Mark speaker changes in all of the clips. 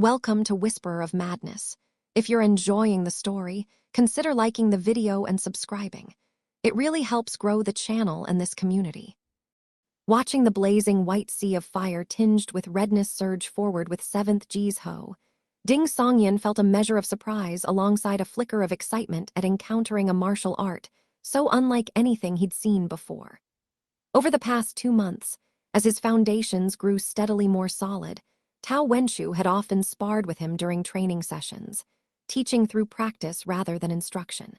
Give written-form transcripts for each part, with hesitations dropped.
Speaker 1: Welcome to Whisperer of Madness. If you're enjoying the story, consider liking the video and subscribing. It really helps grow the channel and this community. Watching the blazing white sea of fire tinged with redness surge forward with 7th G's hoe, Ding Songyan felt a measure of surprise alongside a flicker of excitement at encountering a martial art so unlike anything he'd seen before. Over the past 2 months, as his foundations grew steadily more solid, Tao Wenshu had often sparred with him during training sessions, teaching through practice rather than instruction.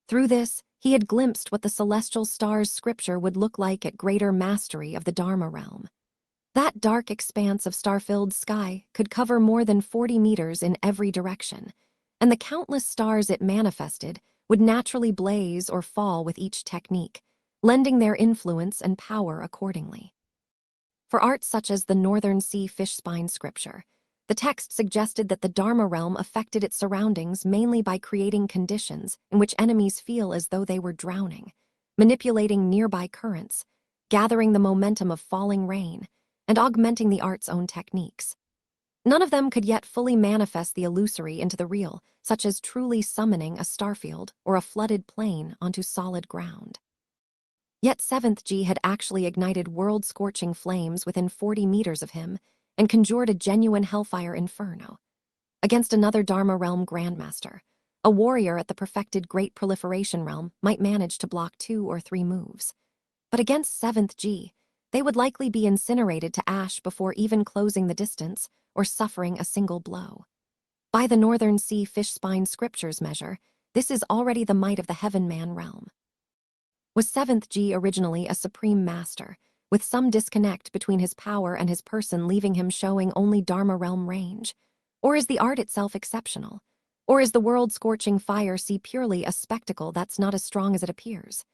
Speaker 1: Through this, he had glimpsed what the celestial star's scripture would look like at greater mastery of the Dharma realm. That dark expanse of star-filled sky could cover more than 40 meters in every direction, and the countless stars it manifested would naturally blaze or fall with each technique, lending their influence and power accordingly. For art such as the Northern Sea fish spine scripture, the text suggested that the Dharma realm affected its surroundings mainly by creating conditions in which enemies feel as though they were drowning, manipulating nearby currents, gathering the momentum of falling rain, and augmenting the art's own techniques. None of them could yet fully manifest the illusory into the real, such as truly summoning a starfield or a flooded plain onto solid ground. Yet 7th G had actually ignited world-scorching flames within 40 meters of him and conjured a genuine hellfire inferno. Against another Dharma realm grandmaster, a warrior at the perfected Great Proliferation realm might manage to block 2 or 3 moves. But against 7th G, they would likely be incinerated to ash before even closing the distance or suffering a single blow. By the Northern Sea fish spine scriptures measure, this is already the might of the Heaven Man realm. Was 7th G originally a supreme master, with some disconnect between his power and his person leaving him showing only Dharma realm range? Or is the art itself exceptional? Or is the world-scorching fire sea purely a spectacle that's not as strong as it appears?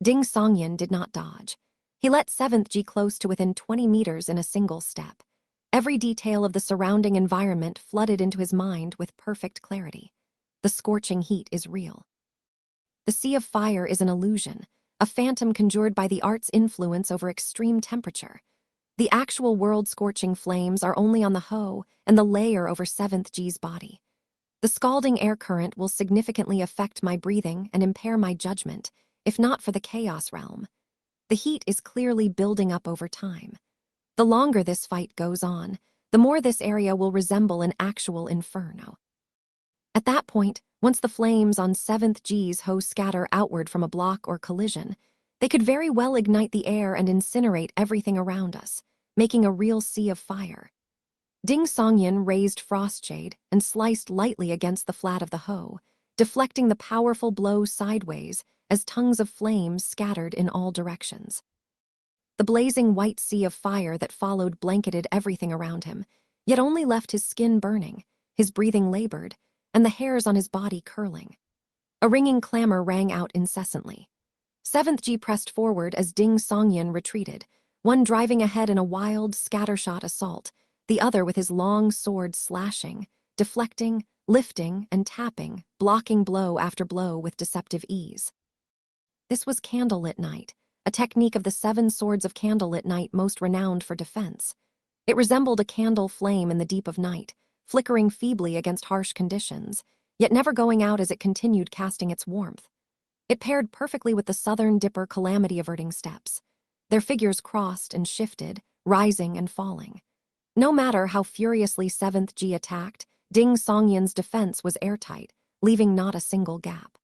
Speaker 1: Ding Songyan did not dodge. He let 7th G close to within 20 meters in a single step. Every detail of the surrounding environment flooded into his mind with perfect clarity. The scorching heat is real. The sea of fire is an illusion, a phantom conjured by the art's influence over extreme temperature. The actual world-scorching flames are only on the hoe and the layer over 7th G's body. The scalding air current will significantly affect my breathing and impair my judgment, if not for the chaos realm. The heat is clearly building up over time. The longer this fight goes on, the more this area will resemble an actual inferno. At that point, once the flames on 7th G's hoe scatter outward from a block or collision, they could very well ignite the air and incinerate everything around us, making a real sea of fire. Ding Songyan raised Frostshade and sliced lightly against the flat of the hoe, deflecting the powerful blow sideways as tongues of flames scattered in all directions. The blazing white sea of fire that followed blanketed everything around him, yet only left his skin burning, his breathing labored, and the hairs on his body curling. A ringing clamor rang out incessantly. 7th G pressed forward as Ding Songyan retreated, one driving ahead in a wild, scattershot assault, the other with his long sword slashing, deflecting, lifting, and tapping, blocking blow after blow with deceptive ease. This was Candlelit Night, a technique of the 7 swords of Candlelit Night most renowned for defense. It resembled a candle flame in the deep of night, flickering feebly against harsh conditions, yet never going out as it continued casting its warmth. It paired perfectly with the Southern Dipper calamity-averting steps. Their figures crossed and shifted, rising and falling. No matter how furiously 7th G attacked, Ding Songyan's defense was airtight, leaving not a single gap.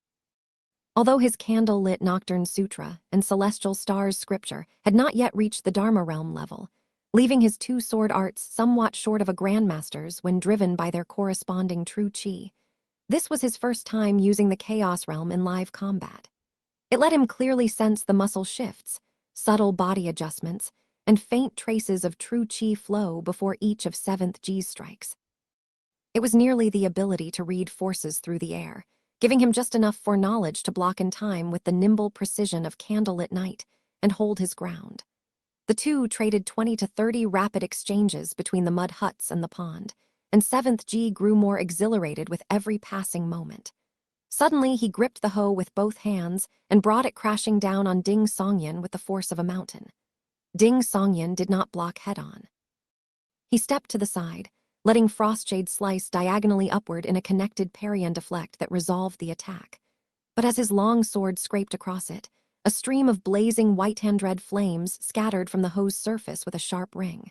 Speaker 1: Although his candle-lit Nocturne Sutra and Celestial Stars scripture had not yet reached the Dharma realm level, leaving his 2 sword arts somewhat short of a grandmaster's when driven by their corresponding true chi, this was his first time using the Chaos realm in live combat. It let him clearly sense the muscle shifts, subtle body adjustments, and faint traces of true chi flow before each of 7th G's strikes. It was nearly the ability to read forces through the air, giving him just enough foreknowledge to block in time with the nimble precision of Candlelit Night and hold his ground. The two traded 20 to 30 rapid exchanges between the mud huts and the pond, and 7th G grew more exhilarated with every passing moment. Suddenly, he gripped the hoe with both hands and brought it crashing down on Ding Songyan with the force of a mountain. Ding Songyan did not block head-on. He stepped to the side, letting Frostshade slice diagonally upward in a connected parry and deflect that resolved the attack. But as his long sword scraped across it, a stream of blazing white-hand red flames scattered from the hoe's surface with a sharp ring.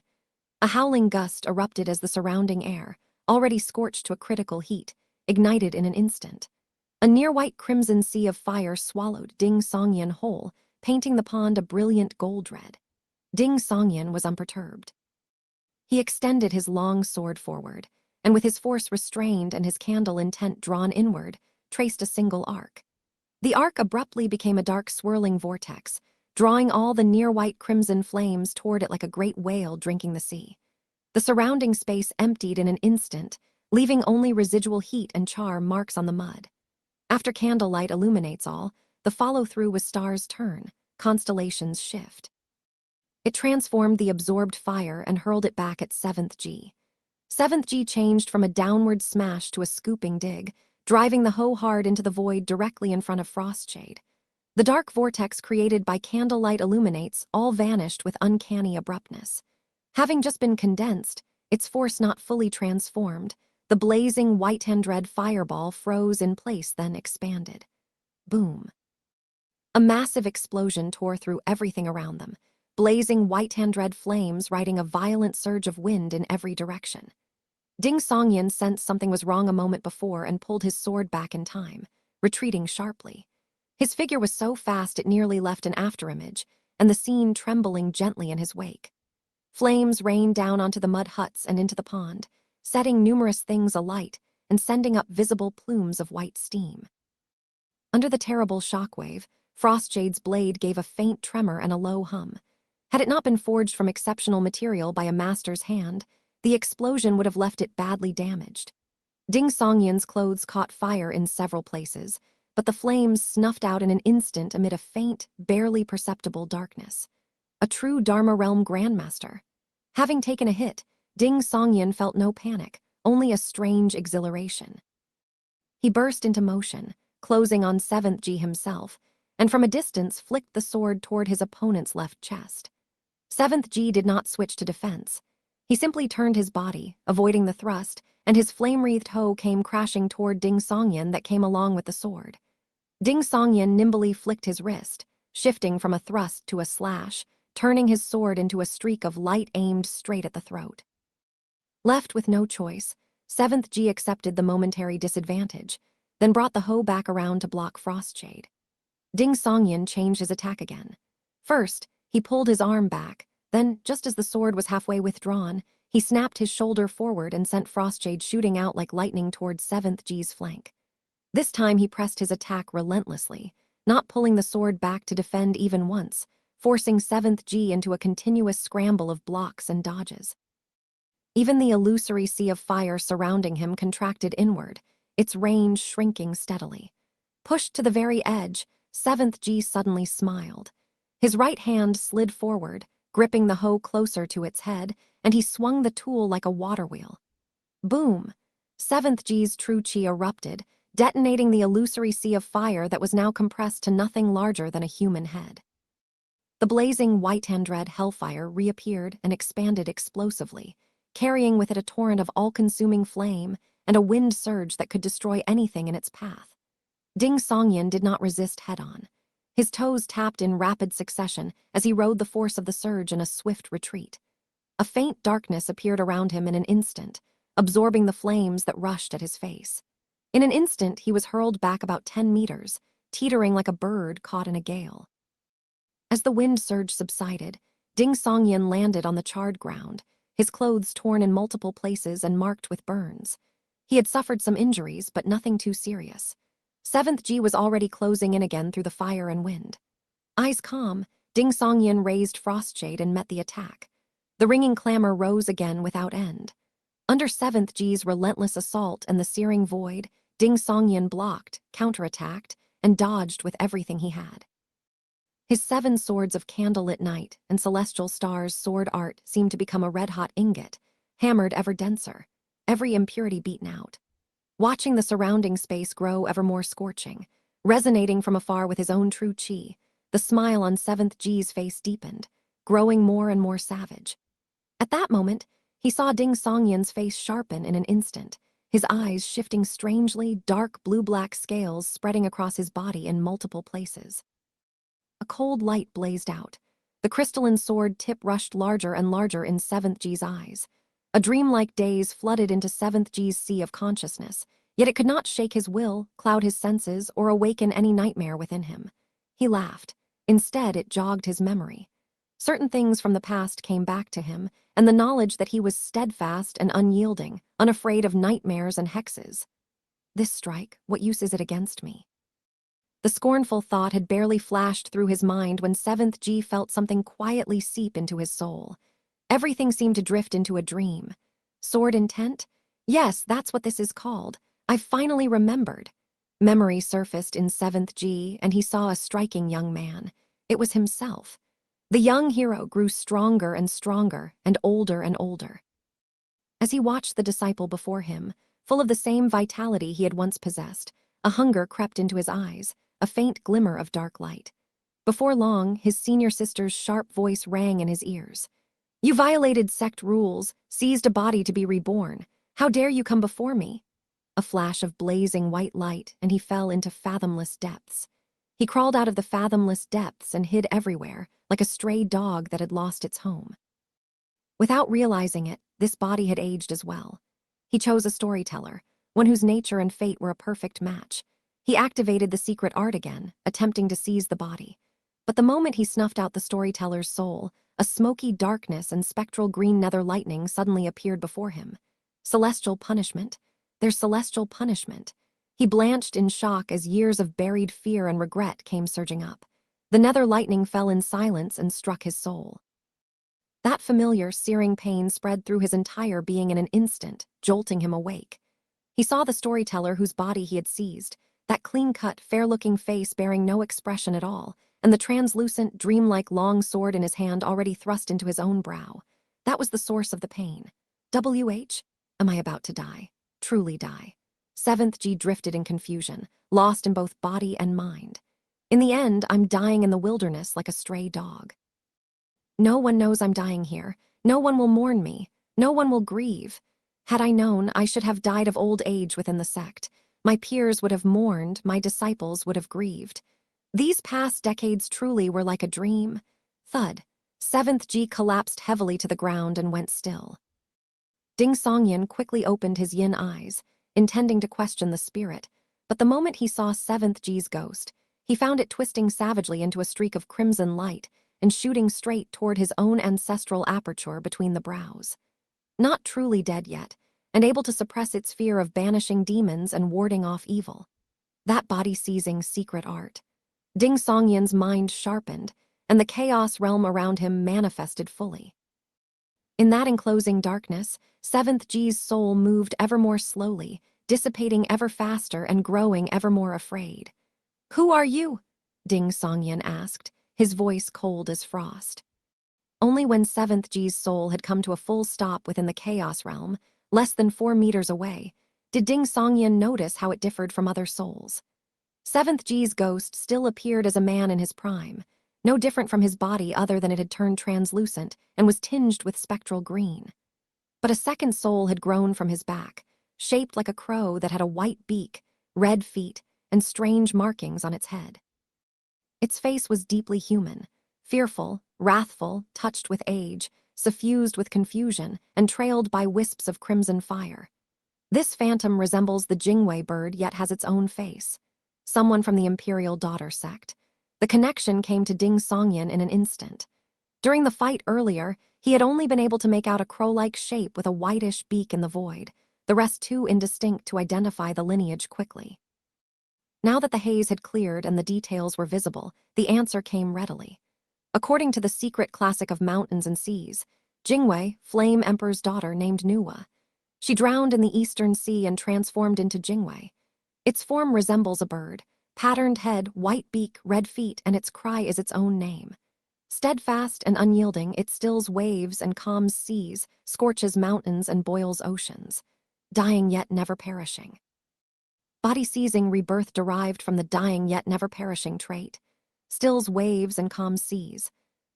Speaker 1: A howling gust erupted as the surrounding air, already scorched to a critical heat, ignited in an instant. A near-white crimson sea of fire swallowed Ding Songyan whole, painting the pond a brilliant gold red. Ding Songyan was unperturbed. He extended his long sword forward, and with his force restrained and his candle intent drawn inward, traced a single arc. The arc abruptly became a dark swirling vortex, drawing all the near-white crimson flames toward it like a great whale drinking the sea. The surrounding space emptied in an instant, leaving only residual heat and char marks on the mud. After candlelight illuminates all, the follow-through was stars turn, constellations shift. It transformed the absorbed fire and hurled it back at 7th G. 7th G changed from a downward smash to a scooping dig, driving the hoe hard into the void directly in front of Frostshade. The dark vortex created by candlelight illuminates all vanished with uncanny abruptness. Having just been condensed, its force not fully transformed, the blazing white-hand red fireball froze in place, then expanded. Boom. A massive explosion tore through everything around them, blazing white-hand red flames riding a violent surge of wind in every direction. Ding Songyan sensed something was wrong a moment before and pulled his sword back in time, retreating sharply. His figure was so fast it nearly left an afterimage, and the scene trembling gently in his wake. Flames rained down onto the mud huts and into the pond, setting numerous things alight and sending up visible plumes of white steam. Under the terrible shockwave, Frostshade's blade gave a faint tremor and a low hum. Had it not been forged from exceptional material by a master's hand, the explosion would have left it badly damaged. Ding Songyan's clothes caught fire in several places, but the flames snuffed out in an instant amid a faint, barely perceptible darkness. A true Dharma Realm Grandmaster. Having taken a hit, Ding Songyan felt no panic, only a strange exhilaration. He burst into motion, closing on 7th G himself, and from a distance flicked the sword toward his opponent's left chest. 7th G did not switch to defense. He simply turned his body, avoiding the thrust, and his flame-wreathed hoe came crashing toward Ding Songyan that came along with the sword. Ding Songyan nimbly flicked his wrist, shifting from a thrust to a slash, turning his sword into a streak of light aimed straight at the throat. Left with no choice, 7th G accepted the momentary disadvantage, then brought the hoe back around to block Frostshade. Ding Songyan changed his attack again. First, he pulled his arm back, then, just as the sword was halfway withdrawn, he snapped his shoulder forward and sent Frostshade shooting out like lightning towards 7th G's flank. This time he pressed his attack relentlessly, not pulling the sword back to defend even once, forcing 7th G into a continuous scramble of blocks and dodges. Even the illusory sea of fire surrounding him contracted inward, its range shrinking steadily. Pushed to the very edge, 7th G suddenly smiled. His right hand slid forward, gripping the hoe closer to its head, and he swung the tool like a water wheel. Boom! 7th G's true chi erupted, detonating the illusory sea of fire that was now compressed to nothing larger than a human head. The blazing white-hand red hellfire reappeared and expanded explosively, carrying with it a torrent of all-consuming flame and a wind surge that could destroy anything in its path. Ding Songyan did not resist head-on. His toes tapped in rapid succession as he rode the force of the surge in a swift retreat. A faint darkness appeared around him in an instant, absorbing the flames that rushed at his face. In an instant, he was hurled back about 10 meters, teetering like a bird caught in a gale. As the wind surge subsided, Ding Songyan landed on the charred ground, his clothes torn in multiple places and marked with burns. He had suffered some injuries, but nothing too serious. 7th G was already closing in again through the fire and wind. Eyes calm, Ding Songyan raised Frostshade and met the attack. The ringing clamor rose again without end. Under 7th G's relentless assault and the searing void, Ding Songyan blocked, counterattacked, and dodged with everything he had. His 7 swords of candlelit night and celestial stars sword art seemed to become a red-hot ingot, hammered ever denser, every impurity beaten out. Watching the surrounding space grow ever more scorching, resonating from afar with his own true chi, the smile on 7th G's face deepened, growing more and more savage. At that moment, He saw Ding Songyan's face sharpen in an instant, his eyes shifting strangely, dark blue-black scales spreading across his body in multiple places. A cold light blazed out. The crystalline sword tip rushed larger and larger in 7th G's eyes. A dreamlike daze flooded into 7th G's sea of consciousness, yet it could not shake his will, cloud his senses, or awaken any nightmare within him. He laughed. Instead, it jogged his memory. Certain things from the past came back to him, and the knowledge that he was steadfast and unyielding, unafraid of nightmares and hexes. This strike, what use is it against me? The scornful thought had barely flashed through his mind when 7th G felt something quietly seep into his soul. Everything seemed to drift into a dream. Sword intent? Yes, that's what this is called. I've finally remembered. Memory surfaced in 7th G, and he saw a striking young man. It was himself. The young hero grew stronger and stronger, and older. As he watched the disciple before him, full of the same vitality he had once possessed, a hunger crept into his eyes, a faint glimmer of dark light. Before long, his senior sister's sharp voice rang in his ears. You violated sect rules, seized a body to be reborn. How dare you come before me? A flash of blazing white light, and he fell into fathomless depths. He crawled out of the fathomless depths and hid everywhere, like a stray dog that had lost its home. Without realizing it, this body had aged as well. He chose a storyteller, one whose nature and fate were a perfect match. He activated the secret art again, attempting to seize the body. But the moment he snuffed out the storyteller's soul, a smoky darkness and spectral green nether lightning suddenly appeared before him. Celestial punishment? There's celestial punishment. He blanched in shock as years of buried fear and regret came surging up. The nether lightning fell in silence and struck his soul. That familiar, searing pain spread through his entire being in an instant, jolting him awake. He saw the storyteller whose body he had seized, that clean-cut, fair-looking face bearing no expression at all, and the translucent, dreamlike long sword in his hand already thrust into his own brow. That was the source of the pain. WH? Am I about to die? Truly die? 7th G drifted in confusion, lost in both body and mind. In the end, I'm dying in the wilderness like a stray dog. No one knows I'm dying here. No one will mourn me. No one will grieve. Had I known, I should have died of old age within the sect. My peers would have mourned, my disciples would have grieved. These past decades truly were like a dream. Thud. 7th G collapsed heavily to the ground and went still. Ding Songyan quickly opened his yin eyes, intending to question the spirit, but the moment he saw 7th G's ghost, he found it twisting savagely into a streak of crimson light and shooting straight toward his own ancestral aperture between the brows. Not truly dead yet, and able to suppress its fear of banishing demons and warding off evil. That body-seizing secret art. Ding Songyan's mind sharpened, and the chaos realm around him manifested fully. In that enclosing darkness, 7th G's soul moved ever more slowly, dissipating ever faster and growing ever more afraid. Who are you? Ding Songyan asked, his voice cold as frost. Only when 7th G's soul had come to a full stop within the chaos realm, less than 4 meters away, did Ding Songyan notice how it differed from other souls. 7th G's ghost still appeared as a man in his prime, no different from his body other than it had turned translucent and was tinged with spectral green. But a second soul had grown from his back, shaped like a crow that had a white beak, red feet, and strange markings on its head. Its face was deeply human, fearful, wrathful, touched with age, suffused with confusion, and trailed by wisps of crimson fire. This phantom resembles the Jingwei bird yet has its own face. Someone from the Imperial Daughter sect. The connection came to Ding Songyan in an instant. During the fight earlier, he had only been able to make out a crow-like shape with a whitish beak in the void, the rest too indistinct to identify the lineage quickly. Now that the haze had cleared and the details were visible, the answer came readily. According to the secret classic of mountains and seas, Jingwei, Flame Emperor's daughter named Nuwa. She drowned in the eastern sea and transformed into Jingwei. Its form resembles a bird, patterned head, white beak, red feet, and its cry is its own name. Steadfast and unyielding, it stills waves and calms seas, scorches mountains and boils oceans, dying yet never perishing. Body-seizing rebirth derived from the dying yet never perishing trait. Stills waves and calms seas.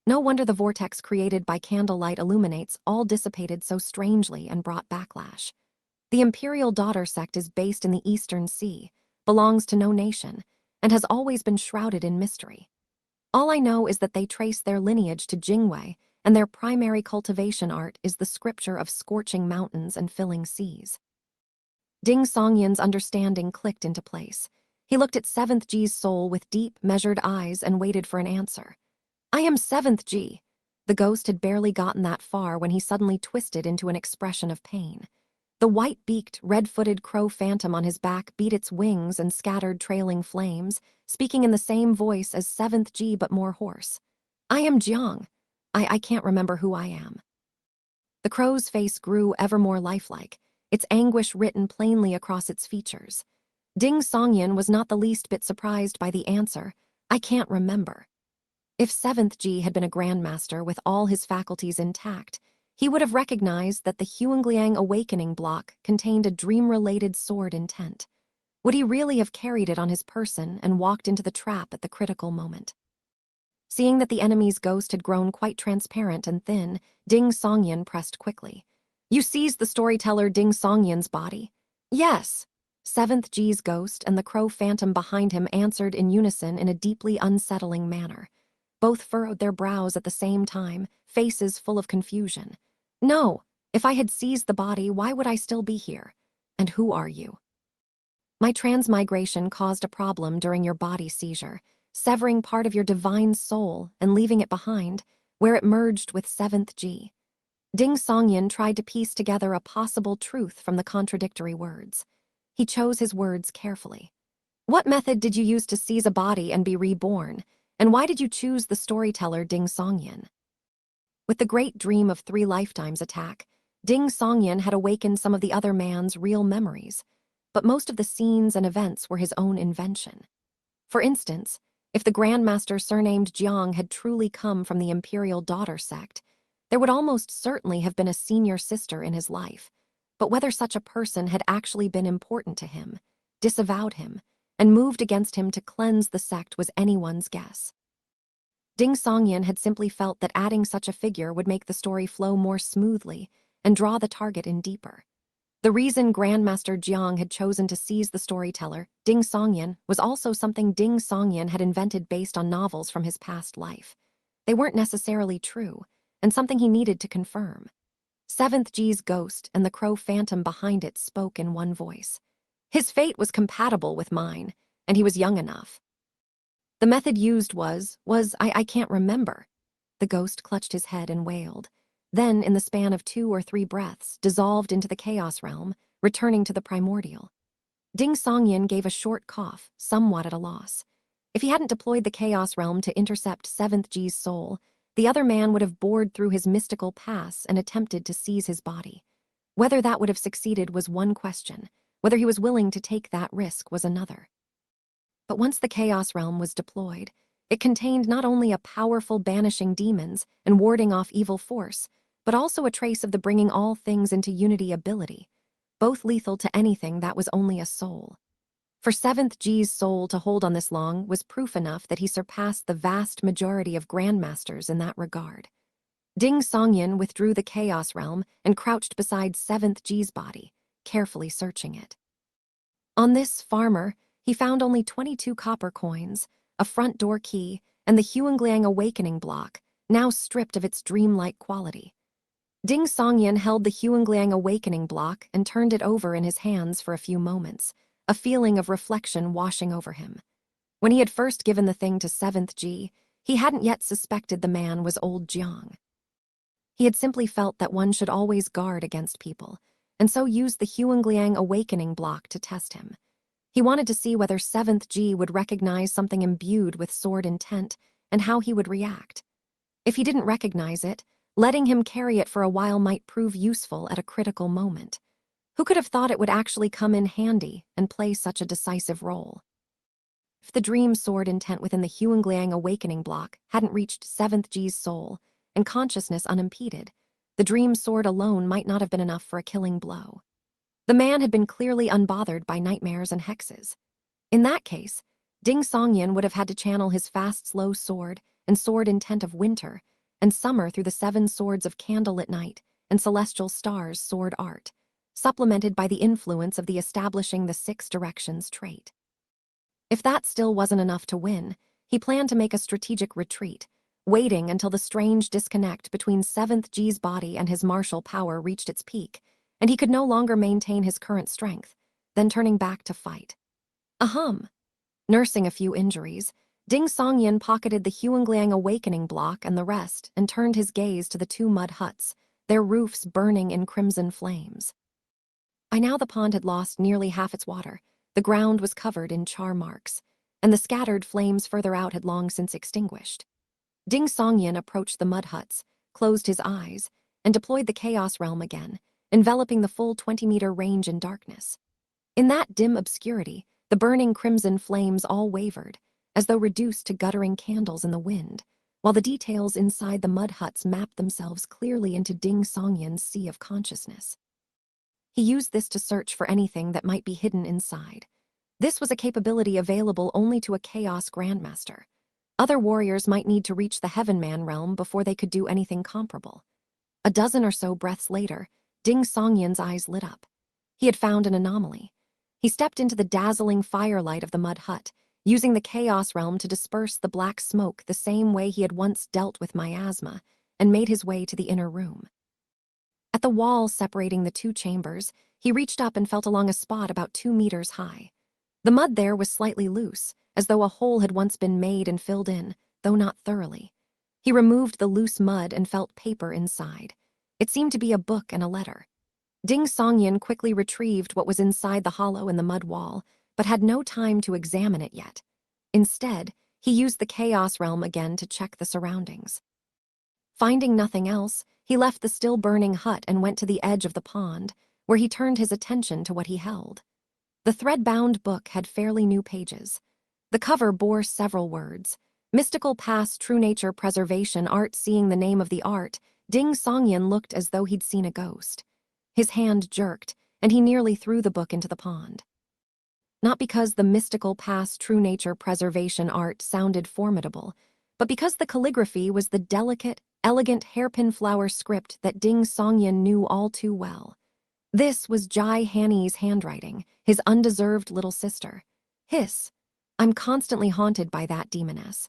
Speaker 1: No wonder the vortex created by candlelight illuminates all dissipated so strangely and brought backlash. The imperial daughter sect is based in the Eastern Sea, belongs to no nation, and has always been shrouded in mystery. All I know is that they trace their lineage to Jingwei, and their primary cultivation art is the scripture of scorching mountains and filling seas. Ding Songyan's understanding clicked into place. He looked at 7th G's soul with deep, measured eyes and waited for an answer. I am 7th G. The ghost had barely gotten that far when he suddenly twisted into an expression of pain. The white-beaked, red-footed crow phantom on his back beat its wings and scattered trailing flames, speaking in the same voice as 7th G but more hoarse. I am Jiang. I can't remember who I am. The crow's face grew ever more lifelike, its anguish written plainly across its features. Ding Songyan was not the least bit surprised by the answer, I can't remember. If 7th G had been a grandmaster with all his faculties intact, he would have recognized that the Huangliang awakening block contained a dream-related sword intent. Would he really have carried it on his person and walked into the trap at the critical moment? Seeing that the enemy's ghost had grown quite transparent and thin, Ding Songyan pressed quickly. You seized the storyteller Ding Songyan's body? Yes. 7th G's ghost and the crow phantom behind him answered in unison in a deeply unsettling manner. Both furrowed their brows at the same time, faces full of confusion. No, if I had seized the body, why would I still be here? And who are you? My transmigration caused a problem during your body seizure, severing part of your divine soul and leaving it behind, where it merged with 7th G. Ding Songyan tried to piece together a possible truth from the contradictory words. He chose his words carefully. What method did you use to seize a body and be reborn? And why did you choose the storyteller Ding Songyan? With the great dream of 3 lifetimes attack, Ding Songyan had awakened some of the other man's real memories, but most of the scenes and events were his own invention. For instance, if the Grandmaster surnamed Jiang had truly come from the Imperial Daughter sect, there would almost certainly have been a senior sister in his life, but whether such a person had actually been important to him, disavowed him, and moved against him to cleanse the sect was anyone's guess. Ding Songyan had simply felt that adding such a figure would make the story flow more smoothly and draw the target in deeper. The reason Grandmaster Jiang had chosen to seize the storyteller, Ding Songyan, was also something Ding Songyan had invented based on novels from his past life. They weren't necessarily true, and something he needed to confirm. 7th G's ghost and the crow phantom behind it spoke in one voice. His fate was compatible with mine, and he was young enough. The method used was I can't remember. The ghost clutched his head and wailed. Then, in the span of 2 or 3 breaths, dissolved into the chaos realm, returning to the primordial. Ding Songyan gave a short cough, somewhat at a loss. If he hadn't deployed the chaos realm to intercept 7th G's soul, the other man would have bored through his mystical pass and attempted to seize his body. Whether that would have succeeded was one question. Whether he was willing to take that risk was another. But once the Chaos Realm was deployed, it contained not only a powerful banishing demons and warding off evil force, but also a trace of the bringing all things into unity ability, both lethal to anything that was only a soul. For 7th G's soul to hold on this long was proof enough that he surpassed the vast majority of grandmasters in that regard. Ding Songyan withdrew the Chaos Realm and crouched beside 7th G's body, carefully searching it. On this farmer, he found only 22 copper coins, a front door key, and the Huangliang awakening block, now stripped of its dreamlike quality. Ding Songyan held the Huangliang awakening block and turned it over in his hands for a few moments, a feeling of reflection washing over him. When he had first given the thing to 7th G, he hadn't yet suspected the man was old Jiang. He had simply felt that one should always guard against people, and so used the Huangliang awakening block to test him. He wanted to see whether 7th G would recognize something imbued with sword intent and how he would react. If he didn't recognize it, letting him carry it for a while might prove useful at a critical moment. Who could have thought it would actually come in handy and play such a decisive role? If the dream sword intent within the Huangliang awakening block hadn't reached 7th G's soul and consciousness unimpeded, the dream sword alone might not have been enough for a killing blow. The man had been clearly unbothered by nightmares and hexes. In that case, Ding Songyan would have had to channel his fast, slow sword and sword intent of winter and summer through the 7 swords of candlelit night and celestial stars sword art, supplemented by the influence of the establishing the 6 directions trait. If that still wasn't enough to win, he planned to make a strategic retreat, waiting until the strange disconnect between 7th G's body and his martial power reached its peak, and he could no longer maintain his current strength, then turning back to fight. Ahem. Nursing a few injuries, Ding Songyan pocketed the Huangliang awakening block and the rest and turned his gaze to the 2 mud huts, their roofs burning in crimson flames. By now the pond had lost nearly half its water, the ground was covered in char marks, and the scattered flames further out had long since extinguished. Ding Songyan approached the mud huts, closed his eyes, and deployed the Chaos Realm again, enveloping the full 20-meter range in darkness. In that dim obscurity, the burning crimson flames all wavered, as though reduced to guttering candles in the wind, while the details inside the mud huts mapped themselves clearly into Ding Songyan's sea of consciousness. He used this to search for anything that might be hidden inside. This was a capability available only to a Chaos Grandmaster. Other warriors might need to reach the Heaven Man realm before they could do anything comparable. A dozen or so breaths later, Ding Songyan's eyes lit up. He had found an anomaly. He stepped into the dazzling firelight of the mud hut, using the Chaos Realm to disperse the black smoke the same way he had once dealt with miasma, and made his way to the inner room. At the wall separating the 2 chambers, he reached up and felt along a spot about 2 meters high. The mud there was slightly loose, as though a hole had once been made and filled in, though not thoroughly. He removed the loose mud and felt paper inside. It seemed to be a book and a letter. Ding Songyan quickly retrieved what was inside the hollow in the mud wall, but had no time to examine it yet. Instead, he used the Chaos Realm again to check the surroundings. Finding nothing else, he left the still-burning hut and went to the edge of the pond, where he turned his attention to what he held. The thread-bound book had fairly new pages. The cover bore several words. Mystical Past True Nature Preservation Art. Seeing the name of the art, Ding Songyan looked as though he'd seen a ghost. His hand jerked, and he nearly threw the book into the pond. Not because the Mystical Past True Nature Preservation Art sounded formidable, but because the calligraphy was the delicate, elegant hairpin flower script that Ding Songyan knew all too well. This was Jai Hanni's handwriting, his undeserved little sister. Hiss. I'm constantly haunted by that demoness.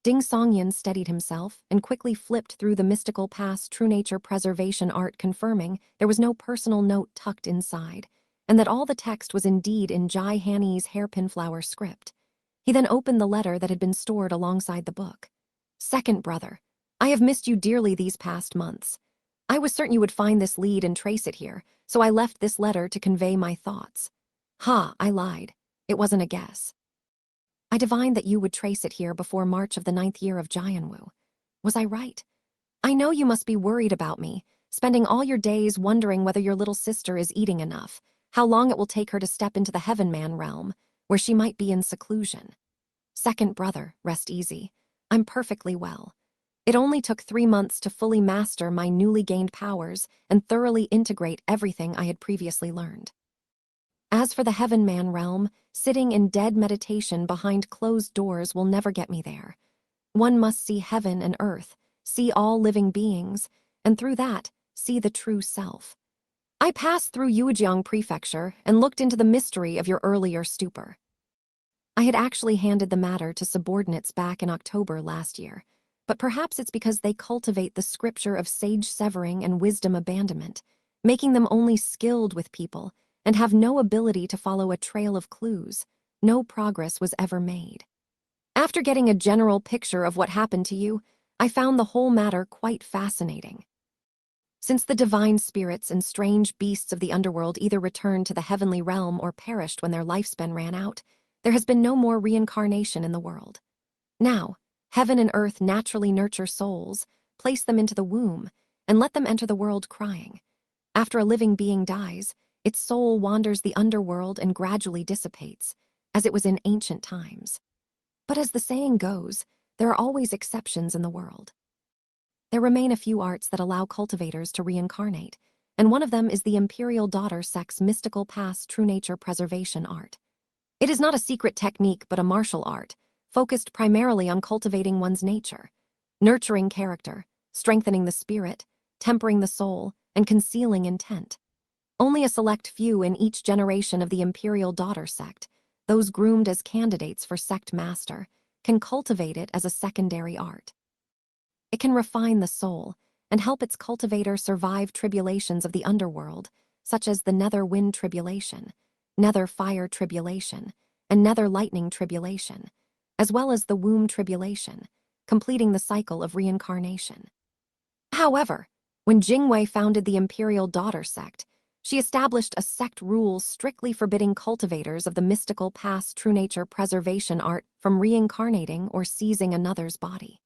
Speaker 1: Ding Songyan steadied himself and quickly flipped through the Mystical Past True Nature Preservation Art, confirming there was no personal note tucked inside, and that all the text was indeed in Jai Hanni's hairpin flower script. He then opened the letter that had been stored alongside the book. Second brother, I have missed you dearly these past months. I was certain you would find this lead and trace it here, so I left this letter to convey my thoughts. Ha, I lied. It wasn't a guess. I divined that you would trace it here before March of the 9th year of Jianwu. Was I right? I know you must be worried about me, spending all your days wondering whether your little sister is eating enough, how long it will take her to step into the Heaven Man realm, where she might be in seclusion. Second brother, rest easy. I'm perfectly well. It only took 3 months to fully master my newly gained powers and thoroughly integrate everything I had previously learned. As for the Heaven Man realm, sitting in dead meditation behind closed doors will never get me there. One must see heaven and earth, see all living beings, and through that, see the true self. I passed through Yuejiang Prefecture and looked into the mystery of your earlier stupor. I had actually handed the matter to subordinates back in October last year, but perhaps it's because they cultivate the scripture of sage severing and wisdom abandonment, making them only skilled with people and have no ability to follow a trail of clues. No progress was ever made. After getting a general picture of what happened to you, I found the whole matter quite fascinating. Since the divine spirits and strange beasts of the underworld either returned to the heavenly realm or perished when their lifespan ran out, there has been no more reincarnation in the world. Now, heaven and earth naturally nurture souls, place them into the womb, and let them enter the world crying. After a living being dies, its soul wanders the underworld and gradually dissipates, as it was in ancient times. But as the saying goes, there are always exceptions in the world. There remain a few arts that allow cultivators to reincarnate, and one of them is the Imperial Daughter Sex Mystical Past True Nature Preservation Art. It is not a secret technique but a martial art, focused primarily on cultivating one's nature. nurturing character, strengthening the spirit, tempering the soul, and concealing intent. Only a select few in each generation of the imperial daughter sect, those groomed as candidates for sect master, can cultivate it as a secondary art. It can refine the soul and help its cultivator survive tribulations of the underworld, such as the nether wind tribulation, nether fire tribulation, and nether lightning tribulation, as well as the womb tribulation, completing the cycle of reincarnation. However, when Jingwei founded the imperial daughter sect, she established a sect rule strictly forbidding cultivators of the mystical past true nature preservation art from reincarnating or seizing another's body.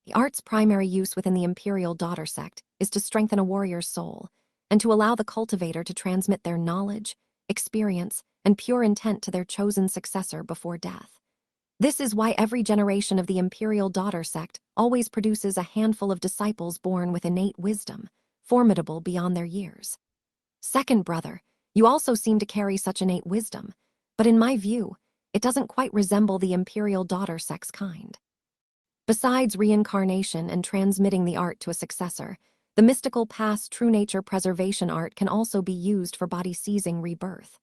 Speaker 1: The art's primary use within the imperial daughter sect is to strengthen a warrior's soul and to allow the cultivator to transmit their knowledge, experience, and pure intent to their chosen successor before death. This is why every generation of the imperial daughter sect always produces a handful of disciples born with innate wisdom, formidable beyond their years. Second brother, you also seem to carry such innate wisdom, but in my view, it doesn't quite resemble the imperial daughter sect's kind. Besides reincarnation and transmitting the art to a successor, the mystical past true nature preservation art can also be used for body-seizing rebirth.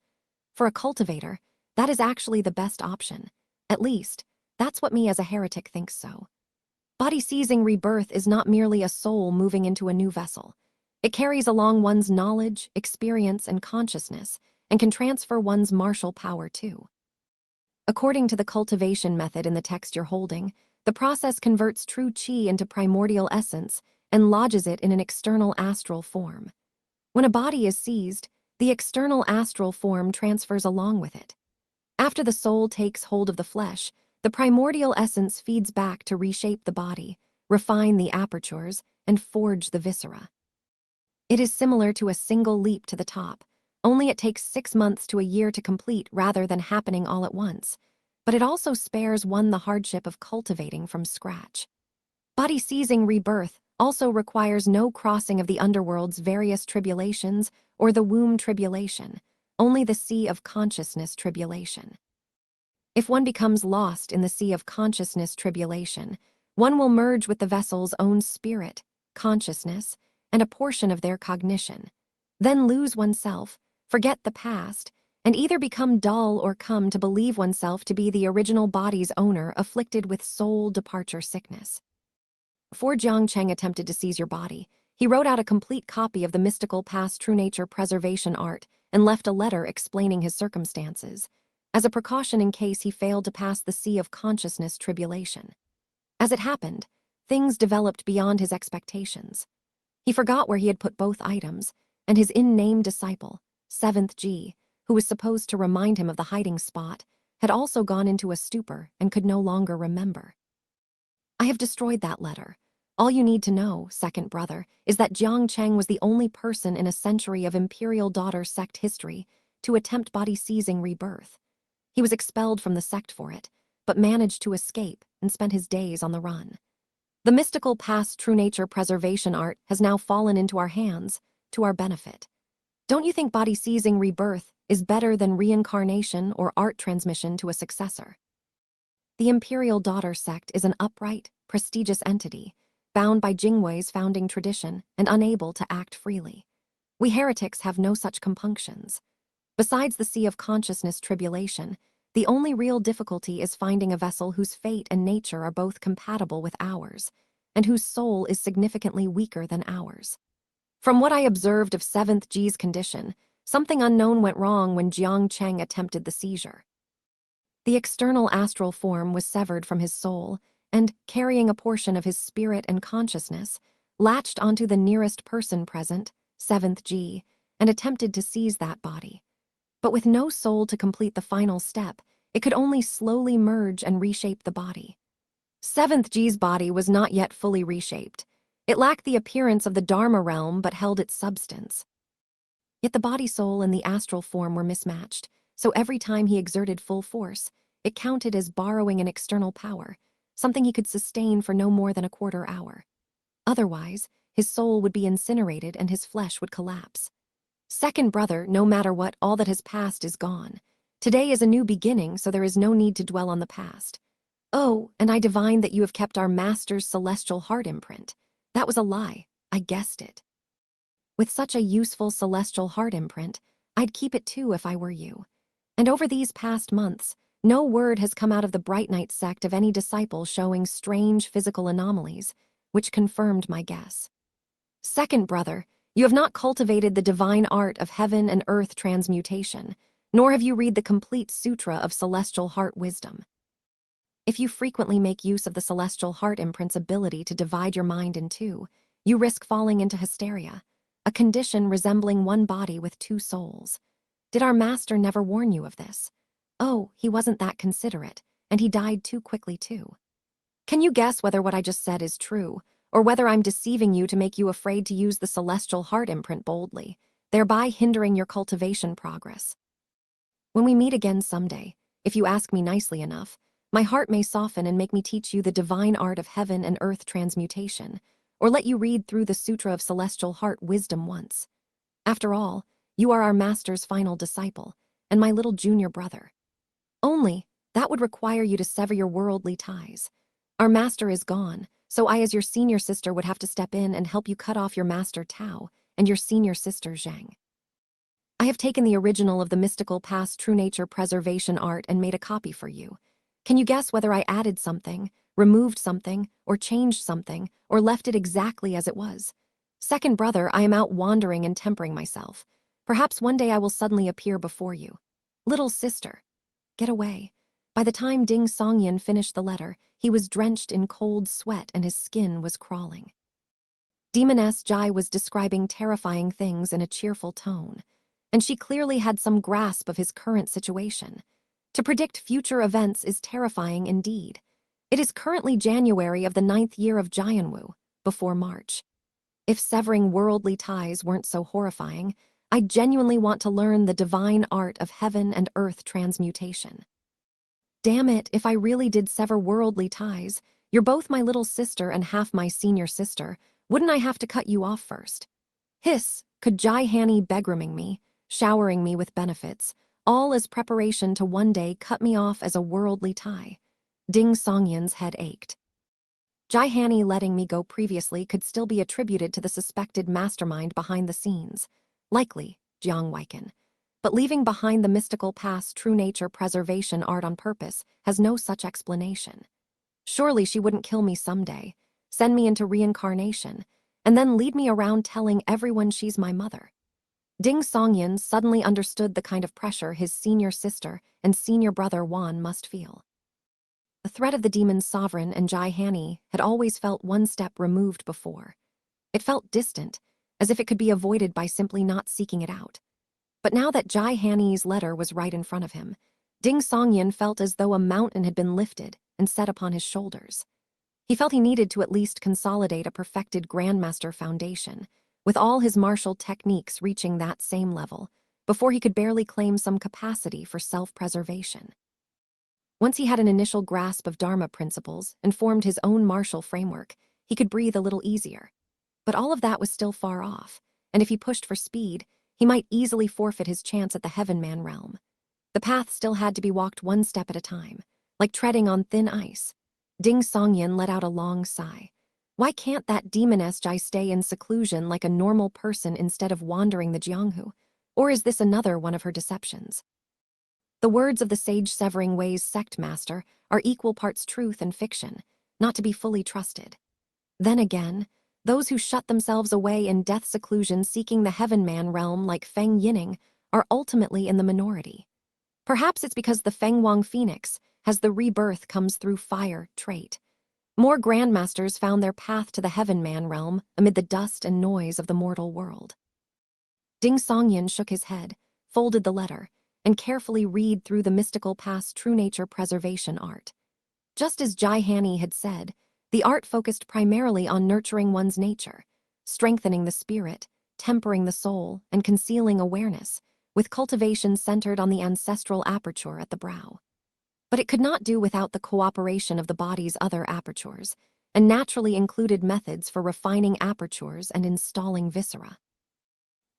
Speaker 1: For a cultivator, that is actually the best option. At least, that's what me as a heretic thinks so. Body-seizing rebirth is not merely a soul moving into a new vessel. It carries along one's knowledge, experience, and consciousness, and can transfer one's martial power too. According to the cultivation method in the text you're holding, the process converts true qi into primordial essence and lodges it in an external astral form. When a body is seized, the external astral form transfers along with it. After the soul takes hold of the flesh, the primordial essence feeds back to reshape the body, refine the apertures, and forge the viscera. It is similar to a single leap to the top, only it takes 6 months to a year to complete rather than happening all at once. But it also spares one the hardship of cultivating from scratch. Body-seizing rebirth also requires no crossing of the underworld's various tribulations or the womb tribulation, only the sea of consciousness tribulation. If one becomes lost in the sea of consciousness tribulation, one will merge with the vessel's own spirit, consciousness, and a portion of their cognition, then lose oneself, forget the past, and either become dull or come to believe oneself to be the original body's owner afflicted with soul departure sickness. Before Jiang Cheng attempted to seize your body, he wrote out a complete copy of the mystical past true nature preservation art and left a letter explaining his circumstances, as a precaution in case he failed to pass the sea of consciousness tribulation. As it happened, things developed beyond his expectations. He forgot where he had put both items, and his in-name disciple, 7th G, who was supposed to remind him of the hiding spot, had also gone into a stupor and could no longer remember. I have destroyed that letter. All you need to know, second brother, is that Jiang Cheng was the only person in a century of imperial daughter sect history to attempt body-seizing rebirth. He was expelled from the sect for it, but managed to escape and spent his days on the run. The mystical past true nature preservation art has now fallen into our hands, to our benefit. Don't you think body-seizing rebirth is better than reincarnation or art transmission to a successor? The imperial daughter sect is an upright, prestigious entity, bound by Jingwei's founding tradition and unable to act freely. We heretics have no such compunctions. Besides the sea of consciousness tribulation, the only real difficulty is finding a vessel whose fate and nature are both compatible with ours, and whose soul is significantly weaker than ours. From what I observed of 7th G's condition, something unknown went wrong when Jiang Cheng attempted the seizure. The external astral form was severed from his soul, and, carrying a portion of his spirit and consciousness, latched onto the nearest person present, 7th G, and attempted to seize that body. But with no soul to complete the final step, it could only slowly merge and reshape the body. 7th G's body was not yet fully reshaped. It lacked the appearance of the Dharma realm but held its substance. Yet the body-soul and the astral form were mismatched, so every time he exerted full force, it counted as borrowing an external power, something he could sustain for no more than a quarter hour. Otherwise, his soul would be incinerated and his flesh would collapse. Second brother, no matter what, all that has passed is gone. Today is a new beginning, so there is no need to dwell on the past. Oh, and I divined that you have kept our master's celestial heart imprint. That was a lie. I guessed it. With such a useful celestial heart imprint, I'd keep it too if I were you. And over these past months, no word has come out of the Bright Knight sect of any disciple showing strange physical anomalies, which confirmed my guess. Second brother, you have not cultivated the divine art of heaven and earth transmutation, nor have you read the complete sutra of celestial heart wisdom. If you frequently make use of the celestial heart imprint's ability to divide your mind in two, you risk falling into hysteria, a condition resembling one body with two souls. Did our master never warn you of this? Oh, he wasn't that considerate, and he died too quickly too. Can you guess whether what I just said is true, or whether I'm deceiving you to make you afraid to use the celestial heart imprint boldly, thereby hindering your cultivation progress? When we meet again someday, if you ask me nicely enough, my heart may soften and make me teach you the divine art of heaven and earth transmutation, or let you read through the Sutra of Celestial Heart Wisdom once. After all, you are our master's final disciple, and my little junior brother. Only, that would require you to sever your worldly ties. Our master is gone, so I as your senior sister would have to step in and help you cut off your master Tao and your senior sister Zhang. I have taken the original of the mystical past true nature preservation art and made a copy for you. Can you guess whether I added something, removed something, or changed something, or left it exactly as it was? Second brother, I am out wandering and tempering myself. Perhaps one day I will suddenly appear before you. Little sister, get away. By the time Ding Songyan finished the letter, he was drenched in cold sweat and his skin was crawling. Demoness Jai was describing terrifying things in a cheerful tone, and she clearly had some grasp of his current situation. To predict future events is terrifying indeed. It is currently January of the 9th year of Jianwu, before March. If severing worldly ties weren't so horrifying, I genuinely want to learn the divine art of heaven and earth transmutation. Damn it, if I really did sever worldly ties, you're both my little sister and half my senior sister, wouldn't I have to cut you off first? Hiss, could Jai Hanny begraming me, showering me with benefits, all as preparation to one day cut me off as a worldly tie. Ding Songyan's head ached. Jai Hanny letting me go previously could still be attributed to the suspected mastermind behind the scenes. Likely, Jiang Weiken. But leaving behind the mystical past true nature preservation art on purpose has no such explanation. Surely she wouldn't kill me someday, send me into reincarnation, and then lead me around telling everyone she's my mother. Ding Songyan suddenly understood the kind of pressure his senior sister and senior brother Wan must feel. The threat of the demon's sovereign and Jai Hanny had always felt one step removed before. It felt distant, as if it could be avoided by simply not seeking it out. But now that Jai Hanny's letter was right in front of him, Ding Songyan felt as though a mountain had been lifted and set upon his shoulders. He felt he needed to at least consolidate a perfected Grandmaster foundation, with all his martial techniques reaching that same level, before he could barely claim some capacity for self-preservation. Once he had an initial grasp of Dharma principles and formed his own martial framework, he could breathe a little easier. But all of that was still far off, and if he pushed for speed, he might easily forfeit his chance at the Heaven Man realm. The path still had to be walked one step at a time, like treading on thin ice. Ding Songyan let out a long sigh. Why can't that demoness Jai stay in seclusion like a normal person instead of wandering the Jianghu? Or is this another one of her deceptions? The words of the Sage Severing Ways sect master are equal parts truth and fiction, not to be fully trusted. Then again, those who shut themselves away in death seclusion seeking the Heaven Man realm like Feng Yining are ultimately in the minority. Perhaps it's because the Feng Wang Phoenix has the rebirth comes through fire trait. More grandmasters found their path to the Heaven Man realm amid the dust and noise of the mortal world. Ding Songyan shook his head, folded the letter, and carefully read through the mystical past true nature preservation art. Just as Jai Hanny had said, the art focused primarily on nurturing one's nature, strengthening the spirit, tempering the soul, and concealing awareness, with cultivation centered on the ancestral aperture at the brow. But it could not do without the cooperation of the body's other apertures, and naturally included methods for refining apertures and installing viscera.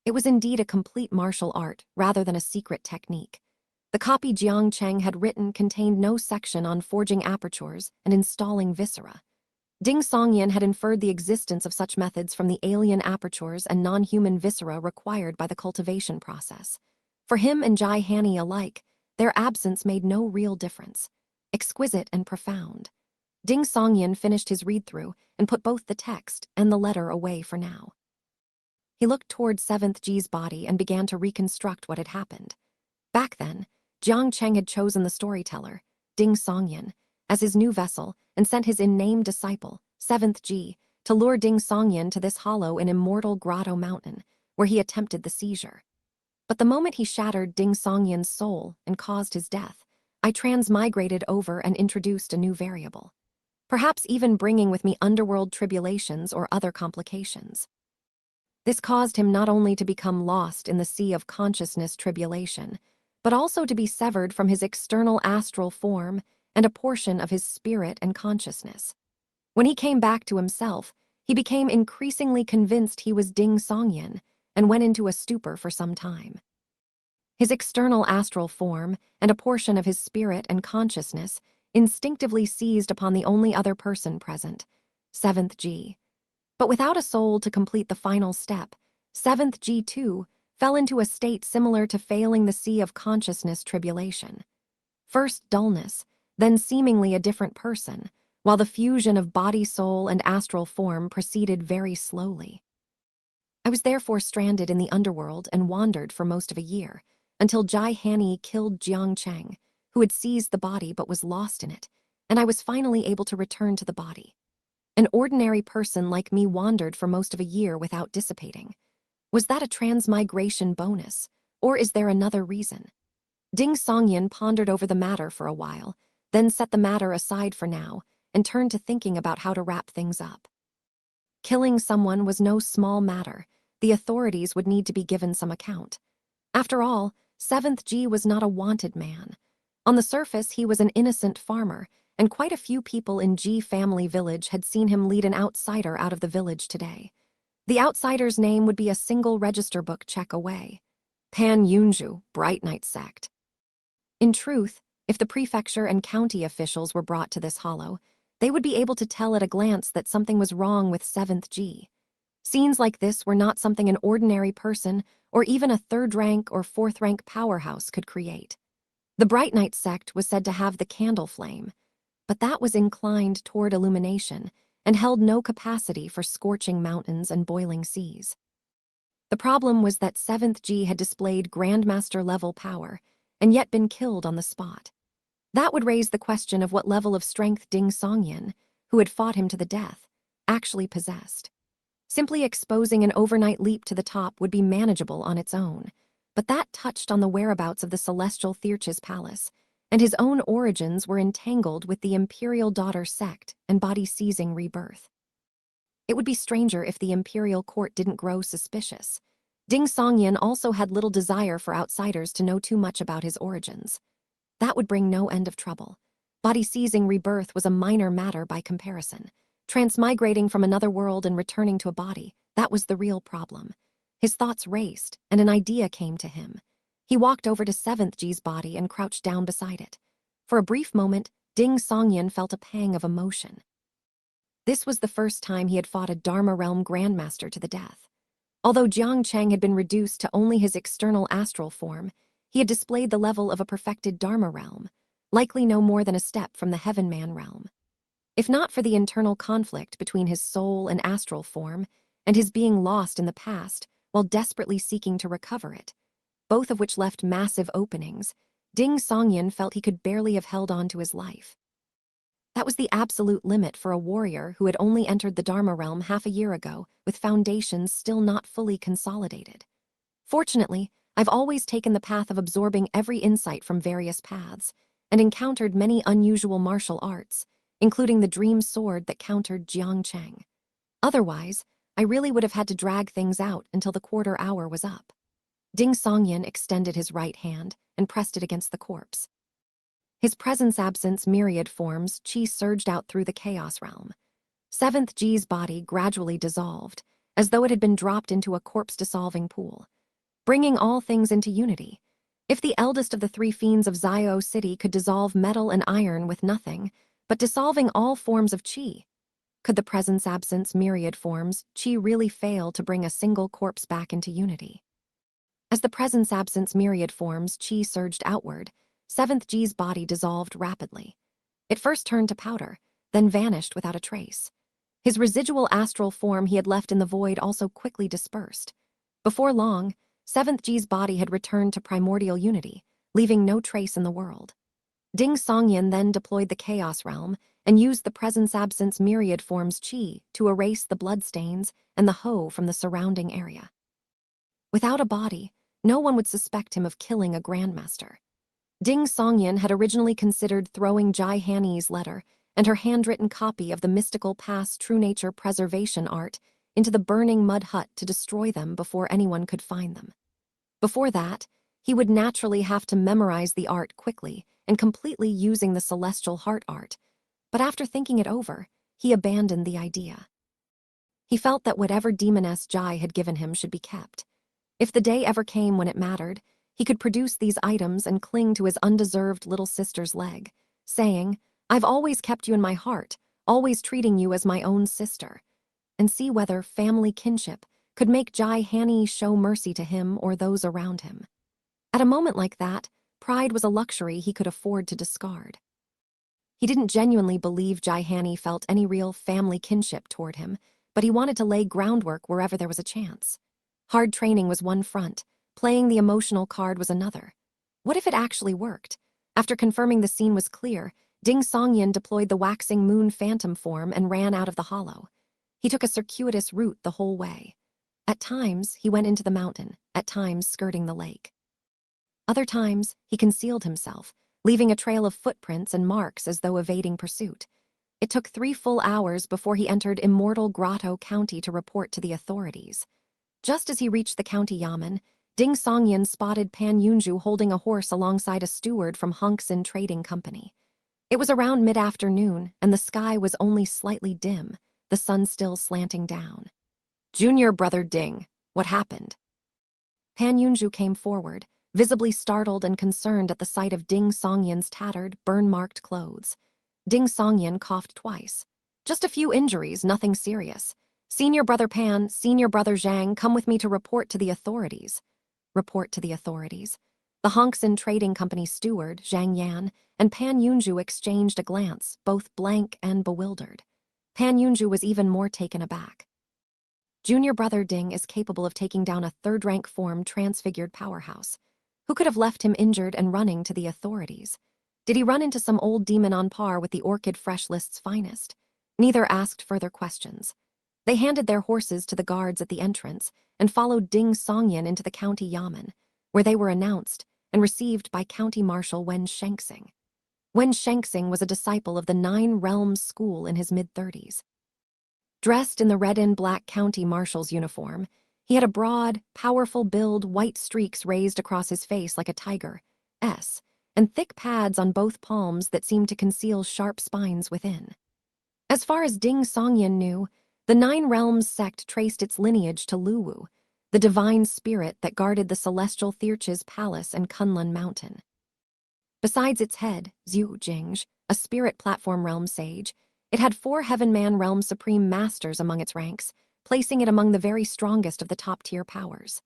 Speaker 1: It was indeed a complete martial art rather than a secret technique. The copy Jiang Cheng had written contained no section on forging apertures and installing viscera. Ding Songyan had inferred the existence of such methods from the alien apertures and non-human viscera required by the cultivation process. For him and Jai Hanni alike, their absence made no real difference. Exquisite and profound. Ding Songyan finished his read-through and put both the text and the letter away for now. He looked toward 7th G's body and began to reconstruct what had happened. Back then, Jiang Cheng had chosen the storyteller, Ding Songyan, as his new vessel and sent his unnamed disciple, 7th G, to lure Ding Songyan to this hollow in Immortal Grotto Mountain, where he attempted the seizure. But the moment he shattered Ding Songyan's soul and caused his death, I transmigrated over and introduced a new variable. Perhaps even bringing with me underworld tribulations or other complications. This caused him not only to become lost in the sea of consciousness tribulation, but also to be severed from his external astral form and a portion of his spirit and consciousness. When he came back to himself, he became increasingly convinced he was Ding Songyan and went into a stupor for some time. His external astral form and a portion of his spirit and consciousness instinctively seized upon the only other person present, 7th G. But without a soul to complete the final step, 7th G too fell into a state similar to failing the sea of consciousness tribulation. First dullness, then seemingly a different person, while the fusion of body, soul, and astral form proceeded very slowly. I was therefore stranded in the underworld and wandered for most of a year, until Jai Hanni killed Jiang Cheng, who had seized the body but was lost in it, and I was finally able to return to the body. An ordinary person like me wandered for most of a year without dissipating. Was that a transmigration bonus, or is there another reason? Ding Songyan pondered over the matter for a while, then set the matter aside for now and turned to thinking about how to wrap things up. Killing someone was no small matter. The authorities would need to be given some account. After all, 7th G was not a wanted man. On the surface, he was an innocent farmer, and quite a few people in G family village had seen him lead an outsider out of the village today. The outsider's name would be a single register book check away. Pan Yunju, Bright Night Sect. In truth, if the prefecture and county officials were brought to this hollow, they would be able to tell at a glance that something was wrong with 7th G. Scenes like this were not something an ordinary person or even a third-rank or fourth-rank powerhouse could create. The Bright Night sect was said to have the candle flame, but that was inclined toward illumination and held no capacity for scorching mountains and boiling seas. The problem was that 7th G had displayed Grandmaster-level power and yet been killed on the spot. That would raise the question of what level of strength Ding Songyan, who had fought him to the death, actually possessed. Simply exposing an overnight leap to the top would be manageable on its own, but that touched on the whereabouts of the celestial Thyrch's palace, and his own origins were entangled with the imperial daughter sect and body-seizing rebirth. It would be stranger if the imperial court didn't grow suspicious. Ding Songyan also had little desire for outsiders to know too much about his origins. That would bring no end of trouble. Body-seizing rebirth was a minor matter by comparison. Transmigrating from another world and returning to a body, that was the real problem. His thoughts raced, and an idea came to him. He walked over to 7th G's body and crouched down beside it. For a brief moment, Ding Songyan felt a pang of emotion. This was the first time he had fought a Dharma Realm Grandmaster to the death. Although Jiang Cheng had been reduced to only his external astral form, he had displayed the level of a perfected Dharma Realm, likely no more than a step from the Heaven Man realm. If not for the internal conflict between his soul and astral form, and his being lost in the past while desperately seeking to recover it, both of which left massive openings, Ding Songyan felt he could barely have held on to his life. That was the absolute limit for a warrior who had only entered the Dharma realm half a year ago, with foundations still not fully consolidated. Fortunately, I've always taken the path of absorbing every insight from various paths, and encountered many unusual martial arts, including the dream sword that countered Jiang Cheng. Otherwise, I really would have had to drag things out until the quarter hour was up. Ding Songyan extended his right hand and pressed it against the corpse. His presence-absence myriad forms chi surged out through the chaos realm. 7th G's body gradually dissolved, as though it had been dropped into a corpse-dissolving pool, bringing all things into unity. If the eldest of the three fiends of Zio City could dissolve metal and iron with nothing, but dissolving all forms of qi, could the presence-absence myriad forms qi really fail to bring a single corpse back into unity? As the presence-absence myriad forms qi surged outward, Seventh Ji's body dissolved rapidly. It first turned to powder, then vanished without a trace. His residual astral form he had left in the void also quickly dispersed. Before long, Seventh Ji's body had returned to primordial unity, leaving no trace in the world. Ding Songyan then deployed the Chaos Realm and used the presence-absence myriad forms qi to erase the bloodstains and the Ho from the surrounding area. Without a body, no one would suspect him of killing a grandmaster. Ding Songyan had originally considered throwing Jai Hanyi's letter and her handwritten copy of the mystical past true nature preservation art into the burning mud hut to destroy them before anyone could find them. Before that, he would naturally have to memorize the art quickly and completely using the celestial heart art, but after thinking it over, he abandoned the idea. He felt that whatever demoness Jai had given him should be kept. If the day ever came when it mattered, he could produce these items and cling to his undeserved little sister's leg, saying, "I've always kept you in my heart, always treating you as my own sister," and see whether family kinship could make Jai Hanyi show mercy to him or those around him. At a moment like that, pride was a luxury he could afford to discard. He didn't genuinely believe Jai Hanyi felt any real family kinship toward him, but he wanted to lay groundwork wherever there was a chance. Hard training was one front, playing the emotional card was another. What if it actually worked? After confirming the scene was clear, Ding Songyan deployed the waxing moon phantom form and ran out of the hollow. He took a circuitous route the whole way. At times, he went into the mountain, at times skirting the lake. Other times, he concealed himself, leaving a trail of footprints and marks as though evading pursuit. It took 3 full hours before he entered Immortal Grotto County to report to the authorities. Just as he reached the county yamen, Ding Songyan spotted Pan Yunju holding a horse alongside a steward from Hongxin Trading Company. It was around mid-afternoon, and the sky was only slightly dim, the sun still slanting down. "Junior brother Ding, what happened?" Pan Yunju came forward, visibly startled and concerned at the sight of Ding Songyan's tattered, burn-marked clothes. Ding Songyan coughed twice. "Just a few injuries, nothing serious. Senior brother Pan, senior brother Zhang, come with me to report to the authorities." Report to the authorities. The Hongxin Trading Company steward, Zhang Yan, and Pan Yunju exchanged a glance, both blank and bewildered. Pan Yunju was even more taken aback. Junior brother Ding is capable of taking down a third-rank form transfigured powerhouse. Who could have left him injured and running to the authorities? Did he run into some old demon on par with the Orchid Fresh List's finest? Neither asked further questions. They handed their horses to the guards at the entrance and followed Ding Songyan into the county yamen, where they were announced and received by County Marshal Wen Shengxing. Wen Shengxing was a disciple of the Nine Realms School in his mid-30s. Dressed in the red and black county marshal's uniform, he had a broad, powerful build, white streaks raised across his face like a tiger's, and thick pads on both palms that seemed to conceal sharp spines within. As far as Ding Songyan knew, the Nine Realms sect traced its lineage to Luwu, the divine spirit that guarded the celestial Thirch's palace and Kunlun Mountain. Besides its head, Zhu Jingzh, a spirit platform realm sage, it had 4 Heaven-Man Realm Supreme Masters among its ranks, placing it among the very strongest of the top-tier powers.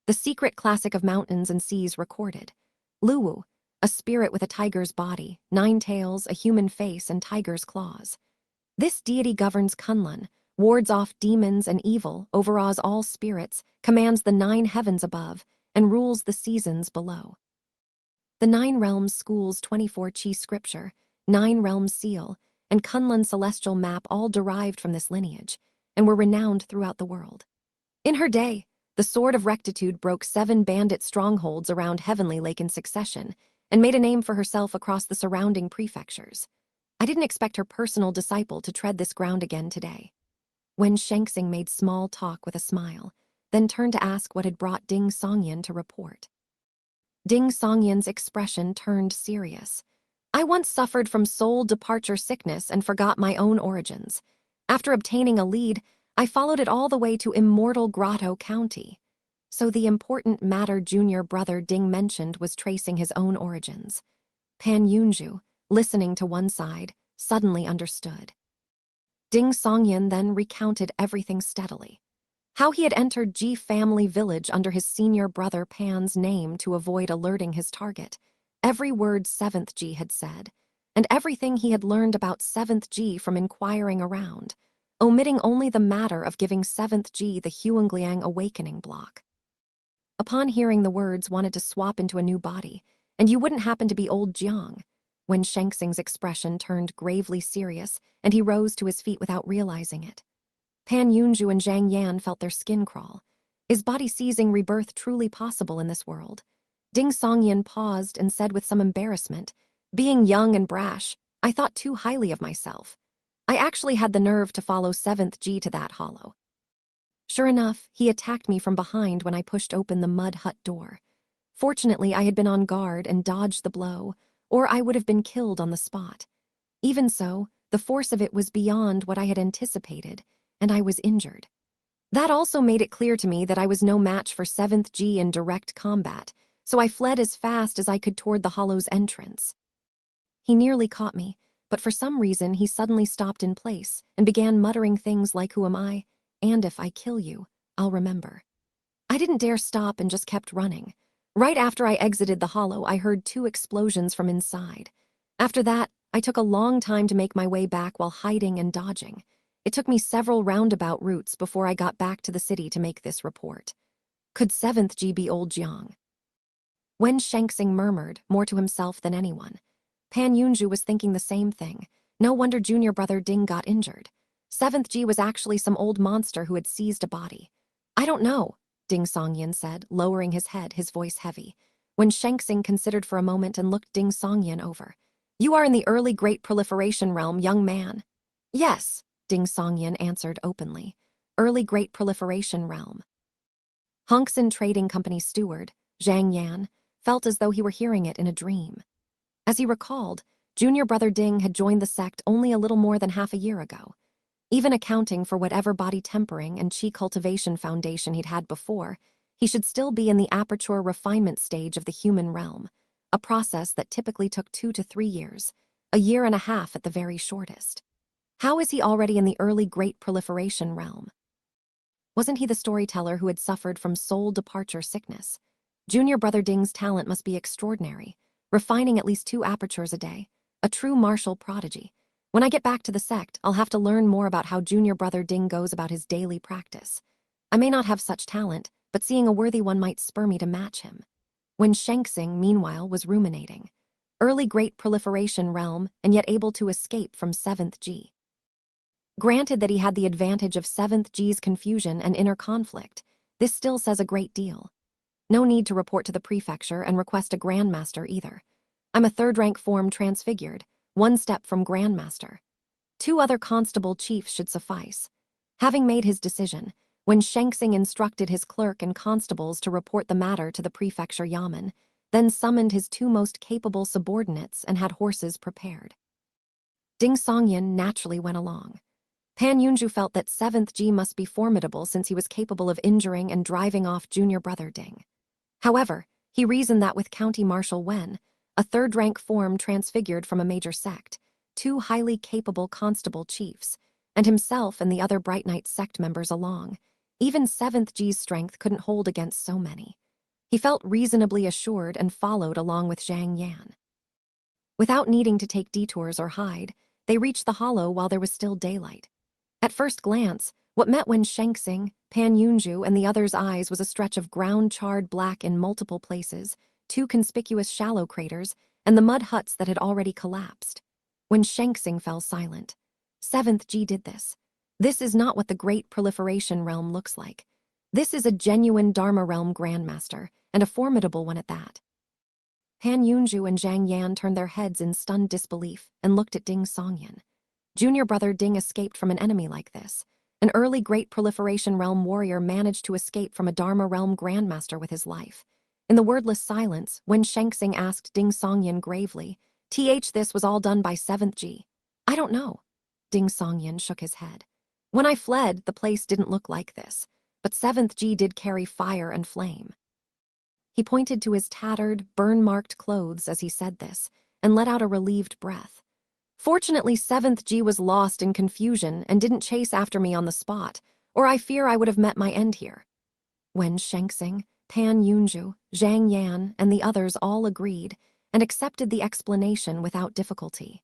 Speaker 1: The secret classic of mountains and seas recorded. Luwu, a spirit with a tiger's body, 9 tails, a human face, and tiger's claws. This deity governs Kunlun, wards off demons and evil, overawes all spirits, commands the 9 heavens above, and rules the seasons below. The 9 Realms School's 24 Qi scripture, 9 Realms seal, and Kunlun celestial map all derived from this lineage, and were renowned throughout the world. In her day, the Sword of Rectitude broke 7 bandit strongholds around Heavenly Lake in succession, and made a name for herself across the surrounding prefectures. I didn't expect her personal disciple to tread this ground again today. Wen Shengxing made small talk with a smile, then turned to ask what had brought Ding Songyan to report. Ding Songyan's expression turned serious. "I once suffered from soul departure sickness and forgot my own origins. After obtaining a lead, I followed it all the way to Immortal Grotto County. So the important matter junior brother Ding mentioned was tracing his own origins. Pan Yunju, listening to one side, suddenly understood. Ding Songyan then recounted everything steadily. How he had entered Ji family village under his senior brother Pan's name to avoid alerting his target. Every word 7th Ji had said, and everything he had learned about 7th Ji from inquiring around, omitting only the matter of giving 7th Ji the Huangliang awakening block. Upon hearing the words wanted to swap into a new body, and you wouldn't happen to be old Jiang, when Shengxing's expression turned gravely serious and he rose to his feet without realizing it. Pan Yunju and Zhang Yan felt their skin crawl. Is body seizing rebirth truly possible in this world? Ding Songyan paused and said with some embarrassment, being young and brash, I thought too highly of myself. I actually had the nerve to follow 7th Ji to that hollow. Sure enough, he attacked me from behind when I pushed open the mud hut door. Fortunately, I had been on guard and dodged the blow, or I would have been killed on the spot. Even so, the force of it was beyond what I had anticipated, and I was injured. That also made it clear to me that I was no match for 7th Ji in direct combat, so I fled as fast as I could toward the hollow's entrance. He nearly caught me, but for some reason he suddenly stopped in place and began muttering things like, who am I? And if I kill you, I'll remember. I didn't dare stop and just kept running. Right after I exited the hollow, I heard 2 explosions from inside. After that, I took a long time to make my way back while hiding and dodging. It took me several roundabout routes before I got back to the city to make this report. Could 7th Ji be old Jiang? Wen Shengxing murmured, more to himself than anyone. Pan Yunju was thinking the same thing. No wonder junior brother Ding got injured. 7th Ji was actually some old monster who had seized a body. I don't know, Ding Songyan said, lowering his head, his voice heavy. When Shengxing considered for a moment and looked Ding Songyan over. You are in the early Great Proliferation realm, young man. Yes, Ding Songyan answered openly. Early Great Proliferation realm. Hongxin Trading Company steward, Zhang Yan, felt as though he were hearing it in a dream. As he recalled, junior brother Ding had joined the sect only a little more than half a year ago. Even accounting for whatever body tempering and chi cultivation foundation he'd had before, he should still be in the aperture refinement stage of the human realm, a process that typically took 2 to 3 years, a year and a half at the very shortest. How is he already in the early Great Proliferation realm? Wasn't he the storyteller who had suffered from soul departure sickness? Junior brother Ding's talent must be extraordinary, refining at least 2 apertures a day, a true martial prodigy. When I get back to the sect, I'll have to learn more about how junior brother Ding goes about his daily practice. I may not have such talent, but seeing a worthy one might spur me to match him. When Shengxing, meanwhile, was ruminating. Early Great Proliferation realm, and yet able to escape from 7th Ji. Granted that he had the advantage of 7th Ji's confusion and inner conflict, this still says a great deal. No need to report to the prefecture and request a grandmaster either. I'm a 3rd-rank form transfigured, 1 step from grandmaster. 2 other constable chiefs should suffice. Having made his decision, when Shengxing instructed his clerk and constables to report the matter to the prefecture yamen, then summoned his 2 most capable subordinates and had horses prepared. Ding Songyan naturally went along. Pan Yunju felt that 7th Ji must be formidable since he was capable of injuring and driving off junior brother Ding. However, he reasoned that with County Marshal Wen, a 3rd-rank form transfigured from a major sect, 2 highly capable constable chiefs, and himself and the other Bright Knight sect members along, even 7th Ji's strength couldn't hold against so many. He felt reasonably assured and followed along with Zhang Yan. Without needing to take detours or hide, they reached the hollow while there was still daylight. At first glance, what met Wen Shengxing, Pan Yunju, and the others' eyes was a stretch of ground-charred black in multiple places, 2 conspicuous shallow craters, and the mud huts that had already collapsed. When Shengxing fell silent, 7th Ji did this. This is not what the Great Proliferation realm looks like. This is a genuine Dharma realm grandmaster, and a formidable one at that. Pan Yunju and Zhang Yan turned their heads in stunned disbelief and looked at Ding Songyan. Junior brother Ding escaped from an enemy like this. An early Great Proliferation realm warrior managed to escape from a Dharma realm grandmaster with his life. In the wordless silence, when Shengxing asked Ding Songyan gravely, this was all done by 7th Ji. I don't know. Ding Songyan shook his head. When I fled, the place didn't look like this. but 7th G did carry fire and flame. He pointed to his tattered, burn-marked clothes as he said this, and let out a relieved breath. Fortunately, 7th G was lost in confusion and didn't chase after me on the spot, or I fear I would have met my end here. Wen Shengxing, Pan Yunju, Zhang Yan, and the others all agreed and accepted the explanation without difficulty.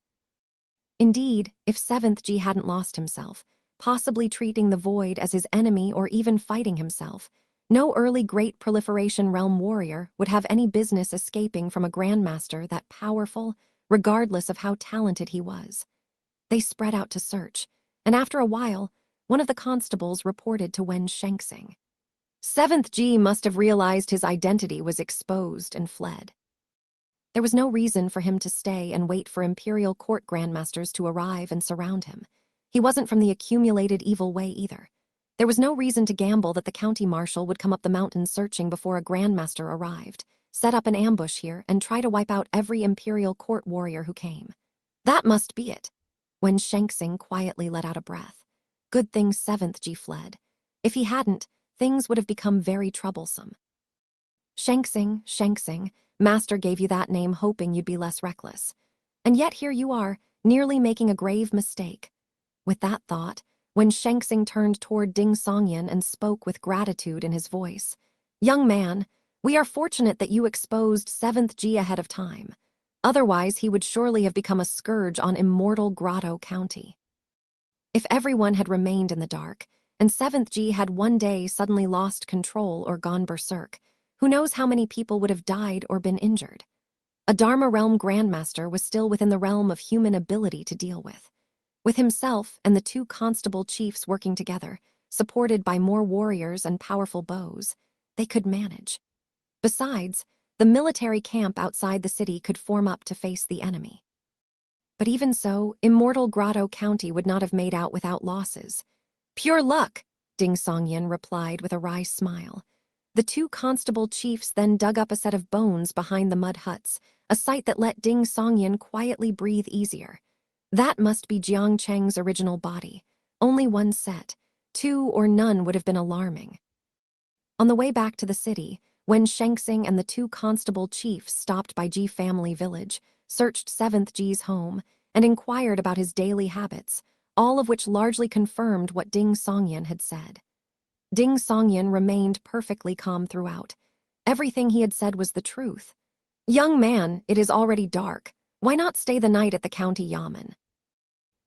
Speaker 1: Indeed, if 7th G hadn't lost himself, possibly treating the Void as his enemy or even fighting himself, no early Great Proliferation Realm warrior would have any business escaping from a Grandmaster that powerful, regardless of how talented he was. They spread out to search, and after a while, one of the constables reported to Wen Shengxing. 7th G must have realized his identity was exposed and fled. There was no reason for him to stay and wait for Imperial Court Grandmasters to arrive and surround him. He wasn't from the accumulated evil way either. There was no reason to gamble that the county marshal would come up the mountain searching before a Grandmaster arrived, set up an ambush here, and try to wipe out every Imperial Court warrior who came. That must be it. When Shengxing quietly let out a breath. Good thing 7th G fled. If he hadn't, things would have become very troublesome. Shengxing, Master gave you that name hoping you'd be less reckless. And yet here you are, nearly making a grave mistake. With that thought, when Shengxing turned toward Ding Songyan and spoke with gratitude in his voice, "Young man, we are fortunate that you exposed 7th G ahead of time. Otherwise, he would surely have become a scourge on Immortal Grotto County." If everyone had remained in the dark, and 7th G had one day suddenly lost control or gone berserk, who knows how many people would have died or been injured? A Dharma Realm Grandmaster was still within the realm of human ability to deal with. With himself and the two constable chiefs working together, supported by more warriors and powerful bows, they could manage. Besides, the military camp outside the city could form up to face the enemy. But even so, Immortal Grotto County would not have made out without losses. "Pure luck," Ding Songyan replied with a wry smile. The two constable chiefs then dug up a set of bones behind the mud huts, a sight that let Ding Songyan quietly breathe easier. That must be Jiang Cheng's original body. Only one set. Two or none would have been alarming. On the way back to the city, when Shengxing and the two constable chiefs stopped by Ji Family Village, searched 7th G's home, and inquired about his daily habits, all of which largely confirmed what Ding Songyan had said. Ding Songyan remained perfectly calm throughout. Everything he had said was the truth. "Young man, it is already dark. Why not stay the night at the county yamen?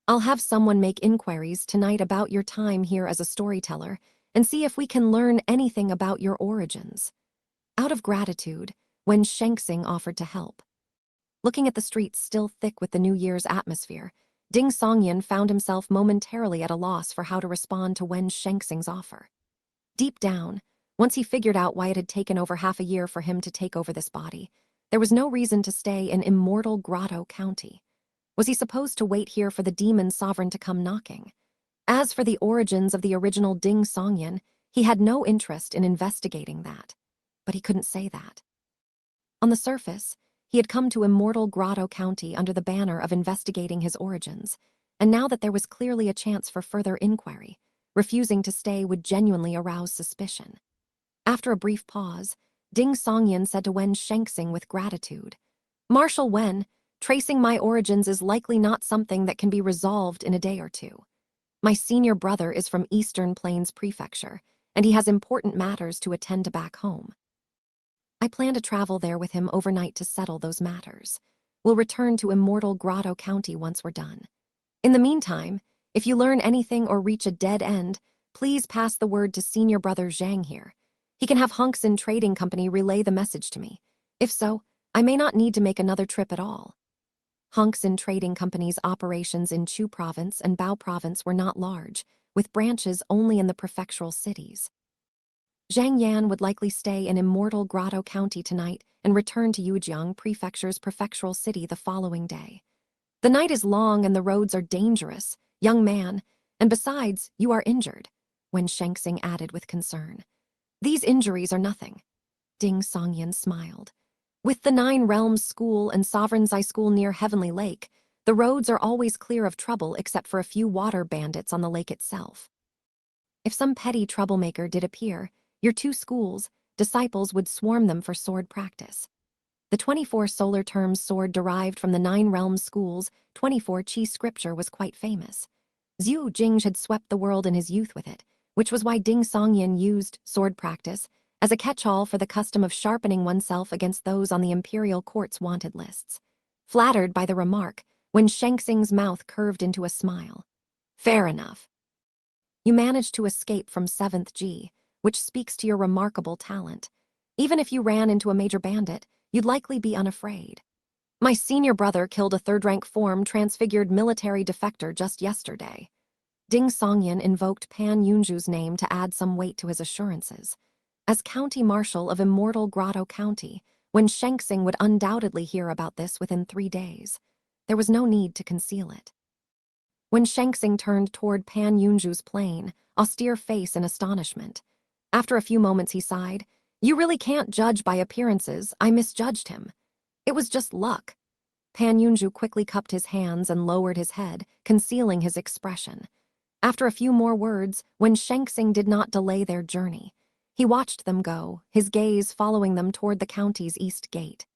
Speaker 1: I'll have someone make inquiries tonight about your time here as a storyteller and see if we can learn anything about your origins." Out of gratitude, Wen Shengxing offered to help. Looking at the streets still thick with the New Year's atmosphere, Ding Songyan found himself momentarily at a loss for how to respond to Wen Shengxing's offer. Deep down, once he figured out why it had taken over half a year for him to take over this body, there was no reason to stay in Immortal Grotto County. Was he supposed to wait here for the demon sovereign to come knocking? As for the origins of the original Ding Songyan, he had no interest in investigating that. But he couldn't say that. On the surface, he had come to Immortal Grotto County under the banner of investigating his origins, and now that there was clearly a chance for further inquiry, refusing to stay would genuinely arouse suspicion. After a brief pause, Ding Songyan said to Wen Shengxing with gratitude, "Marshal Wen, tracing my origins is likely not something that can be resolved in a day or two. My senior brother is from Eastern Plains Prefecture, and he has important matters to attend to back home. I plan to travel there with him overnight to settle those matters. We'll return to Immortal Grotto County once we're done. In the meantime, if you learn anything or reach a dead end, please pass the word to senior brother Zhang here. He can have Hunkson Trading Company relay the message to me. If so, I may not need to make another trip at all." Hunkson Trading Company's operations in Chu Province and Bao Province were not large, with branches only in the prefectural cities. Zhang Yan would likely stay in Immortal Grotto County tonight and return to Yujiang Prefecture's prefectural city the following day. "The night is long and the roads are dangerous, young man, and besides, you are injured," Wen Shengxing added with concern. "These injuries are nothing." Ding Songyan smiled. "With the 9 Realms School and Sovereign's Eye School near Heavenly Lake, the roads are always clear of trouble except for a few water bandits on the lake itself." If some petty troublemaker did appear, your two schools, disciples would swarm them for sword practice. The 24 solar terms sword derived from the 9 realms schools, 24 chi scripture was quite famous. Zhu Jing had swept the world in his youth with it, which was why Ding Songyan used sword practice as a catch-all for the custom of sharpening oneself against those on the imperial court's wanted lists. Flattered by the remark, Wen Shengxing's mouth curved into a smile. Fair enough. You managed to escape from 7th G, which speaks to your remarkable talent. Even if you ran into a major bandit, you'd likely be unafraid. My senior brother killed a 3rd-rank form transfigured military defector just yesterday. Ding Songyan invoked Pan Yunju's name to add some weight to his assurances. As county marshal of immortal Grotto County, Wen Shengxing would undoubtedly hear about this within 3 days. There was no need to conceal it. Wen Shengxing turned toward Pan Yunju's plain, austere face in astonishment. After a few moments he sighed, "You really can't judge by appearances. I misjudged him. It was just luck." Pan Yunju quickly cupped his hands and lowered his head, concealing his expression. After a few more words, Wen Shengxing did not delay their journey. He watched them go, his gaze following them toward the county's east gate.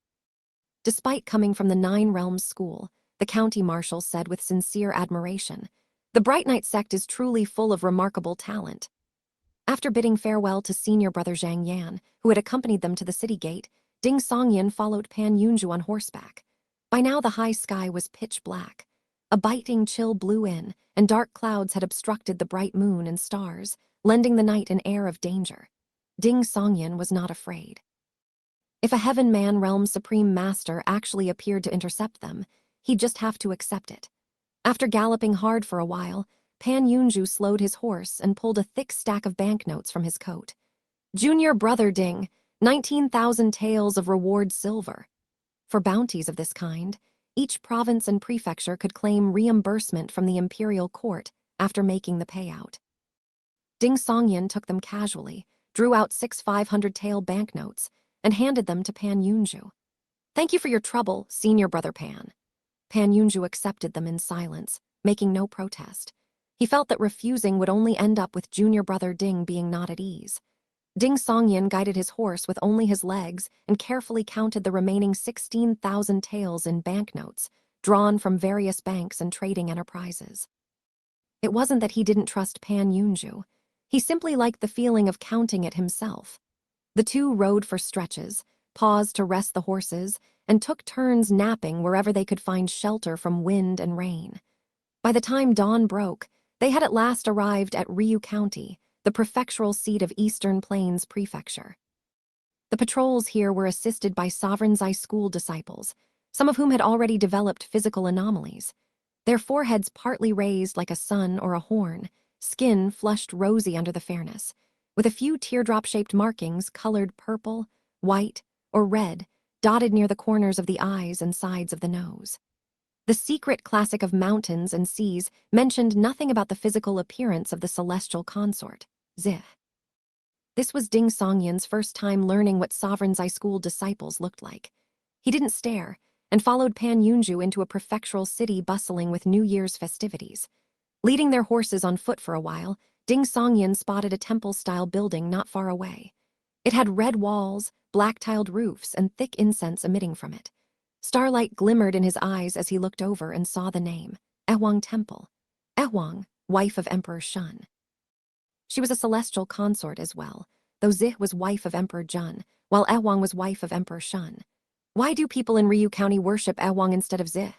Speaker 1: Despite coming from the 9 Realms school, the county marshal said with sincere admiration, "The Bright Knight sect is truly full of remarkable talent." After bidding farewell to senior brother Zhang Yan, who had accompanied them to the city gate, Ding Songyan followed Pan Yunju on horseback. By now the high sky was pitch black. A biting chill blew in, and dark clouds had obstructed the bright moon and stars, lending the night an air of danger. Ding Songyan was not afraid. If a Heaven Man Realm's supreme master actually appeared to intercept them, he'd just have to accept it. After galloping hard for a while, Pan Yunju slowed his horse and pulled a thick stack of banknotes from his coat. "Junior brother Ding, 19,000 taels of reward silver." For bounties of this kind, each province and prefecture could claim reimbursement from the imperial court after making the payout. Ding Songyan took them casually, drew out 6 500-tael banknotes, and handed them to Pan Yunju. "Thank you for your trouble, senior brother Pan." Pan Yunju accepted them in silence, making no protest. He felt that refusing would only end up with junior brother Ding being not at ease. Ding Songyan guided his horse with only his legs and carefully counted the remaining 16,000 taels in banknotes, drawn from various banks and trading enterprises. It wasn't that he didn't trust Pan Yunju. He simply liked the feeling of counting it himself. The two rode for stretches, paused to rest the horses, and took turns napping wherever they could find shelter from wind and rain. By the time dawn broke, they had at last arrived at Ryu County, the prefectural seat of Eastern Plains Prefecture. The patrols here were assisted by Sovereign Zai school disciples, some of whom had already developed physical anomalies. Their foreheads partly raised like a sun or a horn, skin flushed rosy under the fairness, with a few teardrop-shaped markings colored purple, white, or red, dotted near the corners of the eyes and sides of the nose. The secret classic of mountains and seas mentioned nothing about the physical appearance of the celestial consort, Zih. This was Ding Songyan's first time learning what Sovereign Zai school disciples looked like. He didn't stare, and followed Pan Yunju into a prefectural city bustling with New Year's festivities. Leading their horses on foot for a while, Ding Songyan spotted a temple-style building not far away. It had red walls, black-tiled roofs, and thick incense emitting from it. Starlight glimmered in his eyes as he looked over and saw the name, Ehwang Temple. Ehwang, wife of Emperor Shun. She was a celestial consort as well, though Zih was wife of Emperor Jun, while Ehwang was wife of Emperor Shun. "Why do people in Ryu County worship Ehwang instead of Zih?"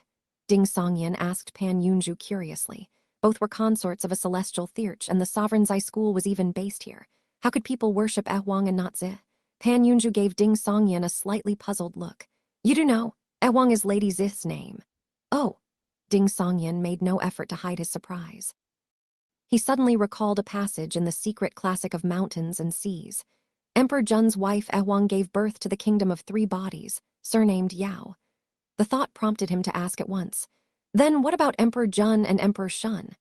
Speaker 1: Ding Songyan asked Pan Yunju curiously. Both were consorts of a celestial theurge, and the Sovereign Zai school was even based here. How could people worship Ehwang and not Zih? Pan Yunju gave Ding Songyan a slightly puzzled look. "You do know, Ehwang is Lady Zih's name." "Oh." Ding Songyan made no effort to hide his surprise. He suddenly recalled a passage in the secret classic of mountains and seas. Emperor Jun's wife Ehwang gave birth to the kingdom of 3 bodies, surnamed Yao. The thought prompted him to ask at once, "Then what about Emperor Jun and Emperor Shun?"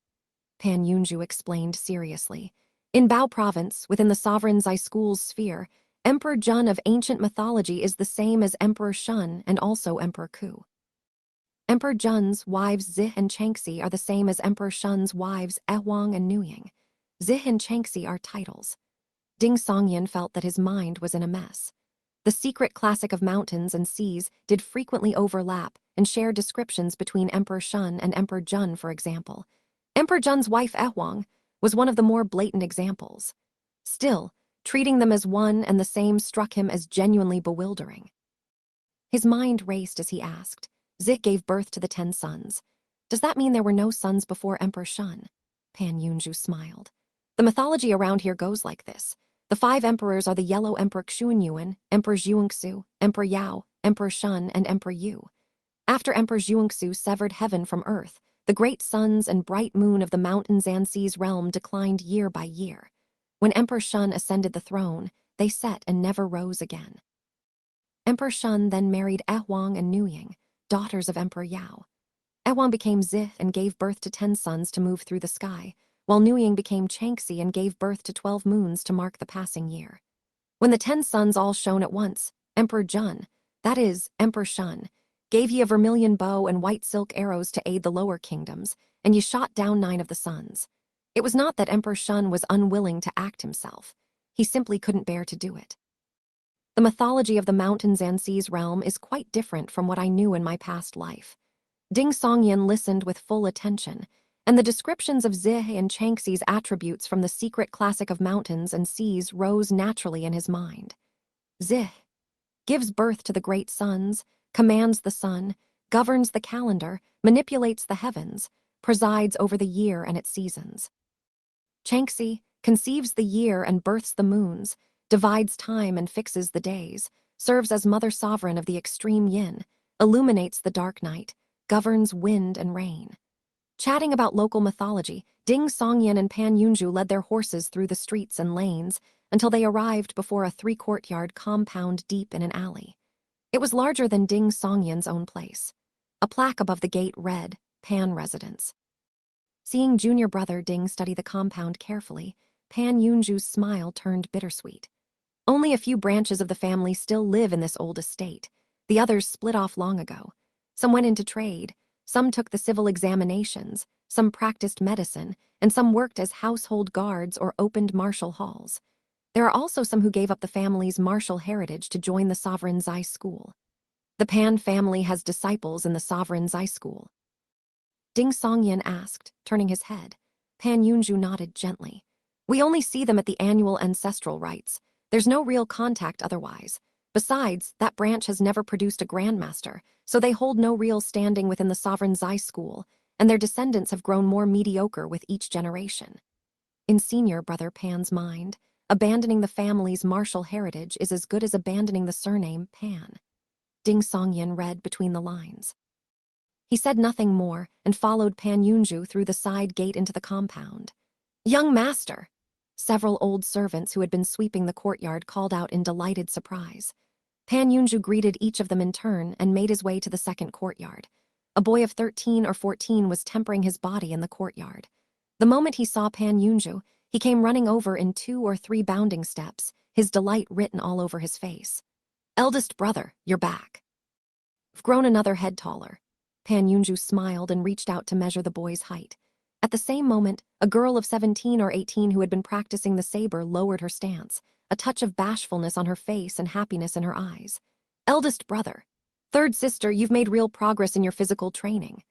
Speaker 1: Pan Yunju explained seriously. "In Bao Province, within the Sovereign Zai school's sphere, Emperor Jun of ancient mythology is the same as Emperor Shun and also Emperor Ku. Emperor Jun's wives Zih and Changxi are the same as Emperor Shun's wives Ehwang and Nuying. Zih and Changxi are titles. Ding Songyan felt that his mind was in a mess. The secret classic of mountains and seas did frequently overlap and share descriptions between Emperor Shun and Emperor Jun, for example. Emperor Jun's wife, Huang, was one of the more blatant examples. Still, treating them as one and the same struck him as genuinely bewildering. His mind raced as he asked, Zih gave birth to the 10 sons. Does that mean there were no sons before Emperor Shun? Pan Yunju smiled. The mythology around here goes like this. The 5 emperors are the Yellow Emperor Xuanyuan, Emperor Zhuangsu, Emperor Yao, Emperor Shun, and Emperor Yu. After Emperor Zhuangsu severed heaven from earth, the great suns and bright moon of the mountains and seas realm declined year by year. When Emperor Shun ascended the throne, they set and never rose again. Emperor Shun then married Huang and Nuying, daughters of Emperor Yao. Huang became Zih and gave birth to 10 suns to move through the sky, while Nuying became Changxi and gave birth to 12 moons to mark the passing year. When the 10 suns all shone at once, Emperor Jun, that is, Emperor Shun, gave ye a vermilion bow and white silk arrows to aid the lower kingdoms, and ye shot down 9 of the suns. It was not that Emperor Shun was unwilling to act himself. He simply couldn't bear to do it. The mythology of the mountains and seas realm is quite different from what I knew in my past life. Ding Songyan listened with full attention, and the descriptions of Zih and Changxi's attributes from the secret classic of mountains and seas rose naturally in his mind. Zih gives birth to the great suns, commands the sun, governs the calendar, manipulates the heavens, presides over the year and its seasons. Changxi conceives the year and births the moons, divides time and fixes the days, serves as mother sovereign of the extreme yin, illuminates the dark night, governs wind and rain. Chatting about local mythology, Ding Songyan and Pan Yunju led their horses through the streets and lanes until they arrived before a 3-courtyard compound deep in an alley. It was larger than Ding Songyan's own place. A plaque above the gate read, Pan Residence. Seeing junior brother Ding study the compound carefully, Pan Yunju's smile turned bittersweet. Only a few branches of the family still live in this old estate. The others split off long ago. Some went into trade, some took the civil examinations, some practiced medicine, and some worked as household guards or opened martial halls. There are also some who gave up the family's martial heritage to join the Sovereign Zai School. The Pan family has disciples in the Sovereign Zai School. Ding Songyan asked, turning his head. Pan Yunju nodded gently. We only see them at the annual ancestral rites. There's no real contact otherwise. Besides, that branch has never produced a grandmaster, so they hold no real standing within the Sovereign Zai School, and their descendants have grown more mediocre with each generation. In senior brother Pan's mind, abandoning the family's martial heritage is as good as abandoning the surname Pan. Ding Songyan read between the lines. He said nothing more and followed Pan Yunju through the side gate into the compound. Young master! Several old servants who had been sweeping the courtyard called out in delighted surprise. Pan Yunju greeted each of them in turn and made his way to the second courtyard. A boy of 13 or 14 was tempering his body in the courtyard. The moment he saw Pan Yunju, he came running over in 2 or 3 bounding steps, his delight written all over his face. Eldest brother, you're back. I've grown another head taller. Pan Yunju smiled and reached out to measure the boy's height. At the same moment, a girl of 17 or 18 who had been practicing the saber lowered her stance, a touch of bashfulness on her face and happiness in her eyes. Eldest brother. Third sister, you've made real progress in your physical training.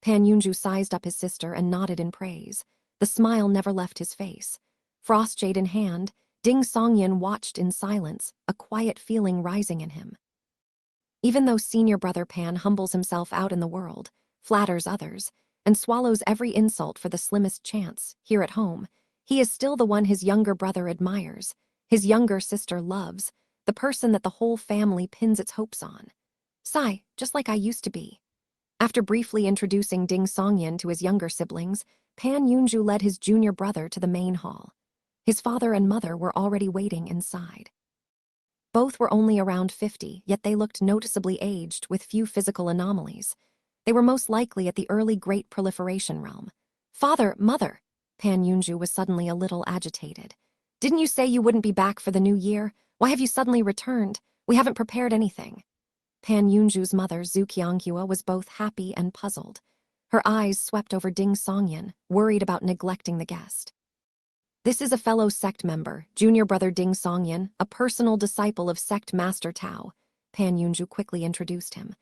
Speaker 1: Pan Yunju sized up his sister and nodded in praise. The smile never left his face. Frost jade in hand, Ding Songyan watched in silence, a quiet feeling rising in him. Even though senior brother Pan humbles himself out in the world, flatters others, and swallows every insult for the slimmest chance, here at home, he is still the one his younger brother admires, his younger sister loves, the person that the whole family pins its hopes on. Sigh, just like I used to be. After briefly introducing Ding Songyan to his younger siblings, Pan Yunju led his junior brother to the main hall. His father and mother were already waiting inside. Both were only around 50, yet they looked noticeably aged with few physical anomalies. They were most likely at the early Great Proliferation realm. Father, mother! Pan Yunju was suddenly a little agitated. Didn't you say you wouldn't be back for the new year? Why have you suddenly returned? We haven't prepared anything. Pan Yunju's mother, Zhu Qianghua, was both happy and puzzled. Her eyes swept over Ding Songyan, worried about neglecting the guest. This is a fellow sect member, junior brother Ding Songyan, a personal disciple of sect master Tao. Pan Yunju quickly introduced him.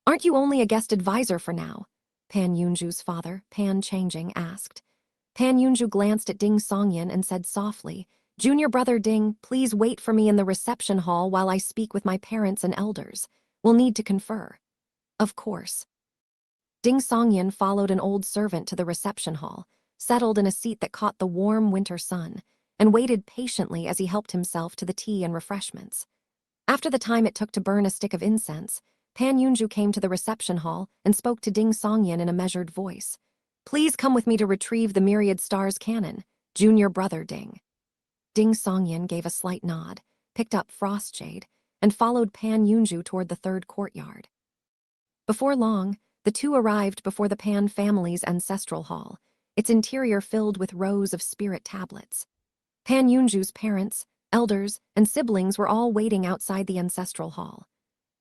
Speaker 1: Aren't you only a guest advisor for now? Pan Yunju's father, Pan Changjing, asked. Pan Yunju glanced at Ding Songyan and said softly, Junior brother Ding, please wait for me in the reception hall while I speak with my parents and elders. We'll need to confer. Of course. Ding Songyan followed an old servant to the reception hall, settled in a seat that caught the warm winter sun, and waited patiently as he helped himself to the tea and refreshments. After the time it took to burn a stick of incense, Pan Yunju came to the reception hall and spoke to Ding Songyan in a measured voice. Please come with me to retrieve the Myriad Stars cannon, junior brother Ding. Ding Songyan gave a slight nod, picked up Frostshade, and followed Pan Yunju toward the third courtyard. Before long, the two arrived before the Pan family's ancestral hall, its interior filled with rows of spirit tablets. Pan Yunju's parents, elders, and siblings were all waiting outside the ancestral hall.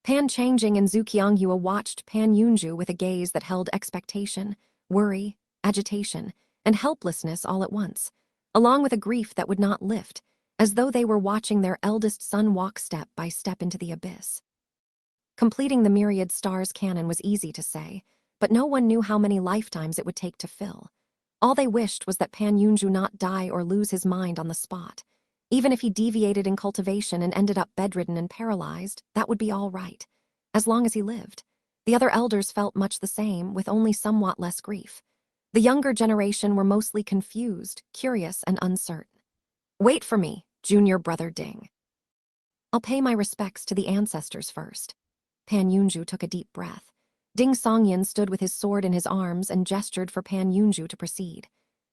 Speaker 1: Pan Changjing and Zhu Qianghua watched Pan Yunju with a gaze that held expectation, worry, agitation, and helplessness all at once, along with a grief that would not lift, as though they were watching their eldest son walk step by step into the abyss. Completing the Myriad Stars cannon was easy to say, but no one knew how many lifetimes it would take to fill. All they wished was that Pan Yunju not die or lose his mind on the spot. Even if he deviated in cultivation and ended up bedridden and paralyzed, that would be all right, as long as he lived. The other elders felt much the same, with only somewhat less grief. The younger generation were mostly confused, curious, and uncertain. Wait for me, junior brother Ding. I'll pay my respects to the ancestors first. Pan Yunju took a deep breath. Ding Songyan stood with his sword in his arms and gestured for Pan Yunju to proceed.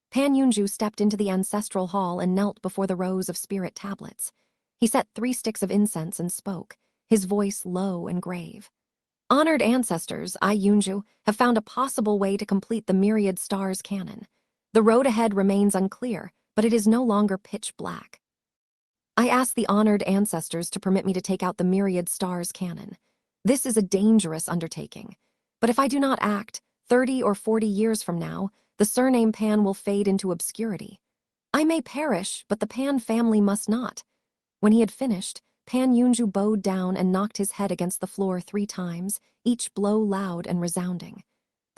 Speaker 1: Pan Yunju stepped into the ancestral hall and knelt before the rows of spirit tablets. He set 3 sticks of incense and spoke, his voice low and grave. Honored ancestors, I, Yunju, have found a possible way to complete the Myriad Stars cannon. The road ahead remains unclear, but it is no longer pitch black. I ask the honored ancestors to permit me to take out the Myriad Stars cannon. This is a dangerous undertaking. But if I do not act, 30 or 40 years from now, the surname Pan will fade into obscurity. I may perish, but the Pan family must not. When he had finished, Pan Yunju bowed down and knocked his head against the floor 3 times, each blow loud and resounding.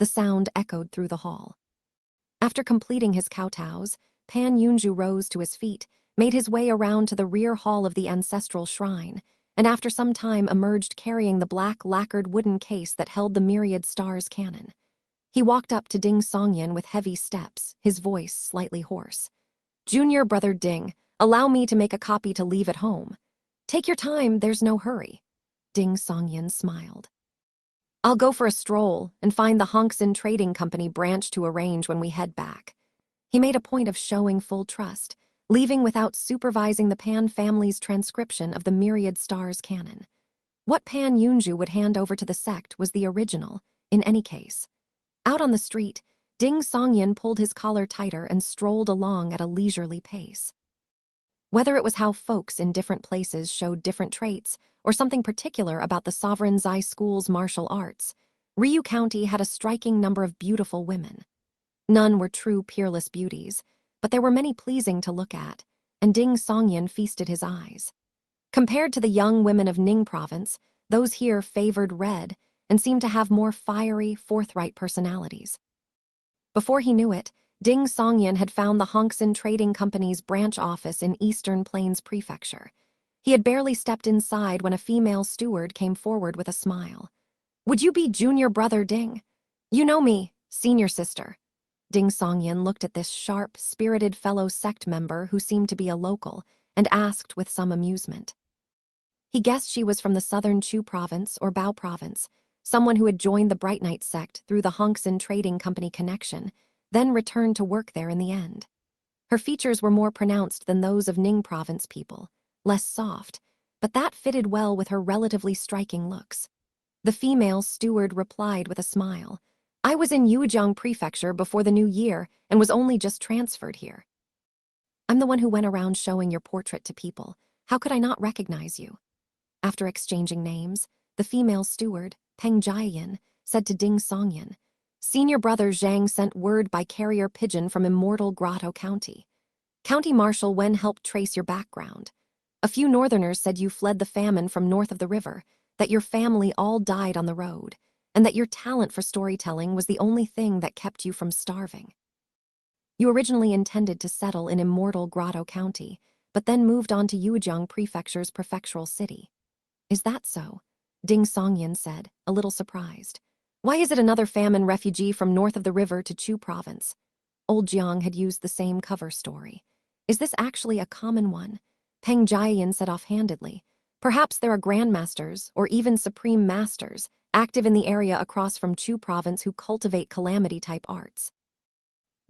Speaker 1: The sound echoed through the hall. After completing his kowtows, Pan Yunju rose to his feet, made his way around to the rear hall of the ancestral shrine, and after some time emerged carrying the black lacquered wooden case that held the Myriad Stars cannon. He walked up to Ding Songyan with heavy steps, his voice slightly hoarse. Junior brother Ding, allow me to make a copy to leave at home. Take your time, there's no hurry. Ding Songyan smiled. I'll go for a stroll and find the Honksin Trading Company branch to arrange when we head back. He made a point of showing full trust, leaving without supervising the Pan family's transcription of the Myriad Stars canon. What Pan Yunju would hand over to the sect was the original, in any case. Out on the street, Ding Songyan pulled his collar tighter and strolled along at a leisurely pace. Whether it was how folks in different places showed different traits, or something particular about the Sovereign Zai School's martial arts, Ryu County had a striking number of beautiful women. None were true peerless beauties, but there were many pleasing to look at, and Ding Songyan feasted his eyes. Compared to the young women of Ning Province, those here favored red and seemed to have more fiery, forthright personalities. Before he knew it, Ding Songyan had found the Honksin Trading Company's branch office in Eastern Plains Prefecture. He had barely stepped inside when a female steward came forward with a smile. Would you be junior brother Ding? You know me, senior sister. Ding Songyan looked at this sharp, spirited fellow sect member who seemed to be a local and asked with some amusement. He guessed she was from the southern Chu province or Bao province, someone who had joined the Bright Knight sect through the Honksin Trading Company connection, then returned to work there in the end. Her features were more pronounced than those of Ning province people, less soft, but that fitted well with her relatively striking looks. The female steward replied with a smile. I was in Yujiang Prefecture before the new year and was only just transferred here. I'm the one who went around showing your portrait to people. How could I not recognize you? After exchanging names, the female steward, Peng Jiayin, said to Ding Songyan, Senior brother Zhang sent word by carrier pigeon from Immortal Grotto County. County Marshal Wen helped trace your background. A few northerners said you fled the famine from north of the river, that your family all died on the road, and that your talent for storytelling was the only thing that kept you from starving. You originally intended to settle in Immortal Grotto County, but then moved on to Yujiang Prefecture's prefectural city. Is that so? Ding Songyan said, a little surprised. Why is it another famine refugee from north of the river to Chu province? Old Jiang had used the same cover story. Is this actually a common one? Peng Jiayan said offhandedly. Perhaps there are grandmasters, or even supreme masters, active in the area across from Chu province who cultivate calamity-type arts.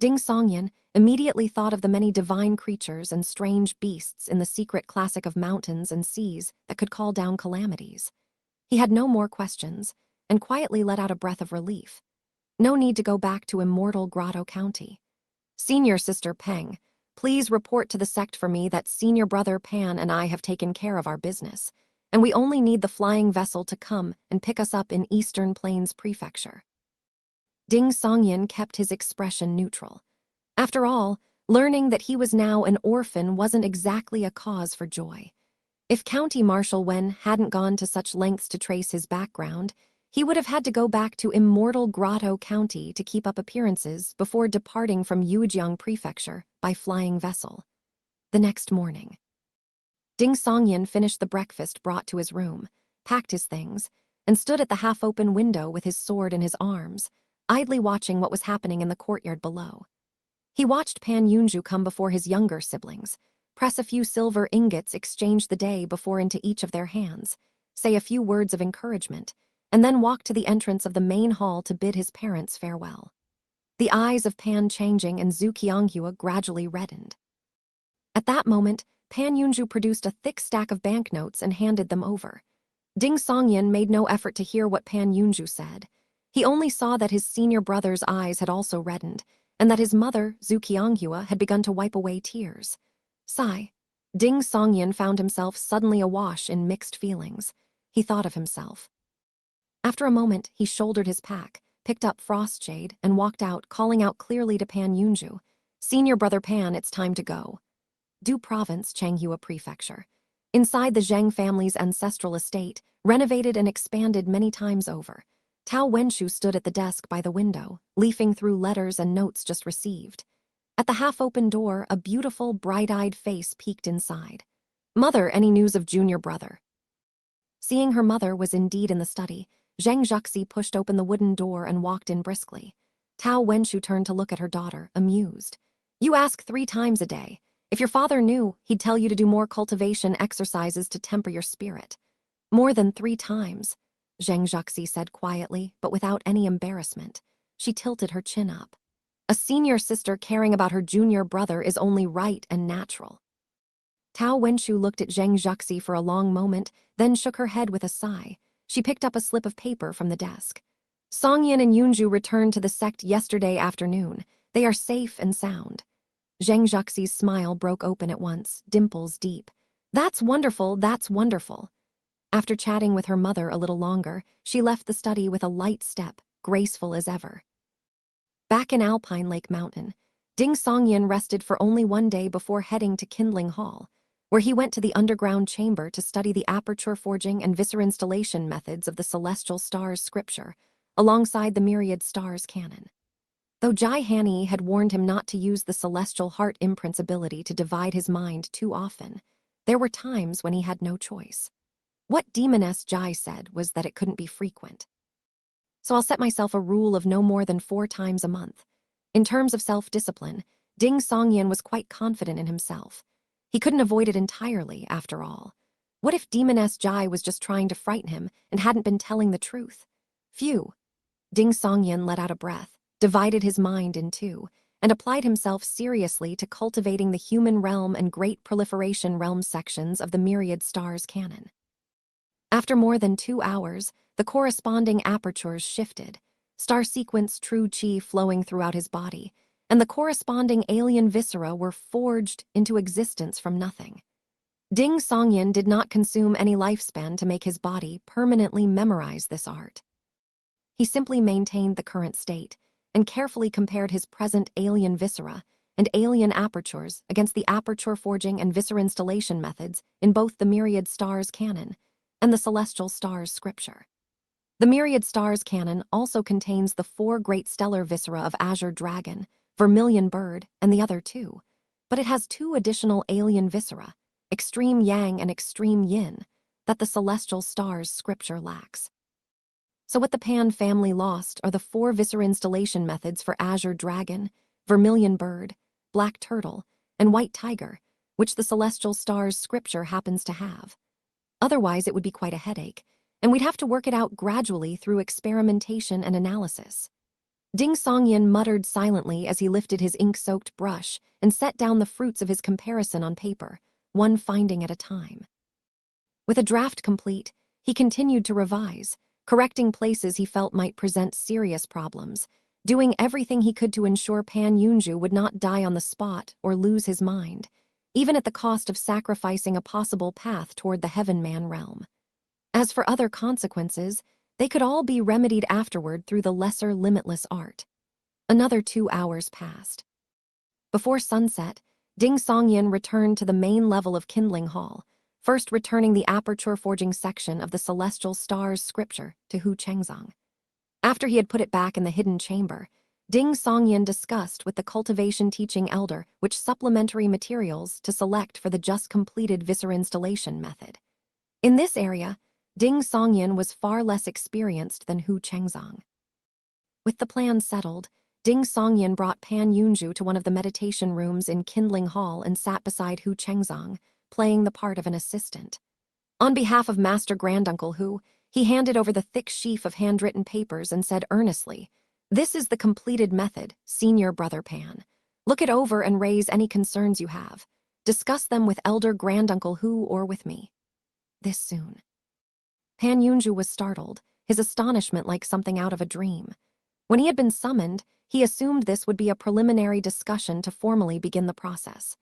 Speaker 1: Ding Songyan immediately thought of the many divine creatures and strange beasts in the secret classic of mountains and seas that could call down calamities. He had no more questions, and quietly let out a breath of relief. No need to go back to Immortal Grotto County. Senior Sister Peng, please report to the sect for me that Senior Brother Pan and I have taken care of our business, and we only need the flying vessel to come and pick us up in Eastern Plains Prefecture. Ding Songyan kept his expression neutral. After all, learning that he was now an orphan wasn't exactly a cause for joy. If County Marshal Wen hadn't gone to such lengths to trace his background, he would have had to go back to Immortal Grotto County to keep up appearances before departing from Yujiang Prefecture by flying vessel. The next morning, Ding Songyan finished the breakfast brought to his room, packed his things, and stood at the half-open window with his sword in his arms, idly watching what was happening in the courtyard below. He watched Pan Yunju come before his younger siblings, press a few silver ingots exchanged the day before into each of their hands, say a few words of encouragement, and then walk to the entrance of the main hall to bid his parents farewell. The eyes of Pan Changjing and Zhu Qianghua gradually reddened. At that moment, Pan Yunju produced a thick stack of banknotes and handed them over. Ding Songyan made no effort to hear what Pan Yunju said. He only saw that his senior brother's eyes had also reddened, and that his mother, Zhu Qianghua, had begun to wipe away tears. Sigh. Ding Songyan found himself suddenly awash in mixed feelings. He thought of himself. After a moment, he shouldered his pack, picked up Frostshade, and walked out, calling out clearly to Pan Yunju, "Senior Brother Pan, it's time to go." Du Province, Changhua Prefecture. Inside the Zheng family's ancestral estate, renovated and expanded many times over, Tao Wenshu stood at the desk by the window, leafing through letters and notes just received. At the half-open door, a beautiful, bright-eyed face peeked inside. "Mother, any news of junior brother?" Seeing her mother was indeed in the study, Zheng Zhuxi pushed open the wooden door and walked in briskly. Tao Wenshu turned to look at her daughter, amused. "You ask 3 times a day. If your father knew, he'd tell you to do more cultivation exercises to temper your spirit." "More than 3 times," Zheng Zhuxi said quietly, but without any embarrassment. She tilted her chin up. "A senior sister caring about her junior brother is only right and natural." Tao Wenshu looked at Zheng Zhuxi for a long moment, then shook her head with a sigh. She picked up a slip of paper from the desk. "Songyan and Yunju returned to the sect yesterday afternoon. They are safe and sound." Zheng Zhuxi's smile broke open at once, dimples deep. "That's wonderful, that's wonderful." After chatting with her mother a little longer, she left the study with a light step, graceful as ever. Back in Alpine Lake Mountain, Ding Songyan rested for only 1 day before heading to Kindling Hall, where he went to the underground chamber to study the aperture forging and viscer installation methods of the celestial stars scripture, alongside the myriad stars canon. Though Jai Hani had warned him not to use the celestial heart imprint's ability to divide his mind too often, there were times when he had no choice. What Demoness Jai said was that it couldn't be frequent. "So I'll set myself a rule of no more than 4 times a month." In terms of self-discipline, Ding Songyan was quite confident in himself. He couldn't avoid it entirely, after all. What if Demoness Jai was just trying to frighten him and hadn't been telling the truth? Phew. Ding Songyan let out a breath, divided his mind in two, and applied himself seriously to cultivating the human realm and great proliferation realm sections of the myriad stars canon. After more than 2 hours, the corresponding apertures shifted, star sequence true chi flowing throughout his body, and the corresponding alien viscera were forged into existence from nothing. Ding Songyan did not consume any lifespan to make his body permanently memorize this art. He simply maintained the current state, and carefully compared his present alien viscera, and alien apertures against the aperture forging and viscera installation methods in both the Myriad Stars canon and the Celestial Stars scripture. The Myriad Stars canon also contains the 4 great stellar viscera of Azure Dragon, Vermilion Bird, and the other 2, but it has 2 additional alien viscera, Extreme Yang and Extreme Yin, that the Celestial Stars scripture lacks. So what the Pan family lost are the 4 viscera installation methods for Azure Dragon, Vermilion Bird, Black Turtle, and White Tiger, which the Celestial Stars scripture happens to have. Otherwise, it would be quite a headache, and we'd have to work it out gradually through experimentation and analysis. Ding Songyin muttered silently as he lifted his ink-soaked brush and set down the fruits of his comparison on paper, one finding at a time. With a draft complete, he continued to revise, correcting places he felt might present serious problems, doing everything he could to ensure Pan Yunju would not die on the spot or lose his mind, even at the cost of sacrificing a possible path toward the Heaven Man realm. As for other consequences, they could all be remedied afterward through the lesser limitless art. Another 2 hours passed. Before sunset, Ding Songyin returned to the main level of Kindling Hall, first returning the aperture forging section of the Celestial Stars scripture to Hu Chengzong. After he had put it back in the hidden chamber, Ding Songyin discussed with the Cultivation teaching elder which supplementary materials to select for the just completed viscera installation method. In this area, Ding Songyin was far less experienced than Hu Chengzong. With the plan settled, Ding Songyin brought Pan Yunju to one of the meditation rooms in Kindling Hall and sat beside Hu Chengzong, playing the part of an assistant. On behalf of Master Granduncle Hu, he handed over the thick sheaf of handwritten papers and said earnestly, "This is the completed method, Senior Brother Pan. Look it over and raise any concerns you have. Discuss them with Elder Granduncle Hu or with me. This soon." Pan Yunju was startled, his astonishment like something out of a dream. When he had been summoned, he assumed this would be a preliminary discussion to formally begin the process.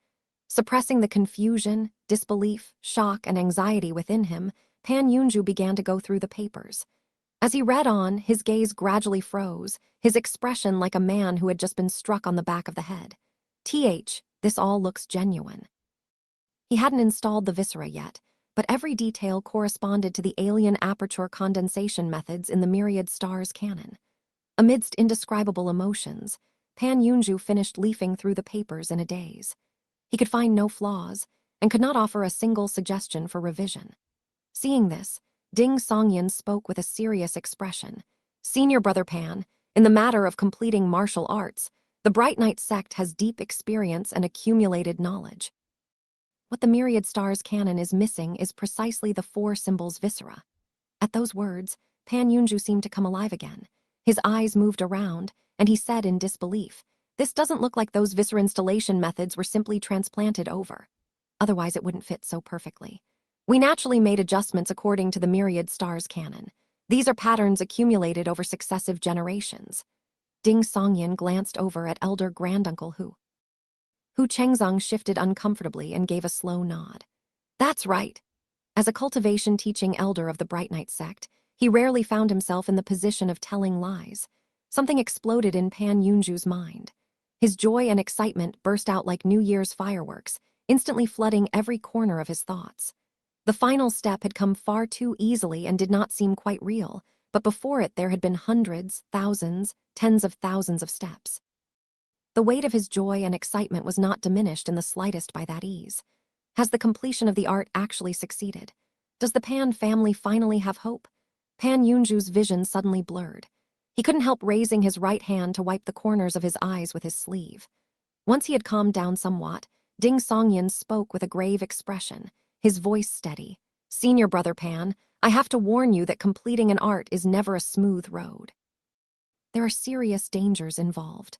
Speaker 1: Suppressing the confusion, disbelief, shock, and anxiety within him, Pan Yunju began to go through the papers. As he read on, his gaze gradually froze, his expression like a man who had just been struck on the back of the head. This all looks genuine. He hadn't installed the viscera yet, but every detail corresponded to the alien aperture condensation methods in the Myriad Stars canon. Amidst indescribable emotions, Pan Yunju finished leafing through the papers in a daze. He could find no flaws, and could not offer a single suggestion for revision. Seeing this, Ding Songyin spoke with a serious expression. "Senior Brother Pan, in the matter of completing martial arts, the Bright Knight sect has deep experience and accumulated knowledge. What the Myriad Stars canon is missing is precisely the 4 symbols viscera." At those words, Pan Yunju seemed to come alive again. His eyes moved around, and he said in disbelief, "This doesn't look like those viscera installation methods were simply transplanted over. Otherwise it wouldn't fit so perfectly. We naturally made adjustments according to the Myriad Stars canon. These are patterns accumulated over successive generations." Ding Songyin glanced over at Elder Granduncle Hu. Hu Chengzong shifted uncomfortably and gave a slow nod. "That's right." As a cultivation teaching elder of the Bright Knight sect, he rarely found himself in the position of telling lies. Something exploded in Pan Yunju's mind. His joy and excitement burst out like New Year's fireworks, instantly flooding every corner of his thoughts. The final step had come far too easily and did not seem quite real, but before it there had been hundreds, thousands, tens of thousands of steps. The weight of his joy and excitement was not diminished in the slightest by that ease. Has the completion of the art actually succeeded? Does the Pan family finally have hope? Pan Yunju's vision suddenly blurred. He couldn't help raising his right hand to wipe the corners of his eyes with his sleeve. Once he had calmed down somewhat, Ding Songyin spoke with a grave expression, his voice steady. "Senior Brother Pan, I have to warn you that completing an art is never a smooth road. There are serious dangers involved.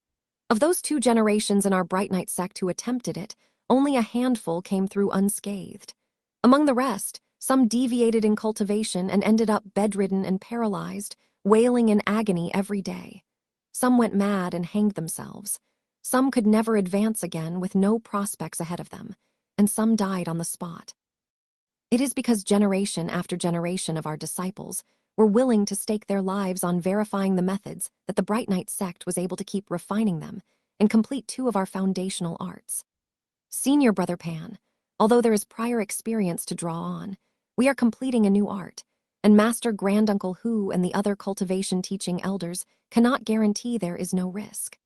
Speaker 1: Of those 2 generations in our Bright Knight sect who attempted it, only a handful came through unscathed. Among the rest, some deviated in cultivation and ended up bedridden and paralyzed, wailing in agony every day. Some went mad and hanged themselves. Some could never advance again with no prospects ahead of them, and some died on the spot. It is because generation after generation of our disciples were willing to stake their lives on verifying the methods that the Bright Knight sect was able to keep refining them and complete 2 of our foundational arts. Senior Brother Pan, although there is prior experience to draw on, we are completing a new art, and Master Granduncle Hu and the other cultivation teaching elders cannot guarantee there is no risk.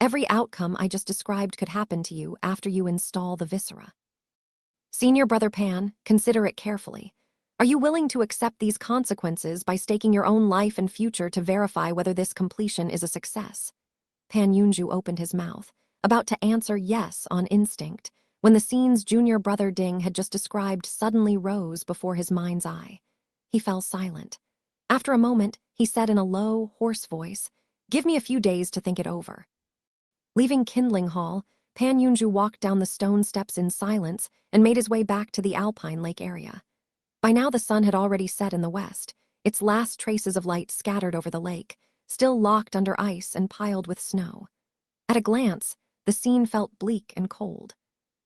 Speaker 1: Every outcome I just described could happen to you after you install the viscera. Senior Brother Pan, consider it carefully. Are you willing to accept these consequences by staking your own life and future to verify whether this completion is a success? Pan Yunju opened his mouth, about to answer yes on instinct, when the scenes junior brother Ding had just described suddenly rose before his mind's eye. He fell silent. After a moment, he said in a low, hoarse voice, "Give me a few days to think it over." Leaving Kindling Hall, Pan Yunju walked down the stone steps in silence and made his way back to the Alpine Lake area. By now the sun had already set in the west, its last traces of light scattered over the lake, still locked under ice and piled with snow. At a glance, the scene felt bleak and cold.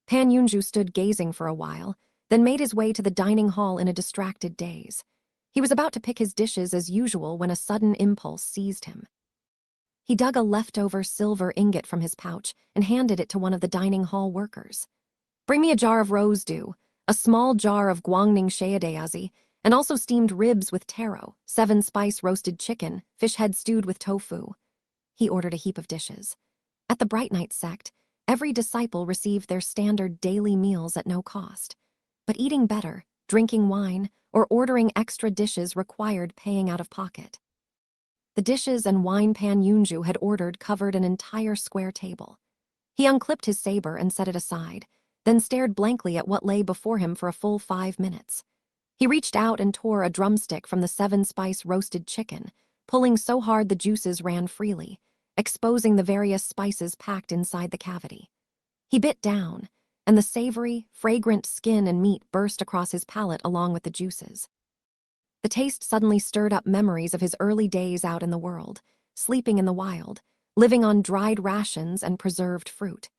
Speaker 1: Pan Yunju stood gazing for a while, then made his way to the dining hall in a distracted daze. He was about to pick his dishes as usual when a sudden impulse seized him. He dug a leftover silver ingot from his pouch and handed it to one of the dining hall workers. "Bring me a jar of rose dew, a small jar of Guangning Sheadeazi, and also steamed ribs with taro, 7-spice roasted chicken, fish head stewed with tofu." He ordered a heap of dishes. At the Bright Night sect, every disciple received their standard daily meals at no cost. But eating better, drinking wine, or ordering extra dishes required paying out of pocket. The dishes and wine Pan Yunju had ordered covered an entire square table. He unclipped his saber and set it aside, then stared blankly at what lay before him for a full 5 minutes. He reached out and tore a drumstick from the 7-spice roasted chicken, pulling so hard the juices ran freely, exposing the various spices packed inside the cavity. He bit down, and the savory, fragrant skin and meat burst across his palate along with the juices. The taste suddenly stirred up memories of his early days out in the world, sleeping in the wild, living on dried rations and preserved fruit.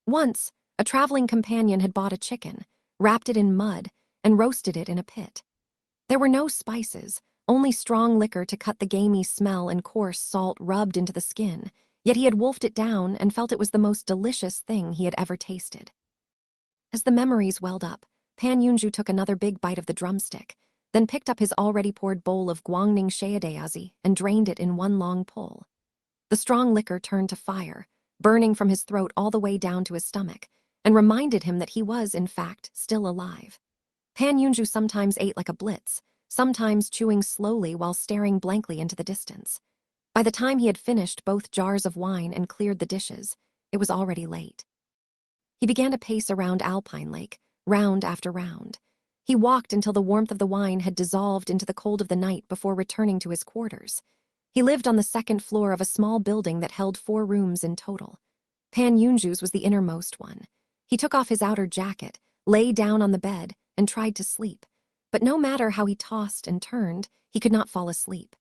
Speaker 1: Once, a traveling companion had bought a chicken, wrapped it in mud, and roasted it in a pit. There were no spices, only strong liquor to cut the gamey smell and coarse salt rubbed into the skin, yet he had wolfed it down and felt it was the most delicious thing he had ever tasted. As the memories welled up, Pan Yunju took another big bite of the drumstick, then picked up his already poured bowl of Guangning Sheadeazi and drained it in one long pull. The strong liquor turned to fire, burning from his throat all the way down to his stomach, and reminded him that he was, in fact, still alive. Pan Yunju sometimes ate like a blitz, sometimes chewing slowly while staring blankly into the distance. By the time he had finished both jars of wine and cleared the dishes, it was already late. He began to pace around Alpine Lake, round after round. He walked until the warmth of the wine had dissolved into the cold of the night before returning to his quarters. He lived on the second floor of a small building that held 4 rooms in total. Pan Yunju's was the innermost one. He took off his outer jacket, lay down on the bed, and tried to sleep. But no matter how he tossed and turned, he could not fall asleep.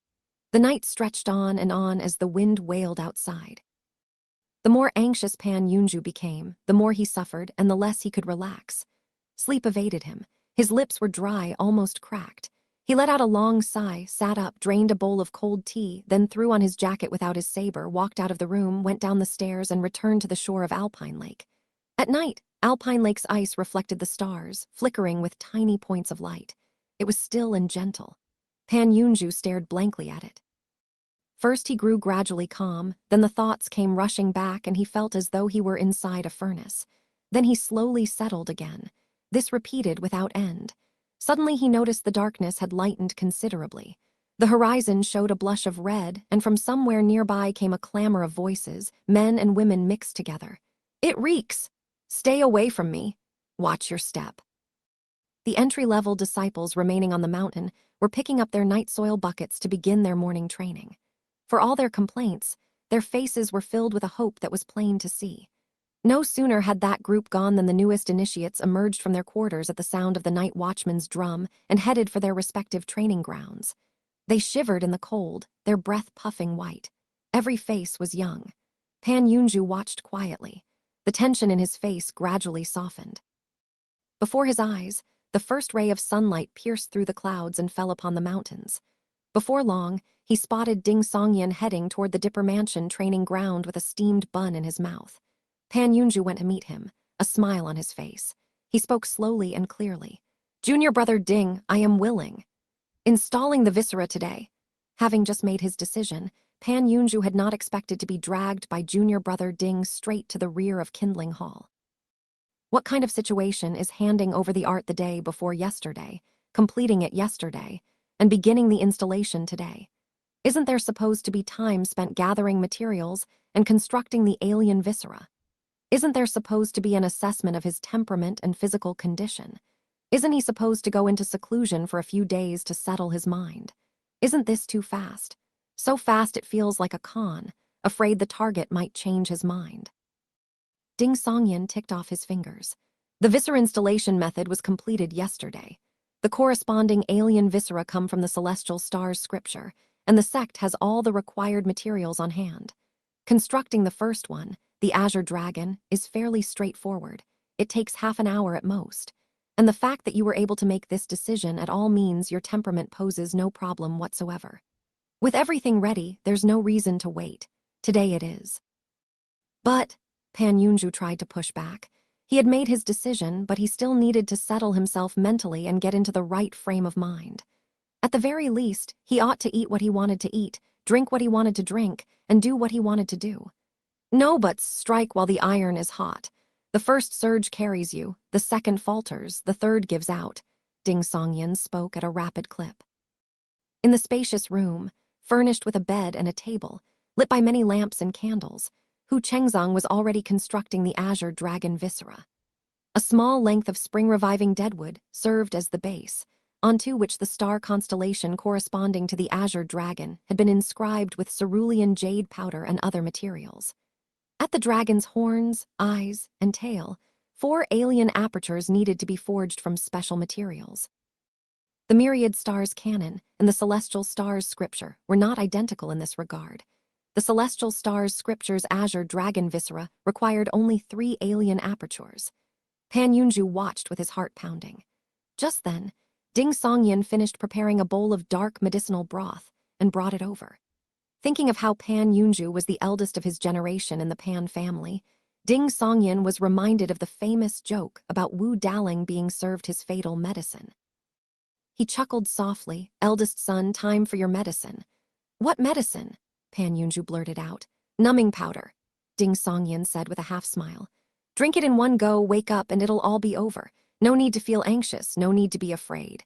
Speaker 1: The night stretched on and on as the wind wailed outside. The more anxious Pan Yunju became, the more he suffered and the less he could relax. Sleep evaded him. His lips were dry, almost cracked. He let out a long sigh, sat up, drained a bowl of cold tea, then threw on his jacket without his saber, walked out of the room, went down the stairs, and returned to the shore of Alpine Lake. At night, Alpine Lake's ice reflected the stars, flickering with tiny points of light. It was still and gentle. Pan Yunju stared blankly at it. First he grew gradually calm, then the thoughts came rushing back and he felt as though he were inside a furnace. Then he slowly settled again. This repeated without end. Suddenly he noticed the darkness had lightened considerably. The horizon showed a blush of red, and from somewhere nearby came a clamor of voices, men and women mixed together. "It reeks! Stay away from me! Watch your step!" The entry-level disciples remaining on the mountain were picking up their night soil buckets to begin their morning training. For all their complaints, their faces were filled with a hope that was plain to see. No sooner had that group gone than the newest initiates emerged from their quarters at the sound of the night watchman's drum and headed for their respective training grounds. They shivered in the cold, their breath puffing white. Every face was young. Pan Yunju watched quietly. The tension in his face gradually softened. Before his eyes, the first ray of sunlight pierced through the clouds and fell upon the mountains. Before long, he spotted Ding Songyan heading toward the Dipper Mansion training ground with a steamed bun in his mouth. Pan Yunju went to meet him, a smile on his face. He spoke slowly and clearly. "Junior brother Ding, I am willing. Installing the viscera today." Having just made his decision, Pan Yunju had not expected to be dragged by junior brother Ding straight to the rear of Kindling Hall. What kind of situation is handing over the art the day before yesterday, completing it yesterday, and beginning the installation today? Isn't there supposed to be time spent gathering materials and constructing the alien viscera? Isn't there supposed to be an assessment of his temperament and physical condition? Isn't he supposed to go into seclusion for a few days to settle his mind? Isn't this too fast? So fast it feels like a con, afraid the target might change his mind. Ding Songyan ticked off his fingers. The viscera installation method was completed yesterday. The corresponding alien viscera come from the celestial stars scripture, and the sect has all the required materials on hand. Constructing the first one, the Azure Dragon, is fairly straightforward. It takes half an hour at most. And the fact that you were able to make this decision at all means your temperament poses no problem whatsoever. With everything ready, there's no reason to wait. Today it is. But, Pan Yunju tried to push back. He had made his decision, but he still needed to settle himself mentally and get into the right frame of mind. At the very least, he ought to eat what he wanted to eat, drink what he wanted to drink, and do what he wanted to do. No buts, strike while the iron is hot. The first surge carries you, the second falters, the third gives out. Ding Songyan spoke at a rapid clip. In the spacious room, furnished with a bed and a table, lit by many lamps and candles, Hu Chengzong was already constructing the Azure Dragon viscera. A small length of spring-reviving deadwood served as the base, onto which the star constellation corresponding to the Azure Dragon had been inscribed with cerulean jade powder and other materials. At the dragon's horns, eyes, and tail, 4 alien apertures needed to be forged from special materials. The myriad stars canon and the celestial stars scripture were not identical in this regard. The celestial stars scripture's Azure Dragon viscera required only 3 alien apertures. Pan Yunju watched with his heart pounding. Just then, Ding Songyan finished preparing a bowl of dark medicinal broth and brought it over. Thinking of how Pan Yunju was the eldest of his generation in the Pan family, Ding Songyan was reminded of the famous joke about Wu Daling being served his fatal medicine. He chuckled softly, "Eldest son, time for your medicine." "What medicine?" Pan Yunju blurted out. "Numbing powder," Ding Songyan said with a half-smile. "Drink it in one go, wake up, and it'll all be over. No need to feel anxious, no need to be afraid."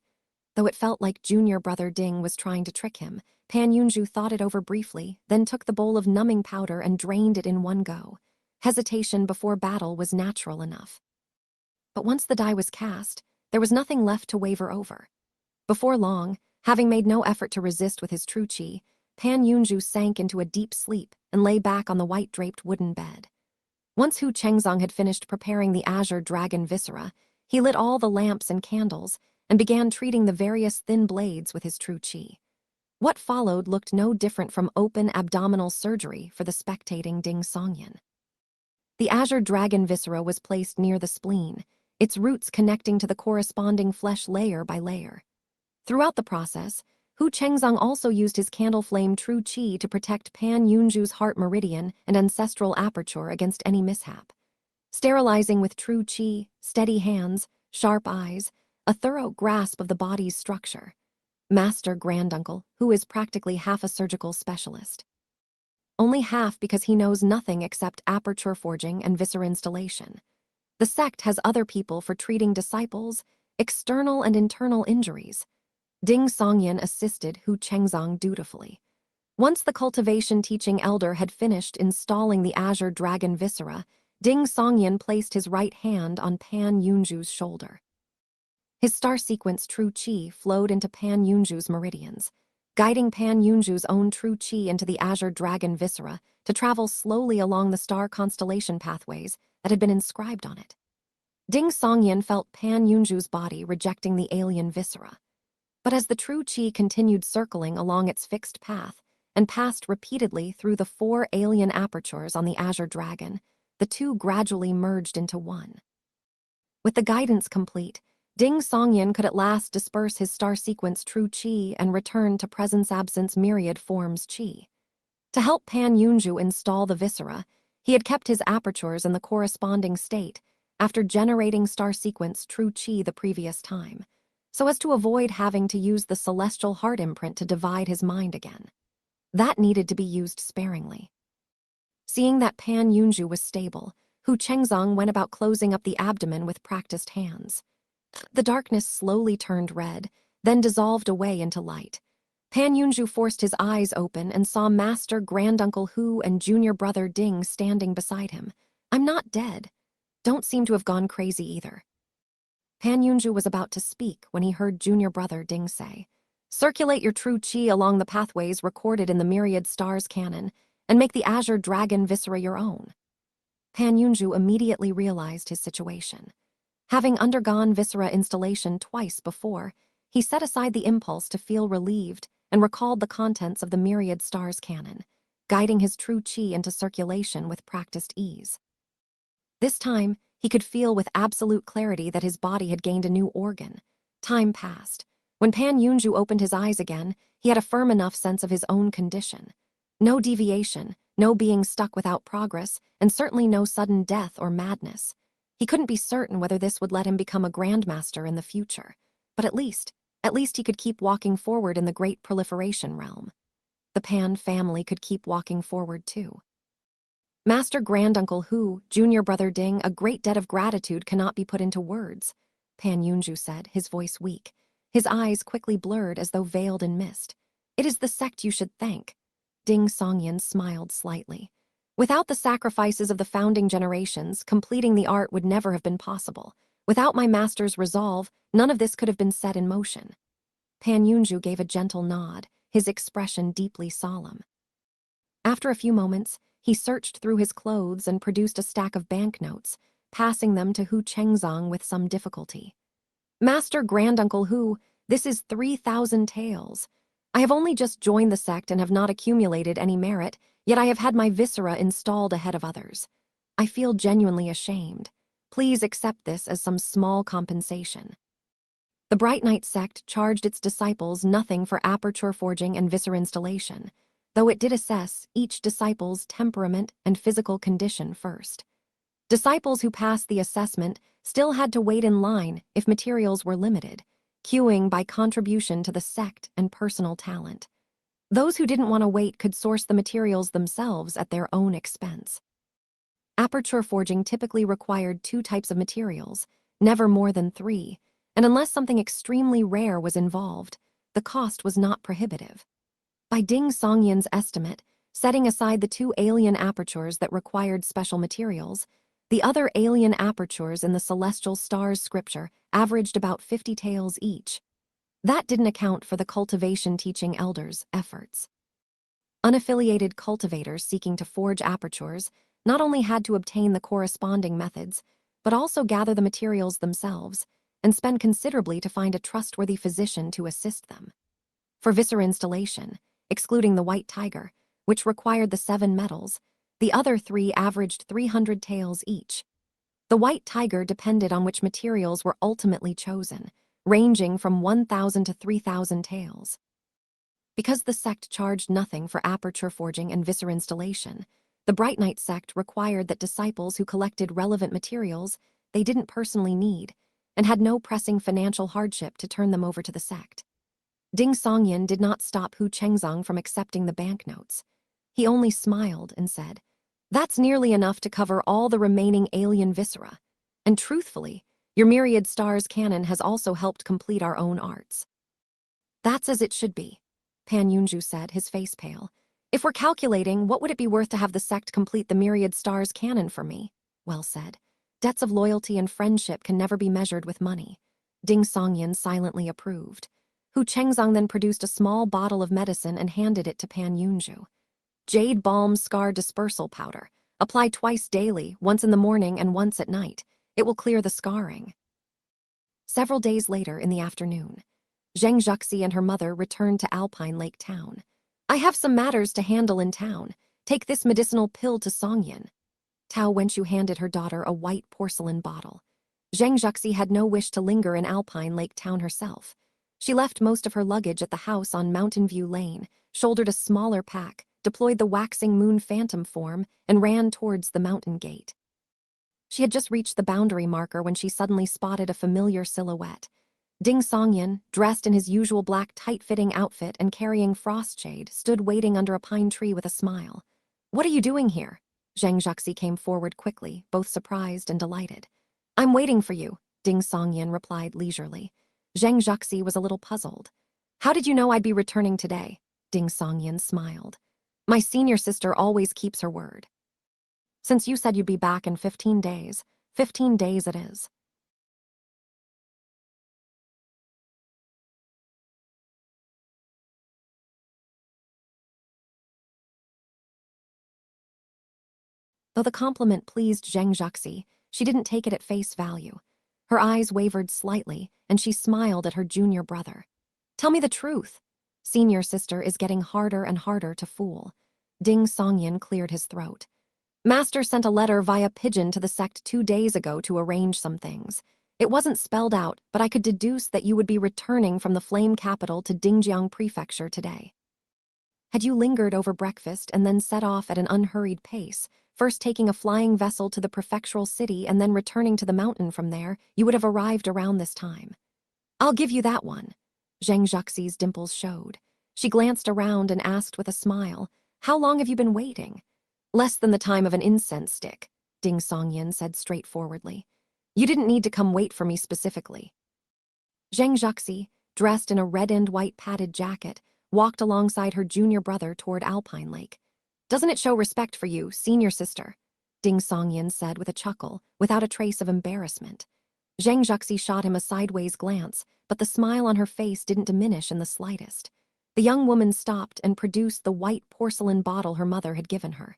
Speaker 1: Though it felt like junior brother Ding was trying to trick him, Pan Yunju thought it over briefly, then took the bowl of numbing powder and drained it in one go. Hesitation before battle was natural enough. But once the die was cast, there was nothing left to waver over. Before long, having made no effort to resist with his true chi, Pan Yunju sank into a deep sleep and lay back on the white-draped wooden bed. Once Hu Chengzong had finished preparing the Azure Dragon viscera, he lit all the lamps and candles and began treating the various thin blades with his true chi. What followed looked no different from open abdominal surgery for the spectating Ding Songyan. The Azure Dragon viscera was placed near the spleen, its roots connecting to the corresponding flesh layer by layer. Throughout the process, Hu Chengzong also used his candle flame true chi to protect Pan Yunju's heart meridian and ancestral aperture against any mishap. Sterilizing with true chi, steady hands, sharp eyes, a thorough grasp of the body's structure. Master granduncle, who is practically half a surgical specialist. Only half because he knows nothing except aperture forging and viscera installation. The sect has other people for treating disciples, external and internal injuries. Ding Songyan assisted Hu Chengzong dutifully. Once the cultivation teaching elder had finished installing the Azure Dragon viscera, Ding Songyan placed his right hand on Pan Yunju's shoulder. His star sequence true chi flowed into Pan Yunju's meridians, guiding Pan Yunju's own true chi into the Azure Dragon viscera to travel slowly along the star constellation pathways that had been inscribed on it. Ding Songyan felt Pan Yunju's body rejecting the alien viscera. But as the true chi continued circling along its fixed path and passed repeatedly through the 4 alien apertures on the Azure Dragon, the two gradually merged into one. With the guidance complete, Ding Songyan could at last disperse his star sequence true qi and return to presence-absence myriad forms qi. To help Pan Yunju install the viscera, he had kept his apertures in the corresponding state after generating star sequence true qi the previous time, so as to avoid having to use the celestial heart imprint to divide his mind again. That needed to be used sparingly. Seeing that Pan Yunju was stable, Hu Chengzong went about closing up the abdomen with practiced hands. The darkness slowly turned red, then dissolved away into light. Pan Yunju forced his eyes open and saw Master Granduncle Hu and junior brother Ding standing beside him. "I'm not dead. Don't seem to have gone crazy either." Pan Yunju was about to speak when he heard junior brother Ding say, "Circulate your true qi along the pathways recorded in the Myriad Stars canon, and make the Azure Dragon Viscera your own." Pan Yunju immediately realized his situation. Having undergone viscera installation twice before, he set aside the impulse to feel relieved and recalled the contents of the Myriad Stars canon, guiding his true qi into circulation with practiced ease. This time, he could feel with absolute clarity that his body had gained a new organ. Time passed. When Pan Yunju opened his eyes again, he had a firm enough sense of his own condition. No deviation, no being stuck without progress, and certainly no sudden death or madness. He couldn't be certain whether this would let him become a grandmaster in the future, but at least he could keep walking forward in the great proliferation realm. The Pan family could keep walking forward too. Master Granduncle Hu, junior brother Ding, a great debt of gratitude cannot be put into words, Pan Yunju said, his voice weak. His eyes quickly blurred as though veiled in mist. It is the sect you should thank. Ding Songyan smiled slightly. Without the sacrifices of the founding generations, completing the art would never have been possible. Without my master's resolve, none of this could have been set in motion. Pan Yunju gave a gentle nod, his expression deeply solemn. After a few moments, he searched through his clothes and produced a stack of banknotes, passing them to Hu Chengzong with some difficulty. "Master Granduncle Hu, this is 3,000 taels. I have only just joined the sect and have not accumulated any merit, yet I have had my viscera installed ahead of others. I feel genuinely ashamed. Please accept this as some small compensation." The Bright Knight sect charged its disciples nothing for aperture forging and viscera installation, though it did assess each disciple's temperament and physical condition first. Disciples who passed the assessment still had to wait in line if materials were limited, queuing by contribution to the sect and personal talent. Those who didn't want to wait could source the materials themselves at their own expense. Aperture forging typically required 2 types of materials, never more than 3, and unless something extremely rare was involved, the cost was not prohibitive. By Ding Songyan's estimate, setting aside the 2 alien apertures that required special materials, the other alien apertures in the Celestial Stars scripture averaged about 50 taels each. That didn't account for the cultivation teaching elders' efforts. Unaffiliated cultivators seeking to forge apertures not only had to obtain the corresponding methods, but also gather the materials themselves and spend considerably to find a trustworthy physician to assist them. For viscera installation, excluding the White Tiger, which required the 7 metals, the other 3 averaged 300 taels each. The White Tiger depended on which materials were ultimately chosen, ranging from 1,000 to 3,000 taels. Because the sect charged nothing for aperture forging and viscera installation, the Bright Knight sect required that disciples who collected relevant materials they didn't personally need and had no pressing financial hardship to turn them over to the sect. Ding Songyan did not stop Hu Chengzong from accepting the banknotes. He only smiled and said, "That's nearly enough to cover all the remaining alien viscera. And truthfully, your Myriad Stars canon has also helped complete our own arts." "That's as it should be," Pan Yunju said, his face pale. "If we're calculating, what would it be worth to have the sect complete the Myriad Stars canon for me?" "Well said. Debts of loyalty and friendship can never be measured with money." Ding Songyan silently approved. Hu Chengzong then produced a small bottle of medicine and handed it to Pan Yunju. "Jade Balm Scar Dispersal Powder. Apply twice daily, once in the morning and once at night. It will clear the scarring." Several days later in the afternoon, Zheng Zhuxi and her mother returned to Alpine Lake Town. "I have some matters to handle in town. Take this medicinal pill to Songyan." Tao Wenchu handed her daughter a white porcelain bottle. Zhang Juxi had no wish to linger in Alpine Lake Town herself. She left most of her luggage at the house on Mountain View Lane, shouldered a smaller pack, deployed the waxing moon phantom form, and ran towards the mountain gate. She had just reached the boundary marker when she suddenly spotted a familiar silhouette. Ding Songyan, dressed in his usual black tight-fitting outfit and carrying Frostshade, stood waiting under a pine tree with a smile. "What are you doing here?" Zhang Juxi came forward quickly, both surprised and delighted. "I'm waiting for you," Ding Songyan replied leisurely. Zhang Juxi was a little puzzled. "How did you know I'd be returning today?" Ding Songyan smiled. "My senior sister always keeps her word. Since you said you'd be back in 15 days, 15 days it is." Though the compliment pleased Zhang Juxi, she didn't take it at face value. Her eyes wavered slightly, and she smiled at her junior brother. "Tell me the truth." Senior sister is getting harder and harder to fool. Ding Songyan cleared his throat. "Master sent a letter via pigeon to the sect 2 days ago to arrange some things. It wasn't spelled out, but I could deduce that you would be returning from the flame capital to Dingjiang Prefecture today. Had you lingered over breakfast and then set off at an unhurried pace, first taking a flying vessel to the prefectural city and then returning to the mountain from there, you would have arrived around this time." "I'll give you that one." Zhang Juxi's dimples showed. She glanced around and asked with a smile, "How long have you been waiting?" "Less than the time of an incense stick," Ding Songyan said straightforwardly. "You didn't need to come wait for me specifically." Zhang Juxi, dressed in a red and white padded jacket, walked alongside her junior brother toward Alpine Lake. "Doesn't it show respect for you, senior sister?" Ding Songyan said with a chuckle, without a trace of embarrassment. Zhang Juxi shot him a sideways glance, but the smile on her face didn't diminish in the slightest. The young woman stopped and produced the white porcelain bottle her mother had given her.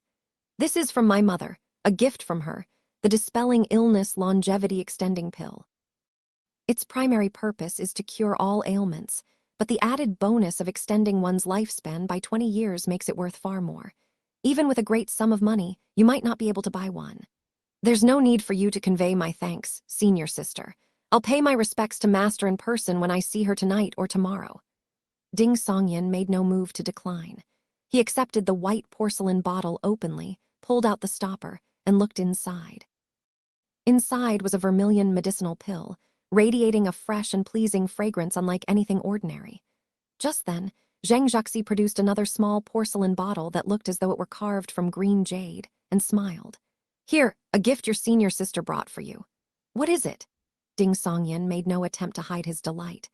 Speaker 1: "This is from my mother, a gift from her, the Dispelling Illness Longevity Extending Pill. Its primary purpose is to cure all ailments, but the added bonus of extending one's lifespan by 20 years makes it worth far more. Even with a great sum of money, you might not be able to buy one. There's no need for you to convey my thanks, senior sister. I'll pay my respects to Master in person when I see her tonight or tomorrow." Ding Songyan made no move to decline. He accepted the white porcelain bottle openly, pulled out the stopper, and looked inside. Inside was a vermilion medicinal pill, radiating a fresh and pleasing fragrance unlike anything ordinary. Just then, Zhang Juxi produced another small porcelain bottle that looked as though it were carved from green jade, and smiled. "Here, a gift your senior sister brought for you." "What is it?" Ding Songyan made no attempt to hide his delight.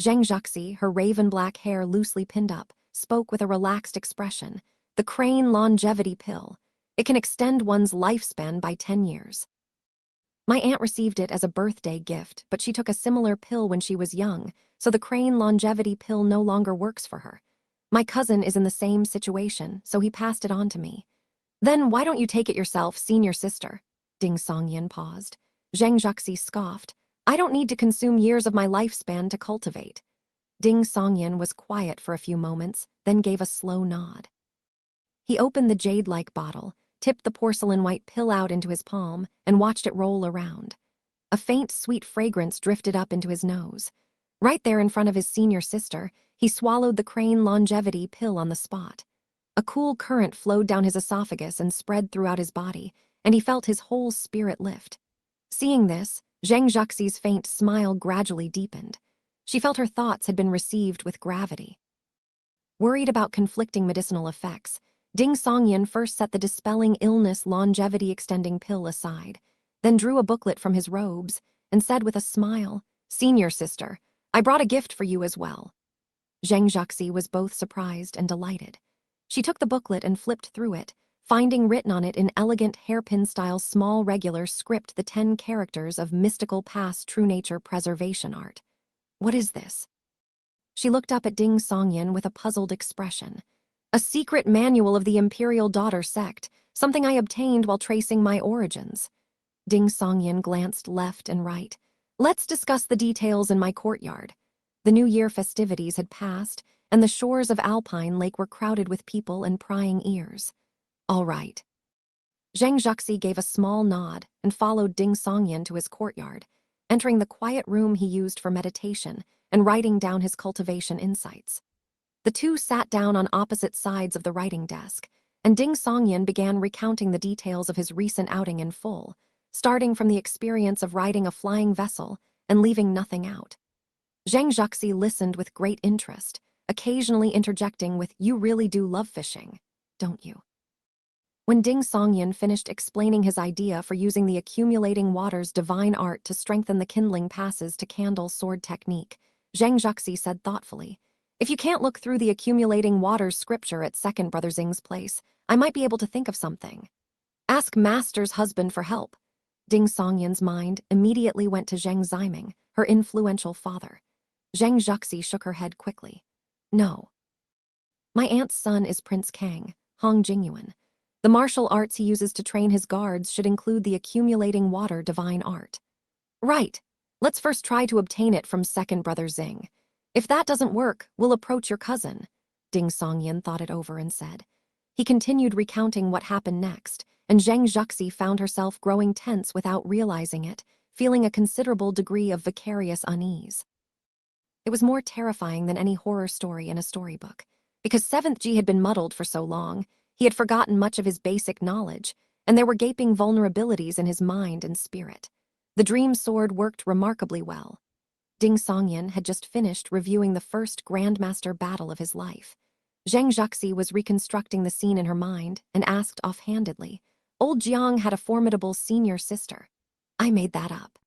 Speaker 1: Zhang Juxi, her raven-black hair loosely pinned up, spoke with a relaxed expression. "The Crane Longevity Pill. It can extend one's lifespan by 10 years. My aunt received it as a birthday gift, but she took a similar pill when she was young, so the Crane Longevity Pill no longer works for her. My cousin is in the same situation, so he passed it on to me." "Then why don't you take it yourself, senior sister?" Ding Songyan paused. Zhang Juxi scoffed. "I don't need to consume years of my lifespan to cultivate." Ding Songyan was quiet for a few moments, then gave a slow nod. He opened the jade-like bottle, tipped the porcelain white pill out into his palm, and watched it roll around. A faint, sweet fragrance drifted up into his nose. Right there in front of his senior sister, he swallowed the Crane Longevity Pill on the spot. A cool current flowed down his esophagus and spread throughout his body, and he felt his whole spirit lift. Seeing this, Zhang Juxi's faint smile gradually deepened. She felt her thoughts had been received with gravity. Worried about conflicting medicinal effects, Ding Songyan first set the Dispelling Illness Longevity Extending Pill aside, then drew a booklet from his robes and said with a smile, "Senior sister, I brought a gift for you as well." Zhang Juxi was both surprised and delighted. She took the booklet and flipped through it, finding written on it in elegant hairpin-style small regular script the 10 characters of mystical past true nature preservation art. "What is this?" She looked up at Ding Songyan with a puzzled expression. "A secret manual of the Imperial Daughter sect, something I obtained while tracing my origins." Ding Songyan glanced left and right. "Let's discuss the details in my courtyard." The New Year festivities had passed, and the shores of Alpine Lake were crowded with people and prying ears. "All right." Zhang Juxi gave a small nod and followed Ding Songyan to his courtyard. entering the quiet room he used for meditation and writing down his cultivation insights. The two sat down on opposite sides of the writing desk, and Ding Songyan began recounting the details of his recent outing in full, starting from the experience of riding a flying vessel and leaving nothing out. Zhang Zhuxi listened with great interest, occasionally interjecting with, "You really do love fishing, don't you?" When Ding Songyan finished explaining his idea for using the accumulating water's divine art to strengthen the kindling passes to candle sword technique, Zhang Zhuxi said thoughtfully, "If you can't look through the accumulating water's scripture at second Brother Xing's place, I might be able to think of something. Ask Master's husband for help." Ding Songyan's mind immediately went to Zheng Ziming, her influential father. Zhang Zhuxi shook her head quickly. "No. My aunt's son is Prince Kang, Hong Jingyuan. The martial arts he uses to train his guards should include the accumulating water divine art." "Right. Let's first try to obtain it from second Brother Xing. If that doesn't work, we'll approach your cousin." Ding Songyan thought it over and said. He continued recounting what happened next, and Zhang Zhuxi found herself growing tense without realizing it, feeling a considerable degree of vicarious unease. It was more terrifying than any horror story in a storybook. Because 7th G had been muddled for so long, he had forgotten much of his basic knowledge, and there were gaping vulnerabilities in his mind and spirit. The dream sword worked remarkably well. Ding Songyan had just finished reviewing the first Grandmaster battle of his life. Zhang Zhuxi was reconstructing the scene in her mind and asked offhandedly, "Old Jiang had a formidable senior sister." "I made that up."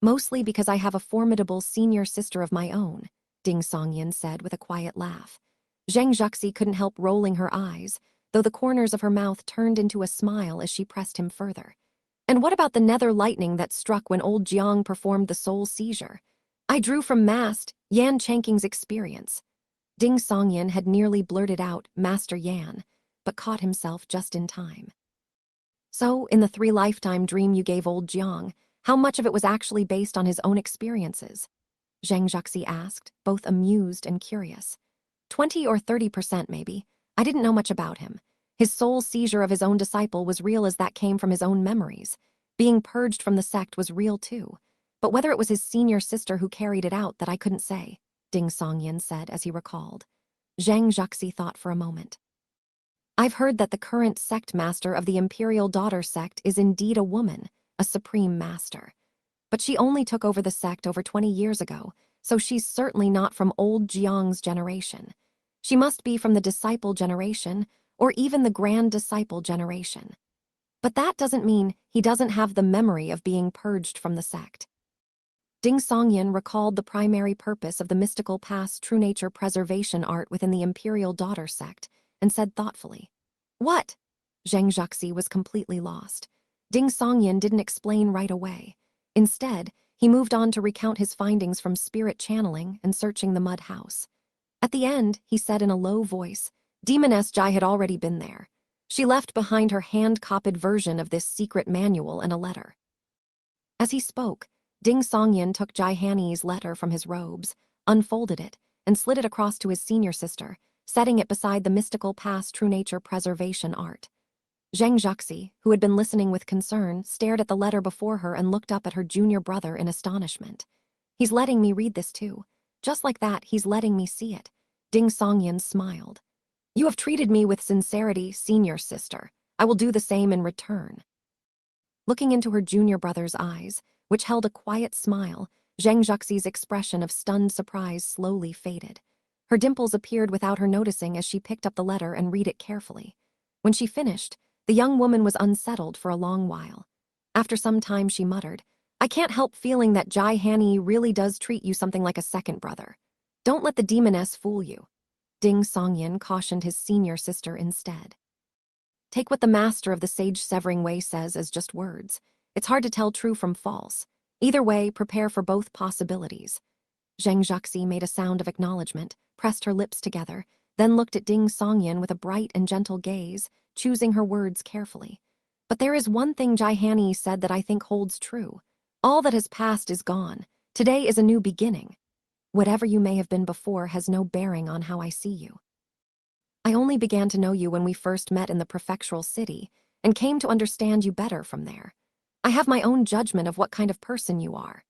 Speaker 1: "Mostly because I have a formidable senior sister of my own," Ding Songyan said with a quiet laugh. Zhang Zhuxi couldn't help rolling her eyes, though the corners of her mouth turned into a smile as she pressed him further. "And what about the nether lightning that struck when old Jiang performed the soul seizure? I drew from Master Yan Chanking's experience." Ding Songyan had nearly blurted out Master Yan, but caught himself just in time. "So, in the 3-lifetime dream you gave old Jiang, how much of it was actually based on his own experiences?" Zhang Zhuxi asked, both amused and curious. 20 or 30% maybe. I didn't know much about him. His soul seizure of his own disciple was real as that came from his own memories. Being purged from the sect was real too. But whether it was his senior sister who carried it out, that I couldn't say," Ding Songyan said as he recalled. Zhang Zhuxi thought for a moment. "I've heard that the current sect master of the Imperial Daughter sect is indeed a woman, a supreme master. But she only took over the sect over 20 years ago, so she's certainly not from old Jiang's generation. She must be from the disciple generation, or even the grand disciple generation. But that doesn't mean he doesn't have the memory of being purged from the sect." Ding Songyan recalled the primary purpose of the mystical past true nature preservation art within the Imperial Daughter sect, and said thoughtfully, "What?" Zhang Zhuxi was completely lost. Ding Songyan didn't explain right away. Instead, he moved on to recount his findings from spirit channeling and searching the mud house. At the end, he said in a low voice, "Demoness Jai had already been there. She left behind her hand-copied version of this secret manual and a letter." As he spoke, Ding Songyan took Jai Hanni's letter from his robes, unfolded it, and slid it across to his senior sister, setting it beside the mystical past true nature preservation art. Zhang Zhuxi, who had been listening with concern, stared at the letter before her and looked up at her junior brother in astonishment. "He's letting me read this too. Just like that, he's letting me see it." Ding Songyan smiled. "You have treated me with sincerity, senior sister. I will do the same in return." Looking into her junior brother's eyes, which held a quiet smile, Zhang Zhuxi's expression of stunned surprise slowly faded. Her dimples appeared without her noticing as she picked up the letter and read it carefully. When she finished, the young woman was unsettled for a long while. After some time she muttered, "I can't help feeling that Jai Hanni really does treat you something like a second brother. Don't let the demoness fool you." Ding Songyan cautioned his senior sister instead. "Take what the master of the Sage Severing Way says as just words. It's hard to tell true from false. Either way, prepare for both possibilities." Zhang Zhuxi made a sound of acknowledgement, pressed her lips together, then looked at Ding Songyan with a bright and gentle gaze, choosing her words carefully. "But there is one thing Jai Hanni said that I think holds true. All that has passed is gone. Today is a new beginning. Whatever you may have been before has no bearing on how I see you. I only began to know you when we first met in the prefectural city, and came to understand you better from there. I have my own judgment of what kind of person you are.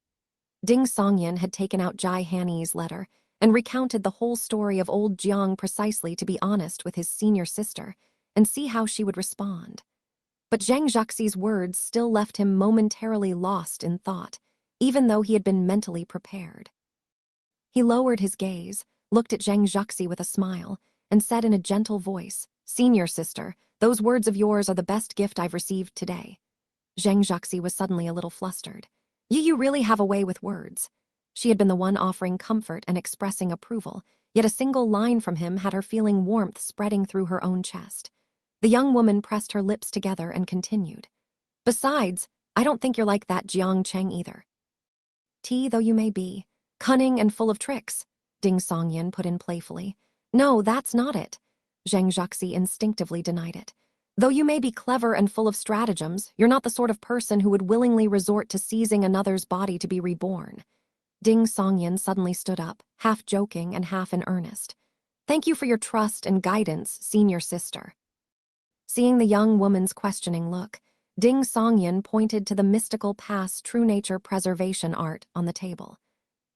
Speaker 1: Ding Songyan had taken out Jai Hanyi's letter and recounted the whole story of old Jiang precisely to be honest with his senior sister and see how she would respond. But Zhang Zhaxi's words still left him momentarily lost in thought, even though he had been mentally prepared. He lowered his gaze, looked at Zhang Zhaxi with a smile, and said in a gentle voice, "Senior sister, those words of yours are the best gift I've received today." Zhang Zhaxi was suddenly a little flustered. You really have a way with words." She had been the one offering comfort and expressing approval, yet a single line from him had her feeling warmth spreading through her own chest. The young woman pressed her lips together and continued. "Besides, I don't think you're like that Jiang Cheng either. Though you may be, cunning and full of tricks," Ding Songyan put in playfully. "No, that's not it." Zhang Zhaxi instinctively denied it. "Though you may be clever and full of stratagems, you're not the sort of person who would willingly resort to seizing another's body to be reborn." Ding Songyan suddenly stood up, half joking and half in earnest. "Thank you for your trust and guidance, senior sister." Seeing the young woman's questioning look, Ding Songyan pointed to the mystical past true nature preservation art on the table.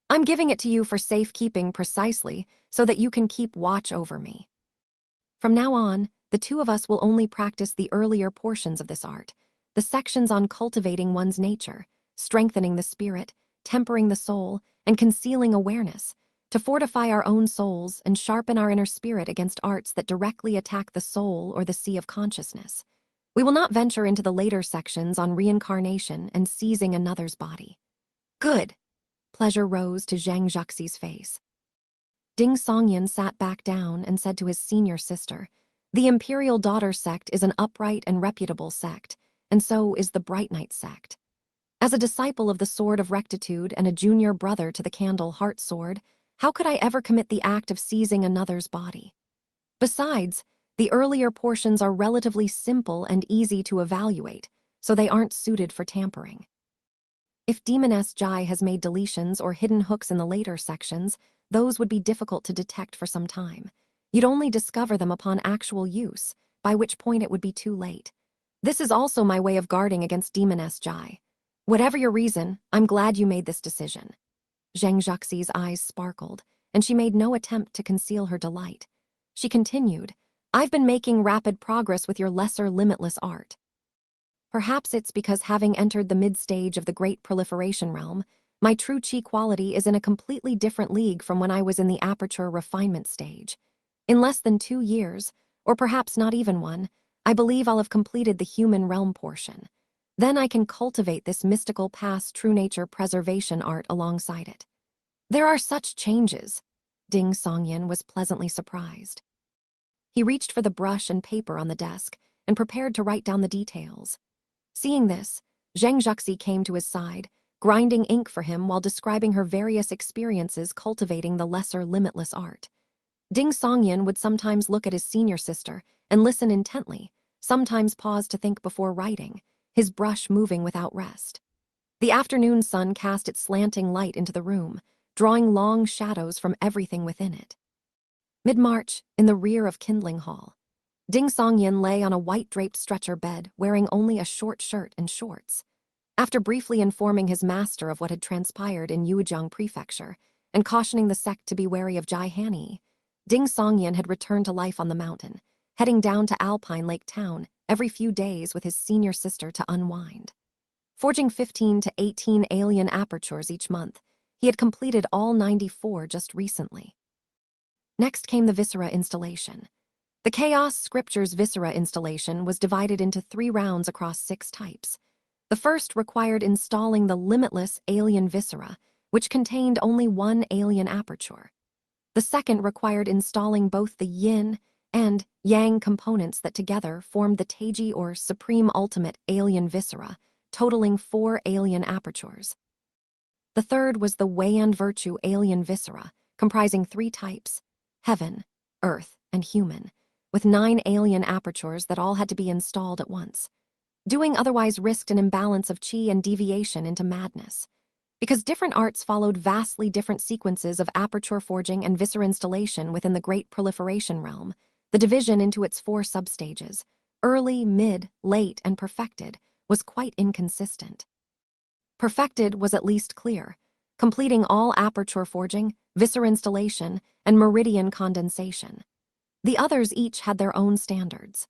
Speaker 1: "I'm giving it to you for safekeeping precisely so that you can keep watch over me. From now on, the two of us will only practice the earlier portions of this art, the sections on cultivating one's nature, strengthening the spirit, tempering the soul, and concealing awareness, to fortify our own souls and sharpen our inner spirit against arts that directly attack the soul or the sea of consciousness. We will not venture into the later sections on reincarnation and seizing another's body." "Good." Pleasure rose to Zhang Zhaxi's face. Ding Songyan sat back down and said to his senior sister, "The Imperial Daughter sect is an upright and reputable sect, and so is the Bright Knight sect. As a disciple of the Sword of Rectitude and a junior brother to the Candle Heart Sword, how could I ever commit the act of seizing another's body? Besides, the earlier portions are relatively simple and easy to evaluate, so they aren't suited for tampering. If Demoness Jai has made deletions or hidden hooks in the later sections, those would be difficult to detect for some time. You'd only discover them upon actual use, by which point it would be too late. This is also my way of guarding against Demoness Jai. Whatever your reason, I'm glad you made this decision." Zhang Zhaxi's eyes sparkled, and she made no attempt to conceal her delight. She continued, "I've been making rapid progress with your lesser limitless art. Perhaps it's because having entered the mid-stage of the Great Proliferation realm, my true chi quality is in a completely different league from when I was in the aperture refinement stage. In less than 2 years, or perhaps not even one, I believe I'll have completed the human realm portion. Then I can cultivate this mystical past true nature preservation art alongside it." "There are such changes." Ding Songyan was pleasantly surprised. He reached for the brush and paper on the desk and prepared to write down the details. Seeing this, Zhang Zhaxi came to his side, grinding ink for him while describing her various experiences cultivating the lesser limitless art. Ding Songyan would sometimes look at his senior sister and listen intently, sometimes pause to think before writing, his brush moving without rest. The afternoon sun cast its slanting light into the room, drawing long shadows from everything within it. Mid-March, in the rear of Kindling Hall, Ding Songyan lay on a white-draped stretcher bed, wearing only a short shirt and shorts. After briefly informing his master of what had transpired in Yujiang Prefecture and cautioning the sect to be wary of Jai Hanyi, Ding Songyan had returned to life on the mountain, heading down to Alpine Lake Town every few days with his senior sister to unwind. Forging 15 to 18 alien apertures each month, he had completed all 94 just recently. Next came the Viscera installation. The Chaos Scriptures Viscera installation was divided into 3 rounds across 6 types. The first required installing the limitless alien viscera, which contained only 1 alien aperture. The second required installing both the yin and yang components that together formed the Taiji or Supreme Ultimate Alien Viscera, totaling 4 alien apertures. The third was the Weiand Virtue Alien Viscera, comprising 3 types: Heaven, Earth, and Human, with 9 alien apertures that all had to be installed at once. Doing otherwise risked an imbalance of chi and deviation into madness. Because different arts followed vastly different sequences of aperture forging and viscera installation within the Great Proliferation realm, the division into its 4 substages, early, mid, late, and perfected, was quite inconsistent. Perfected was at least clear, completing all aperture forging, viscera installation, and meridian condensation. The others each had their own standards.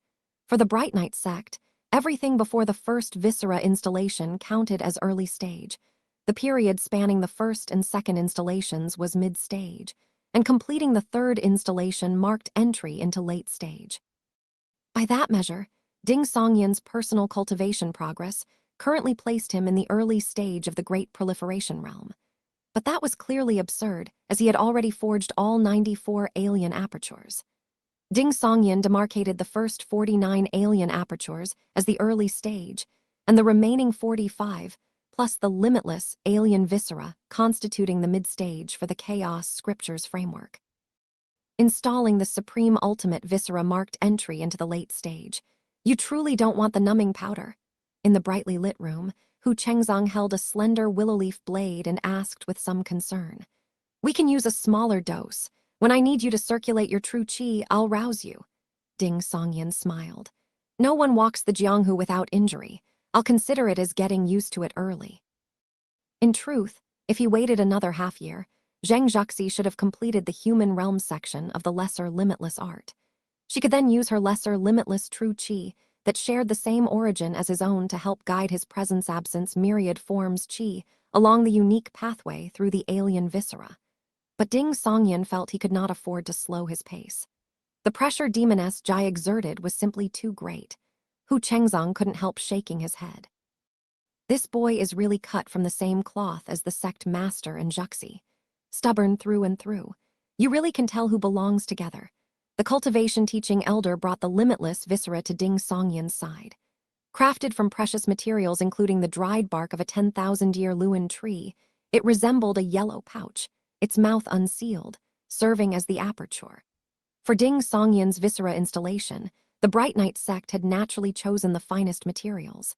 Speaker 1: For the Bright Night sect, everything before the first viscera installation counted as early stage. The period spanning the first and second installations was mid-stage, and completing the third installation marked entry into late stage. By that measure, Ding Songyan's personal cultivation progress currently placed him in the early stage of the Great Proliferation realm. But that was clearly absurd, as he had already forged all 94 alien apertures. Ding Songyan demarcated the first 49 alien apertures as the early stage, and the remaining 45, plus the limitless alien viscera, constituting the mid-stage for the Chaos Scriptures framework. Installing the supreme ultimate viscera marked entry into the late stage. You truly don't want the numbing powder. In the brightly lit room, Hu Chengzong held a slender willow leaf blade and asked with some concern. "We can use a smaller dose. When I need you to circulate your true qi, I'll rouse you." Ding Songyan smiled. "No one walks the Jianghu without injury. I'll consider it as getting used to it early." In truth, if he waited another half-year, Zheng Zhaxi should have completed the human realm section of the lesser limitless art. She could then use her lesser limitless true qi that shared the same origin as his own to help guide his presence-absence myriad forms qi along the unique pathway through the alien viscera. But Ding Songyan felt he could not afford to slow his pace. The pressure Demoness Jai exerted was simply too great. Hu Chengzong couldn't help shaking his head. This boy is really cut from the same cloth as the sect master and Zhaxi. Stubborn through and through. You really can tell who belongs together. The cultivation teaching elder brought the limitless viscera to Ding Songyan's side. Crafted from precious materials including the dried bark of a 10,000-year Luan tree, it resembled a yellow pouch, its mouth unsealed, serving as the aperture. For Ding Songyan's viscera installation, the Bright Night sect had naturally chosen the finest materials.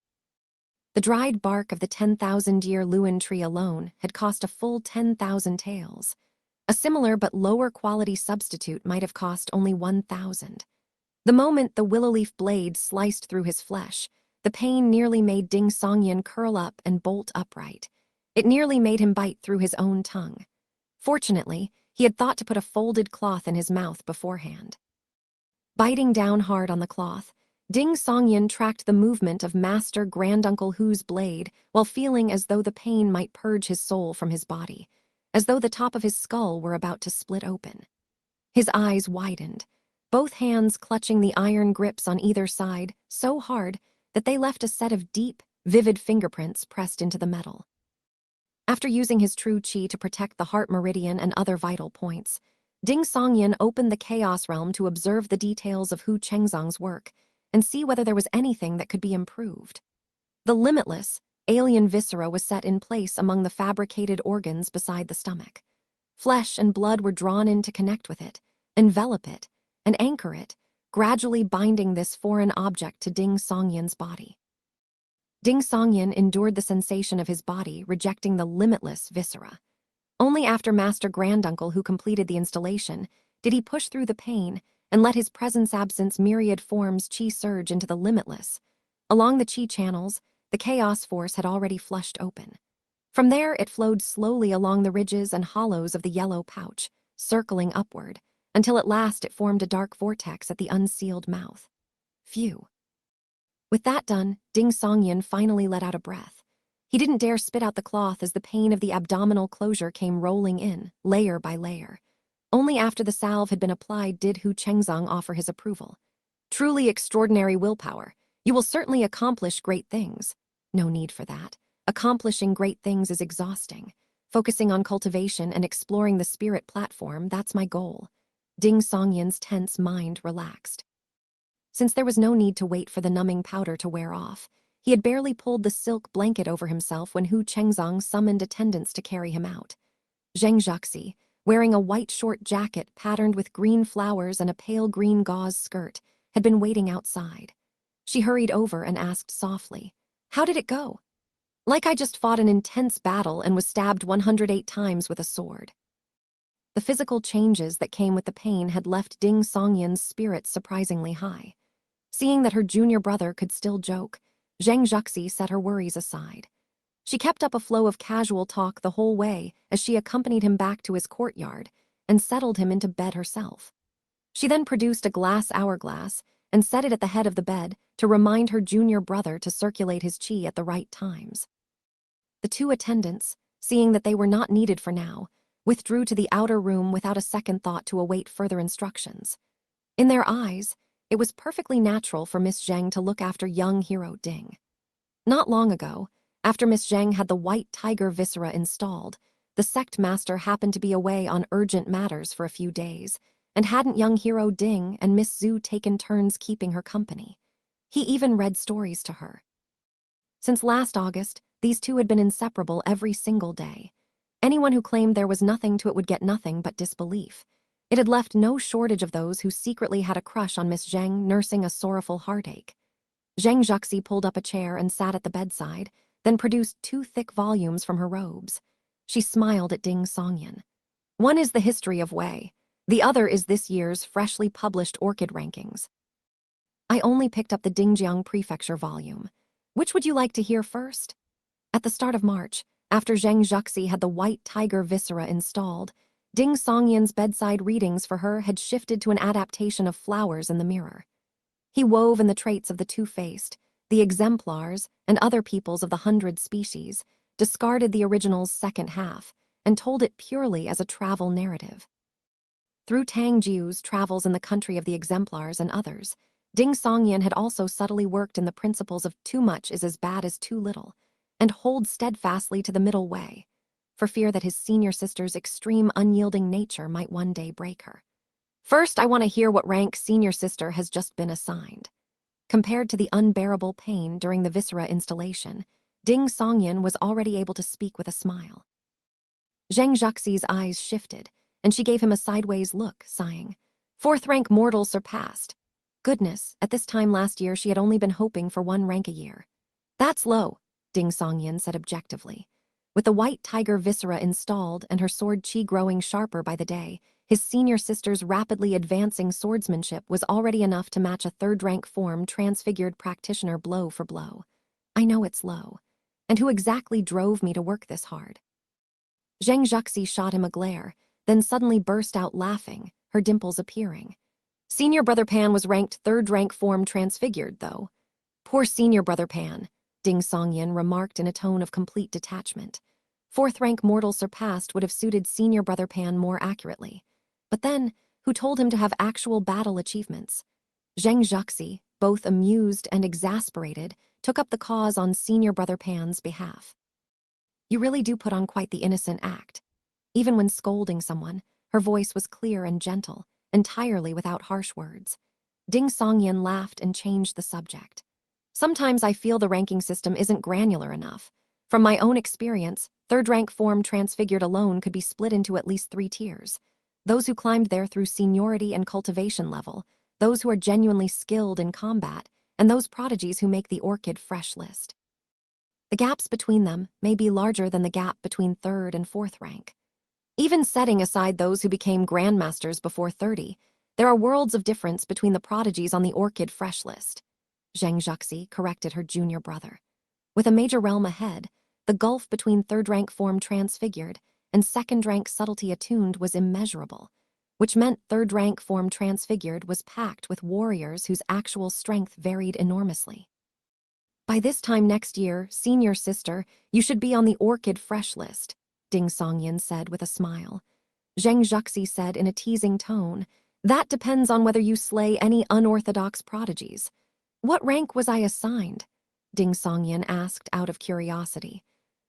Speaker 1: The dried bark of the 10,000-year Luan tree alone had cost a full 10,000 taels. A similar but lower quality substitute might have cost only 1,000. The moment the willow leaf blade sliced through his flesh, the pain nearly made Ding Songyan curl up and bolt upright. It nearly made him bite through his own tongue. Fortunately, he had thought to put a folded cloth in his mouth beforehand. Biting down hard on the cloth, Ding Songyan tracked the movement of Master Granduncle Hu's blade while feeling as though the pain might purge his soul from his body, as though the top of his skull were about to split open. His eyes widened, both hands clutching the iron grips on either side so hard that they left a set of deep, vivid fingerprints pressed into the metal. After using his true qi to protect the heart meridian and other vital points, Ding Songyan opened the Chaos Realm to observe the details of Hu Chengzong's work and see whether there was anything that could be improved. The limitless, alien viscera was set in place among the fabricated organs beside the stomach. Flesh and blood were drawn in to connect with it, envelop it, and anchor it, gradually binding this foreign object to Ding Songyan's body. Ding Songyan endured the sensation of his body rejecting the limitless viscera. Only after Master Granduncle Hu completed the installation did he push through the pain and let his presence-absence myriad forms qi surge into the limitless. Along the qi channels, the chaos force had already flushed open. From there, it flowed slowly along the ridges and hollows of the yellow pouch, circling upward, until at last it formed a dark vortex at the unsealed mouth. Phew. With that done, Ding Songyan finally let out a breath. He didn't dare spit out the cloth as the pain of the abdominal closure came rolling in, layer by layer. Only after the salve had been applied did Hu Chengzong offer his approval. "Truly extraordinary willpower. You will certainly accomplish great things." "No need for that. Accomplishing great things is exhausting. Focusing on cultivation and exploring the spirit platform, that's my goal." Ding Songyan's tense mind relaxed. Since there was no need to wait for the numbing powder to wear off, he had barely pulled the silk blanket over himself when Hu Chengzong summoned attendants to carry him out. Zheng Zhaxi, wearing a white short jacket patterned with green flowers and a pale green gauze skirt, had been waiting outside. She hurried over and asked softly, "How did it go?" "Like I just fought an intense battle and was stabbed 108 times with a sword." The physical changes that came with the pain had left Ding Songyan's spirits surprisingly high. Seeing that her junior brother could still joke, Zhang Juxi set her worries aside. She kept up a flow of casual talk the whole way as she accompanied him back to his courtyard and settled him into bed herself. She then produced a glass hourglass and set it at the head of the bed to remind her junior brother to circulate his qi at the right times. The two attendants, seeing that they were not needed for now, withdrew to the outer room without a second thought to await further instructions. In their eyes, it was perfectly natural for Miss Zheng to look after young hero Ding. Not long ago, after Miss Zheng had the white tiger viscera installed, the sect master happened to be away on urgent matters for a few days, and hadn't young hero Ding and Miss Zhu taken turns keeping her company. He even read stories to her. Since last August, these two had been inseparable every single day. Anyone who claimed there was nothing to it would get nothing but disbelief. It had left no shortage of those who secretly had a crush on Miss Zheng nursing a sorrowful heartache. Zhang Juxi pulled up a chair and sat at the bedside, then produced 2 thick volumes from her robes. She smiled at Ding Songyan. One is the history of Wei. The other is this year's freshly published orchid rankings. I only picked up the Dingjiang Prefecture volume. Which would you like to hear first? At the start of March, after Zhang Juxi had the white tiger viscera installed, Ding Songyan's bedside readings for her had shifted to an adaptation of Flowers in the Mirror. He wove in the traits of the two-faced, the exemplars, and other peoples of the 100 species, discarded the original's second half, and told it purely as a travel narrative. Through Tang Jiu's travels in the country of the exemplars and others, Ding Songyan had also subtly worked in the principles of too much is as bad as too little, and hold steadfastly to the middle way, for fear that his senior sister's extreme unyielding nature might one day break her. First, I want to hear what rank senior sister has just been assigned. Compared to the unbearable pain during the viscera installation, Ding Songyan was already able to speak with a smile. Zhang Juxi's eyes shifted, and she gave him a sideways look, sighing. 4th rank mortal surpassed. Goodness, at this time last year she had only been hoping for 1 rank a year. That's low, Ding Songyan said objectively. With the white tiger viscera installed and her sword qi growing sharper by the day, his senior sister's rapidly advancing swordsmanship was already enough to match a 3rd rank form transfigured practitioner blow for blow. I know it's low. And who exactly drove me to work this hard? Zhang Juxi shot him a glare, then suddenly burst out laughing, her dimples appearing. Senior Brother Pan was ranked 3rd rank form transfigured, though. Poor Senior Brother Pan, Ding Songyan remarked in a tone of complete detachment. 4th rank mortal surpassed would have suited Senior Brother Pan more accurately. But then, who told him to have actual battle achievements? Zhang Juxi, both amused and exasperated, took up the cause on Senior Brother Pan's behalf. You really do put on quite the innocent act. Even when scolding someone, her voice was clear and gentle, entirely without harsh words. Ding Songyan laughed and changed the subject. Sometimes I feel the ranking system isn't granular enough. From my own experience, 3rd rank form transfigured alone could be split into at least 3 tiers. Those who climbed there through seniority and cultivation level, those who are genuinely skilled in combat, and those prodigies who make the orchid fresh list. The gaps between them may be larger than the gap between 3rd and 4th rank. Even setting aside those who became grandmasters before 30, there are worlds of difference between the prodigies on the orchid fresh list. Zhang Juxi corrected her junior brother. With a major realm ahead, the gulf between 3rd rank form transfigured and 2nd rank subtlety attuned was immeasurable, which meant 3rd rank form transfigured was packed with warriors whose actual strength varied enormously. By this time next year, senior sister, you should be on the orchid fresh list, Ding Songyan said with a smile. Zhang Juxi said in a teasing tone, that depends on whether you slay any unorthodox prodigies. What rank was I assigned? Ding Songyan asked out of curiosity.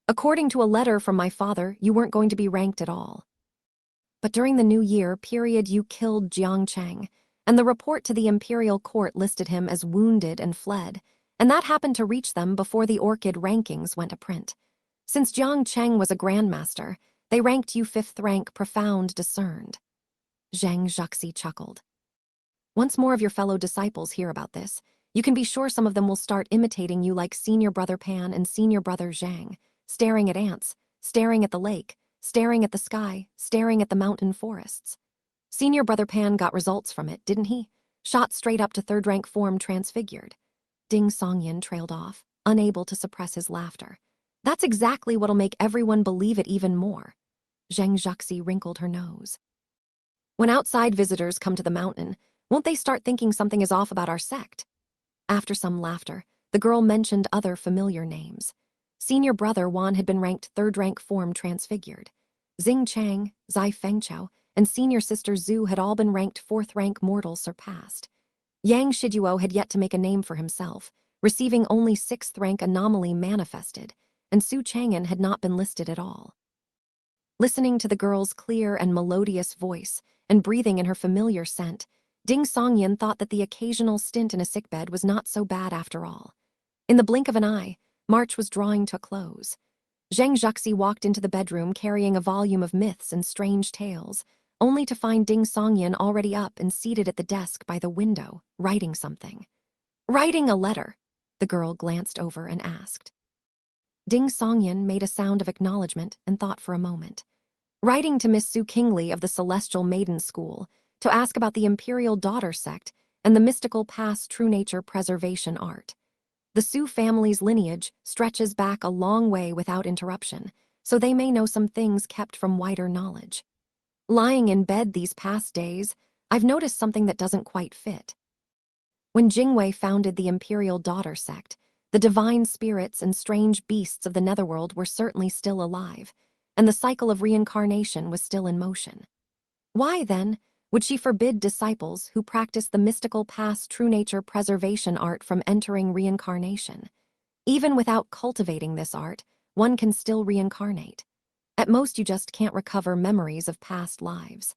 Speaker 1: According to a letter from my father, you weren't going to be ranked at all. But during the New Year period you killed Jiang Cheng, and the report to the imperial court listed him as wounded and fled, and that happened to reach them before the orchid rankings went to print. Since Jiang Cheng was a grandmaster, they ranked you 5th rank profound discerned. Zhang Juxi chuckled. Once more of your fellow disciples hear about this, you can be sure some of them will start imitating you like Senior Brother Pan and Senior Brother Zhang, staring at ants, staring at the lake, staring at the sky, staring at the mountain forests. Senior Brother Pan got results from it, didn't he? Shot straight up to 3rd rank form transfigured. Ding Songyan trailed off. unable to suppress his laughter. That's exactly what'll make everyone believe it even more. Zheng Zhuxi wrinkled her nose. When outside visitors come to the mountain, won't they start thinking something is off about our sect? After some laughter, the girl mentioned other familiar names. Senior brother Wan had been ranked third-rank form transfigured. Xing Chang, Zai Fengqiao, and senior sister Zhu had all been ranked fourth-rank mortal surpassed. Yang Shiduo had yet to make a name for himself, receiving only sixth-rank anomaly manifested, and Su Chang'an had not been listed at all. Listening to the girl's clear and melodious voice and breathing in her familiar scent, Ding Songyan thought that the occasional stint in a sickbed was not so bad after all. In the blink of an eye, March was drawing to a close. Zheng Zhuxi walked into the bedroom carrying a volume of myths and strange tales, only to find Ding Songyan already up and seated at the desk by the window, writing something. Writing a letter, the girl glanced over and asked. Ding Songyan made a sound of acknowledgement and thought for a moment. Writing to Miss Su Kingley of the Celestial Maiden School to ask about the Imperial Daughter Sect and the mystical past true nature preservation art. The Su family's lineage stretches back a long way without interruption, so they may know some things kept from wider knowledge. Lying in bed these past days, I've noticed something that doesn't quite fit. When Jingwei founded the Imperial Daughter Sect, the divine spirits and strange beasts of the netherworld were certainly still alive, and the cycle of reincarnation was still in motion. Why, then, would she forbid disciples who practice the mystical past true nature preservation art from entering reincarnation? Even without cultivating this art, one can still reincarnate. At most, you just can't recover memories of past lives.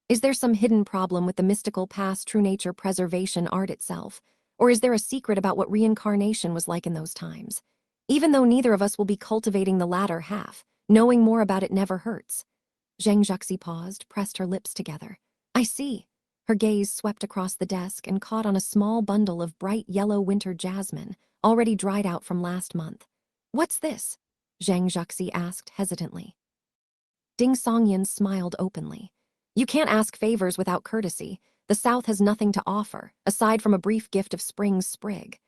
Speaker 1: Is there some hidden problem with the mystical past true nature preservation art itself, or is there a secret about what reincarnation was like in those times? Even though neither of us will be cultivating the latter half, knowing more about it never hurts. Zheng Zhuxi paused, pressed her lips together. I see. Her gaze swept across the desk and caught on a small bundle of bright yellow winter jasmine, already dried out from last month. What's this? Zheng Zhuxi asked hesitantly. Ding Songyan smiled openly. You can't ask favors without courtesy. The South has nothing to offer, aside from a brief gift of spring's sprig.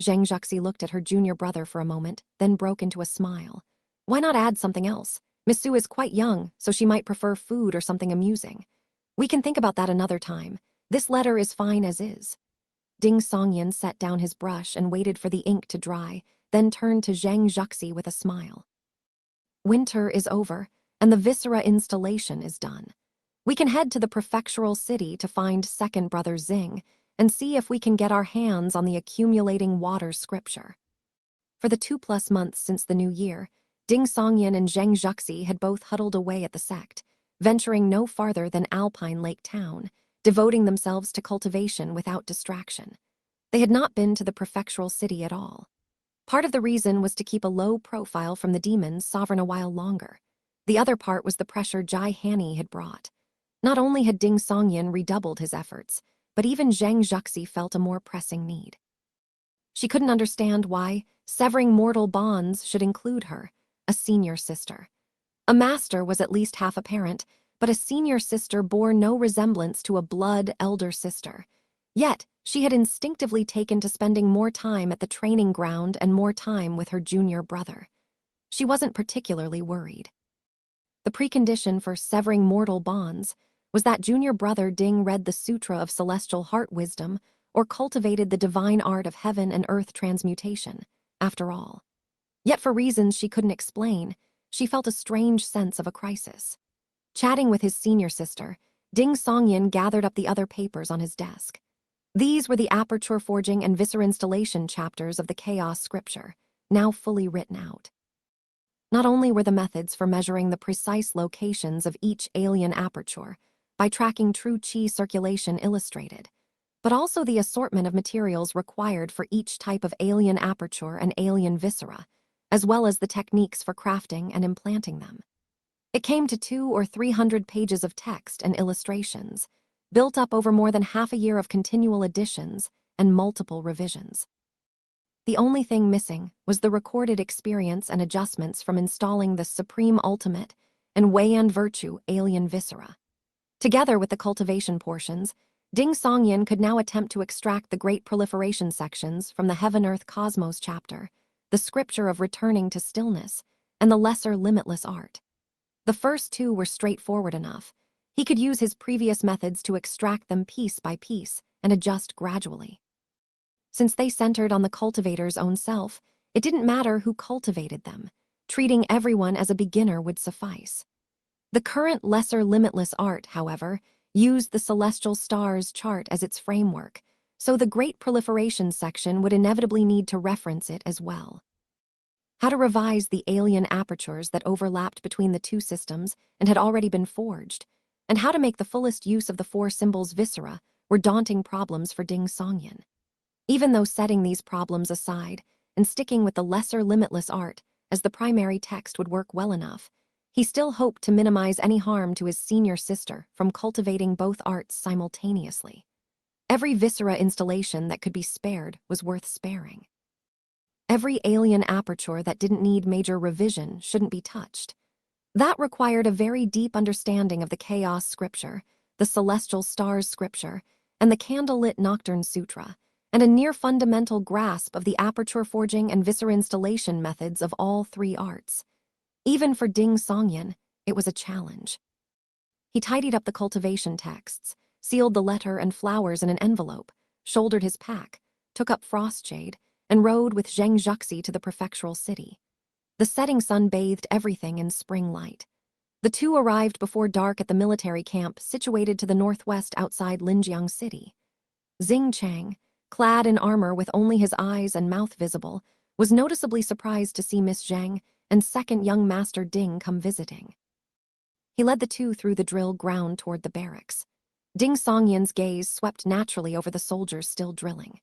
Speaker 1: Zheng Zhuxi looked at her junior brother for a moment, then broke into a smile. Why not add something else? Miss Su is quite young, so she might prefer food or something amusing. We can think about that another time. This letter is fine as is. Ding Songyan set down his brush and waited for the ink to dry, then turned to Zheng Zhuxi with a smile. Winter is over, and the Viscera installation is done. We can head to the prefectural city to find second brother Xing and see if we can get our hands on the accumulating water scripture. For the 2+ months since the new year, Ding Songyan and Zheng Zhuxi had both huddled away at the sect, venturing no farther than Alpine Lake Town, devoting themselves to cultivation without distraction. They had not been to the prefectural city at all. Part of the reason was to keep a low profile from the demons sovereign a while longer. The other part was the pressure Jai Hanni had brought. Not only had Ding Songyan redoubled his efforts, but even Zheng Zhuxi felt a more pressing need. She couldn't understand why severing mortal bonds should include her, a senior sister. A master was at least half apparent, but a senior sister bore no resemblance to a blood elder sister. Yet, she had instinctively taken to spending more time at the training ground and more time with her junior brother. She wasn't particularly worried. The precondition for severing mortal bonds was that junior brother Ding read the Sutra of Celestial Heart Wisdom or cultivated the divine art of heaven and earth transmutation, after all. Yet for reasons she couldn't explain, she felt a strange sense of a crisis. Chatting with his senior sister, Ding Songyan gathered up the other papers on his desk. These were the aperture forging and viscera installation chapters of the Chaos Scripture, now fully written out. Not only were the methods for measuring the precise locations of each alien aperture by tracking true chi circulation illustrated, but also the assortment of materials required for each type of alien aperture and alien viscera, as well as the techniques for crafting and implanting them. It came to 200 or 300 pages of text and illustrations, built up over more than half a year of continual additions and multiple revisions. The only thing missing was the recorded experience and adjustments from installing the Supreme Ultimate and Way and Virtue alien viscera. Together with the cultivation portions, Ding Songyan could now attempt to extract the Great Proliferation sections from the Heaven-Earth Cosmos chapter, the scripture of returning to stillness, and the lesser limitless art. The first two were straightforward enough. He could use his previous methods to extract them piece by piece and adjust gradually. Since they centered on the cultivator's own self, it didn't matter who cultivated them. Treating everyone as a beginner would suffice. The current lesser limitless art, however, used the celestial stars chart as its framework, so the Great Proliferation section would inevitably need to reference it as well. How to revise the alien apertures that overlapped between the two systems and had already been forged, and how to make the fullest use of the four symbols' viscera were daunting problems for Ding Songyan. Even though setting these problems aside and sticking with the lesser limitless art as the primary text would work well enough, he still hoped to minimize any harm to his senior sister from cultivating both arts simultaneously. Every viscera installation that could be spared was worth sparing. Every alien aperture that didn't need major revision shouldn't be touched. That required a very deep understanding of the Chaos Scripture, the Celestial Stars Scripture, and the Candlelit Nocturne Sutra, and a near-fundamental grasp of the aperture forging and viscera installation methods of all three arts. Even for Ding Songyan, it was a challenge. He tidied up the cultivation texts, sealed the letter and flowers in an envelope, shouldered his pack, took up Frostshade, and rode with Zheng Zhuxi to the prefectural city. The setting sun bathed everything in spring light. The two arrived before dark at the military camp situated to the northwest outside Linjiang City. Xing Chang, clad in armor with only his eyes and mouth visible, was noticeably surprised to see Miss Zheng and second young Master Ding come visiting. He led the two through the drill ground toward the barracks. Ding Songyan's gaze swept naturally over the soldiers still drilling.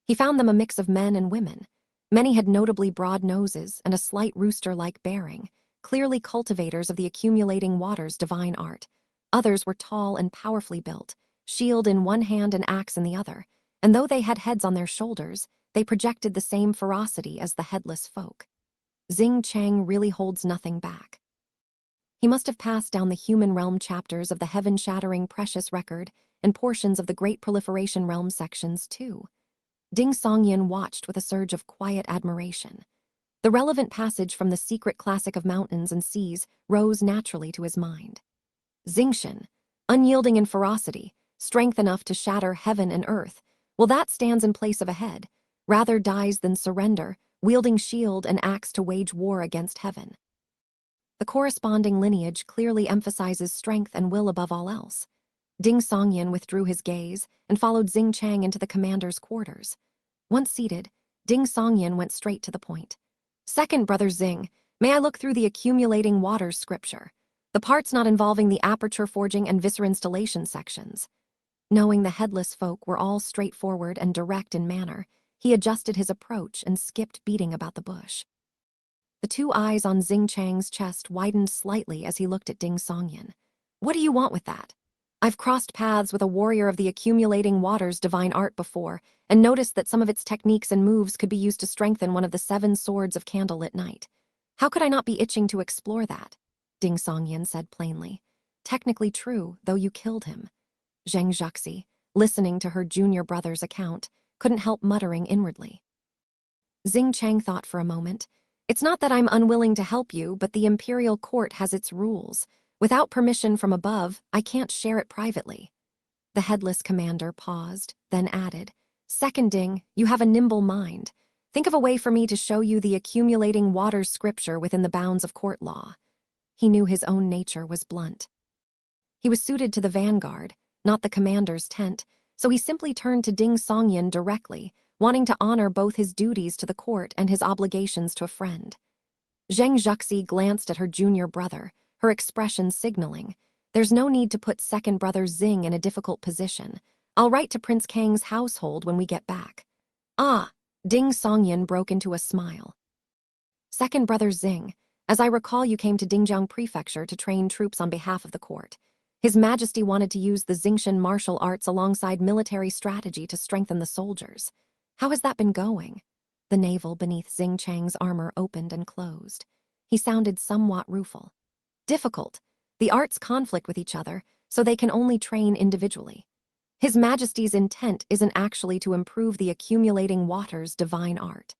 Speaker 1: He found them a mix of men and women. Many had notably broad noses and a slight rooster-like bearing, clearly cultivators of the accumulating water's divine art. Others were tall and powerfully built, shield in one hand and axe in the other, and though they had heads on their shoulders, they projected the same ferocity as the headless folk. Xing Chang really holds nothing back. He must have passed down the human realm chapters of the heaven-shattering precious record and portions of the Great Proliferation realm sections, too. Ding Songyan watched with a surge of quiet admiration. The relevant passage from the secret classic of mountains and seas rose naturally to his mind. Xingchen, unyielding in ferocity, strength enough to shatter heaven and earth, well, that stands in place of a head, rather dies than surrender, wielding shield and axe to wage war against heaven. The corresponding lineage clearly emphasizes strength and will above all else. Ding Songyan withdrew his gaze and followed Xing Chang into the commander's quarters. Once seated, Ding Songyan went straight to the point. Second brother Xing, may I look through the accumulating waters scripture, the parts not involving the aperture forging and viscera installation sections. Knowing the headless folk were all straightforward and direct in manner, he adjusted his approach and skipped beating about the bush. The two eyes on Xing Chang's chest widened slightly as he looked at Ding Songyan. What do you want with that? I've crossed paths with a warrior of the accumulating waters divine art before, and noticed that some of its techniques and moves could be used to strengthen one of the 7 swords of Candlelit Night. How could I not be itching to explore that? Ding Songyan said plainly. Technically true, though you killed him. Zheng Zhuxi, listening to her junior brother's account, couldn't help muttering inwardly. Xing Chang thought for a moment. It's not that I'm unwilling to help you, but the imperial court has its rules. Without permission from above, I can't share it privately. The headless commander paused, then added, Second Ding, you have a nimble mind. Think of a way for me to show you the accumulating waters scripture within the bounds of court law. He knew his own nature was blunt. He was suited to the vanguard, not the commander's tent, so he simply turned to Ding Songyan directly, wanting to honor both his duties to the court and his obligations to a friend. Zheng Zhuxi glanced at her junior brother, her expression signaling, there's no need to put second brother Xing in a difficult position. I'll write to Prince Kang's household when we get back. Ah, Ding Songyan broke into a smile. Second brother Xing, as I recall you came to Dingjiang Prefecture to train troops on behalf of the court. His Majesty wanted to use the Xingchen martial arts alongside military strategy to strengthen the soldiers. How has that been going? The navel beneath Xing Chang's armor opened and closed. He sounded somewhat rueful. Difficult. The arts conflict with each other, so they can only train individually. His Majesty's intent isn't actually to improve the accumulating water's divine art.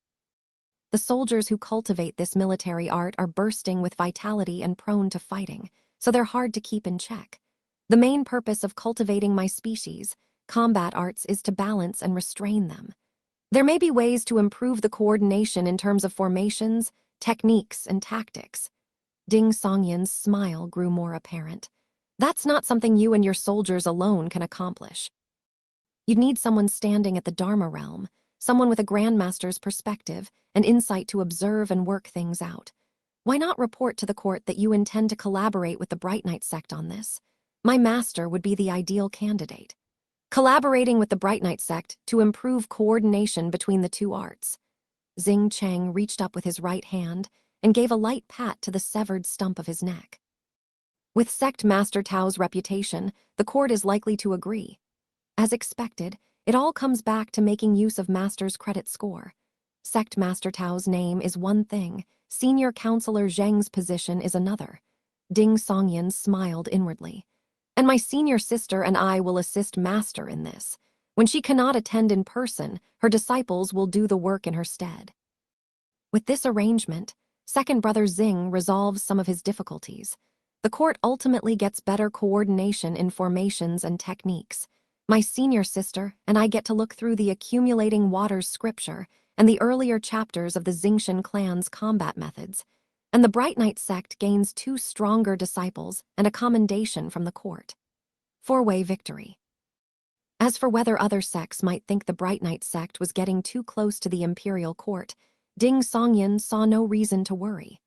Speaker 1: The soldiers who cultivate this military art are bursting with vitality and prone to fighting, so they're hard to keep in check. The main purpose of cultivating my species, combat arts, is to balance and restrain them. There may be ways to improve the coordination in terms of formations, techniques, and tactics. Ding Songyan's smile grew more apparent. That's not something you and your soldiers alone can accomplish. You'd need someone standing at the Dharma realm, someone with a grandmaster's perspective and insight to observe and work things out. Why not report to the court that you intend to collaborate with the Bright Knight sect on this? My master would be the ideal candidate. Collaborating with the Bright Knight sect to improve coordination between the two arts. Xing Cheng reached up with his right hand and gave a light pat to the severed stump of his neck. With sect Master Tao's reputation, the court is likely to agree. As expected, it all comes back to making use of Master's credit score. Sect Master Tao's name is one thing, Senior Counselor Zheng's position is another. Ding Songyan smiled inwardly. And my senior sister and I will assist Master in this. When she cannot attend in person, her disciples will do the work in her stead. With this arrangement, second brother Xing resolves some of his difficulties. The court ultimately gets better coordination in formations and techniques. My senior sister and I get to look through the accumulating waters scripture and the earlier chapters of the Xingshan clan's combat methods, and the Bright Knight sect gains 2 stronger disciples and a commendation from the court. 4-way victory. As for whether other sects might think the Bright Knight sect was getting too close to the imperial court, Ding Songyan saw no reason to worry.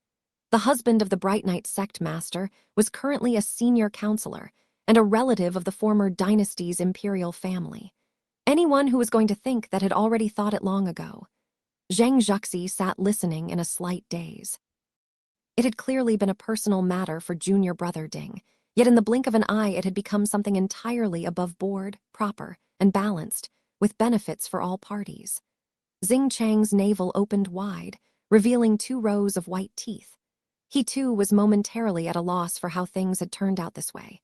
Speaker 1: The husband of the Bright Knight sect master was currently a senior counselor and a relative of the former dynasty's imperial family. Anyone who was going to think that had already thought it long ago. Zheng Zhuxi sat listening in a slight daze. It had clearly been a personal matter for junior brother Ding, yet in the blink of an eye it had become something entirely above board, proper, and balanced, with benefits for all parties. Xing Chang's navel opened wide, revealing 2 rows of white teeth. He too was momentarily at a loss for how things had turned out this way.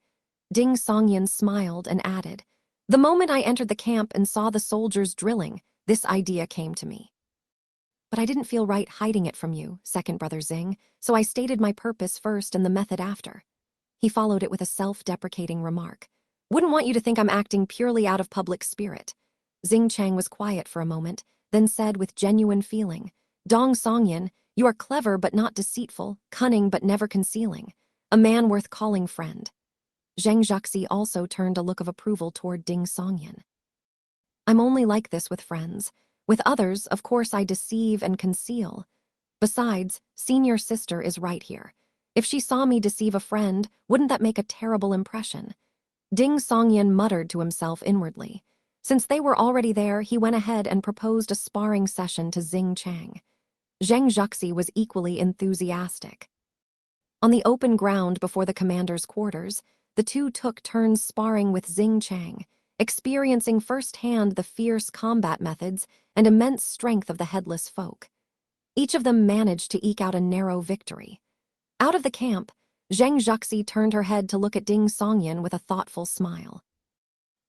Speaker 1: Ding Songyan smiled and added, "The moment I entered the camp and saw the soldiers drilling, this idea came to me. But I didn't feel right hiding it from you, second brother Xing, so I stated my purpose first and the method after." He followed it with a self-deprecating remark. "Wouldn't want you to think I'm acting purely out of public spirit." Xing Chang was quiet for a moment, then said with genuine feeling, "Dong Songyan, you are clever but not deceitful, cunning but never concealing. A man worth calling friend." Zheng Zhuxi also turned a look of approval toward Ding Songyan. "I'm only like this with friends. With others, of course, I deceive and conceal. Besides, senior sister is right here. If she saw me deceive a friend, wouldn't that make a terrible impression?" Ding Songyan muttered to himself inwardly. Since they were already there, he went ahead and proposed a sparring session to Xing Chang. Zheng Zhuxi was equally enthusiastic. On the open ground before the commander's quarters, the two took turns sparring with Xing Chang, experiencing firsthand the fierce combat methods and immense strength of the headless folk. Each of them managed to eke out a narrow victory. Out of the camp, Zheng Zhuxi turned her head to look at Ding Songyan with a thoughtful smile.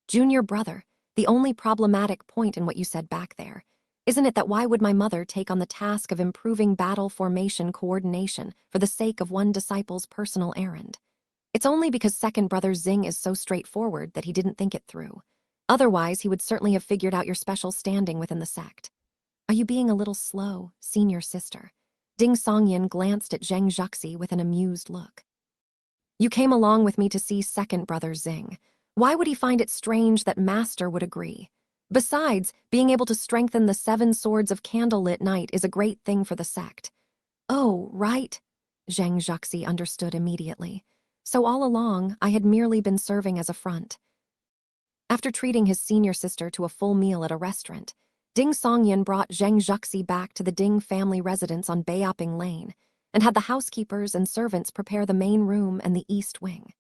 Speaker 1: "Junior brother, the only problematic point in what you said back there, isn't it that why would my mother take on the task of improving battle formation coordination for the sake of one disciple's personal errand? It's only because second brother Xing is so straightforward that he didn't think it through. Otherwise, he would certainly have figured out your special standing within the sect. Are you being a little slow, senior sister?" Ding Songyan glanced at Zheng Zhuxi with an amused look. "You came along with me to see second brother Xing. Why would he find it strange that Master would agree? Besides, being able to strengthen the 7 swords of candlelit night is a great thing for the sect." "Oh, right." Zheng Zhuxi understood immediately. "So all along, I had merely been serving as a front." After treating his senior sister to a full meal at a restaurant, Ding Songyan brought Zheng Zhuxi back to the Ding family residence on Bayoping Lane and had the housekeepers and servants prepare the main room and the east wing.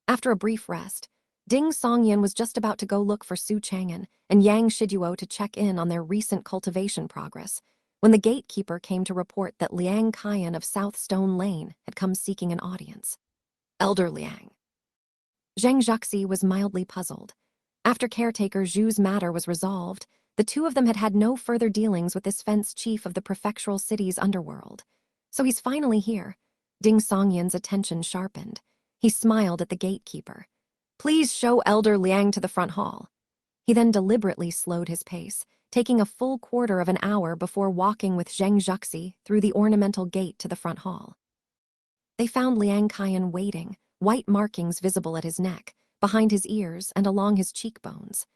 Speaker 1: After a brief rest, Ding Songyan was just about to go look for Su Chang'an and Yang Shiduo to check in on their recent cultivation progress when the gatekeeper came to report that Liang Kaiyan of South Stone Lane had come seeking an audience. "Elder Liang." Zheng Zhuxi was mildly puzzled. After caretaker Zhu's matter was resolved, the two of them had had no further dealings with this fence chief of the prefectural city's underworld. So he's finally here. Ding Songyan's attention sharpened. He smiled at the gatekeeper. Please show Elder Liang to the front hall. He then deliberately slowed his pace, taking a full quarter of an hour before walking with Zheng Zhuxi through the ornamental gate to the front hall. They found Liang Qian waiting, white markings visible at his neck, behind his ears, and along his cheekbones.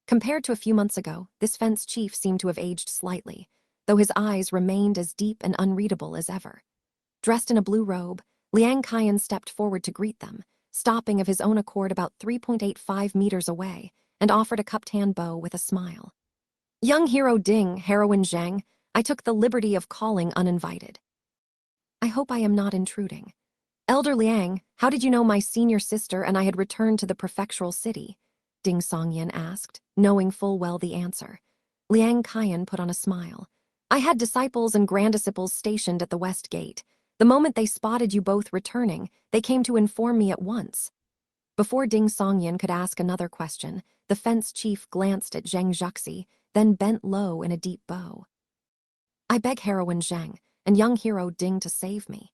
Speaker 1: Compared to a few months ago, this fence chief seemed to have aged slightly, though his eyes remained as deep and unreadable as ever. Dressed in a blue robe, Liang Qian stepped forward to greet them, stopping of his own accord about 3.85 meters away, and offered a cupped hand bow with a smile. Young hero Ding, heroine Zhang, I took the liberty of calling uninvited. I hope I am not intruding. Elder Liang, how did you know my senior sister and I had returned to the prefectural city? Ding Songyan asked, knowing full well the answer. Liang Qian put on a smile. I had disciples and granddisciples stationed at the west gate. The moment they spotted you both returning, they came to inform me at once. Before Ding Songyan could ask another question, the fence chief glanced at Zheng Zhuxi, then bent low in a deep bow. I beg heroine Zheng and young hero Ding to save me.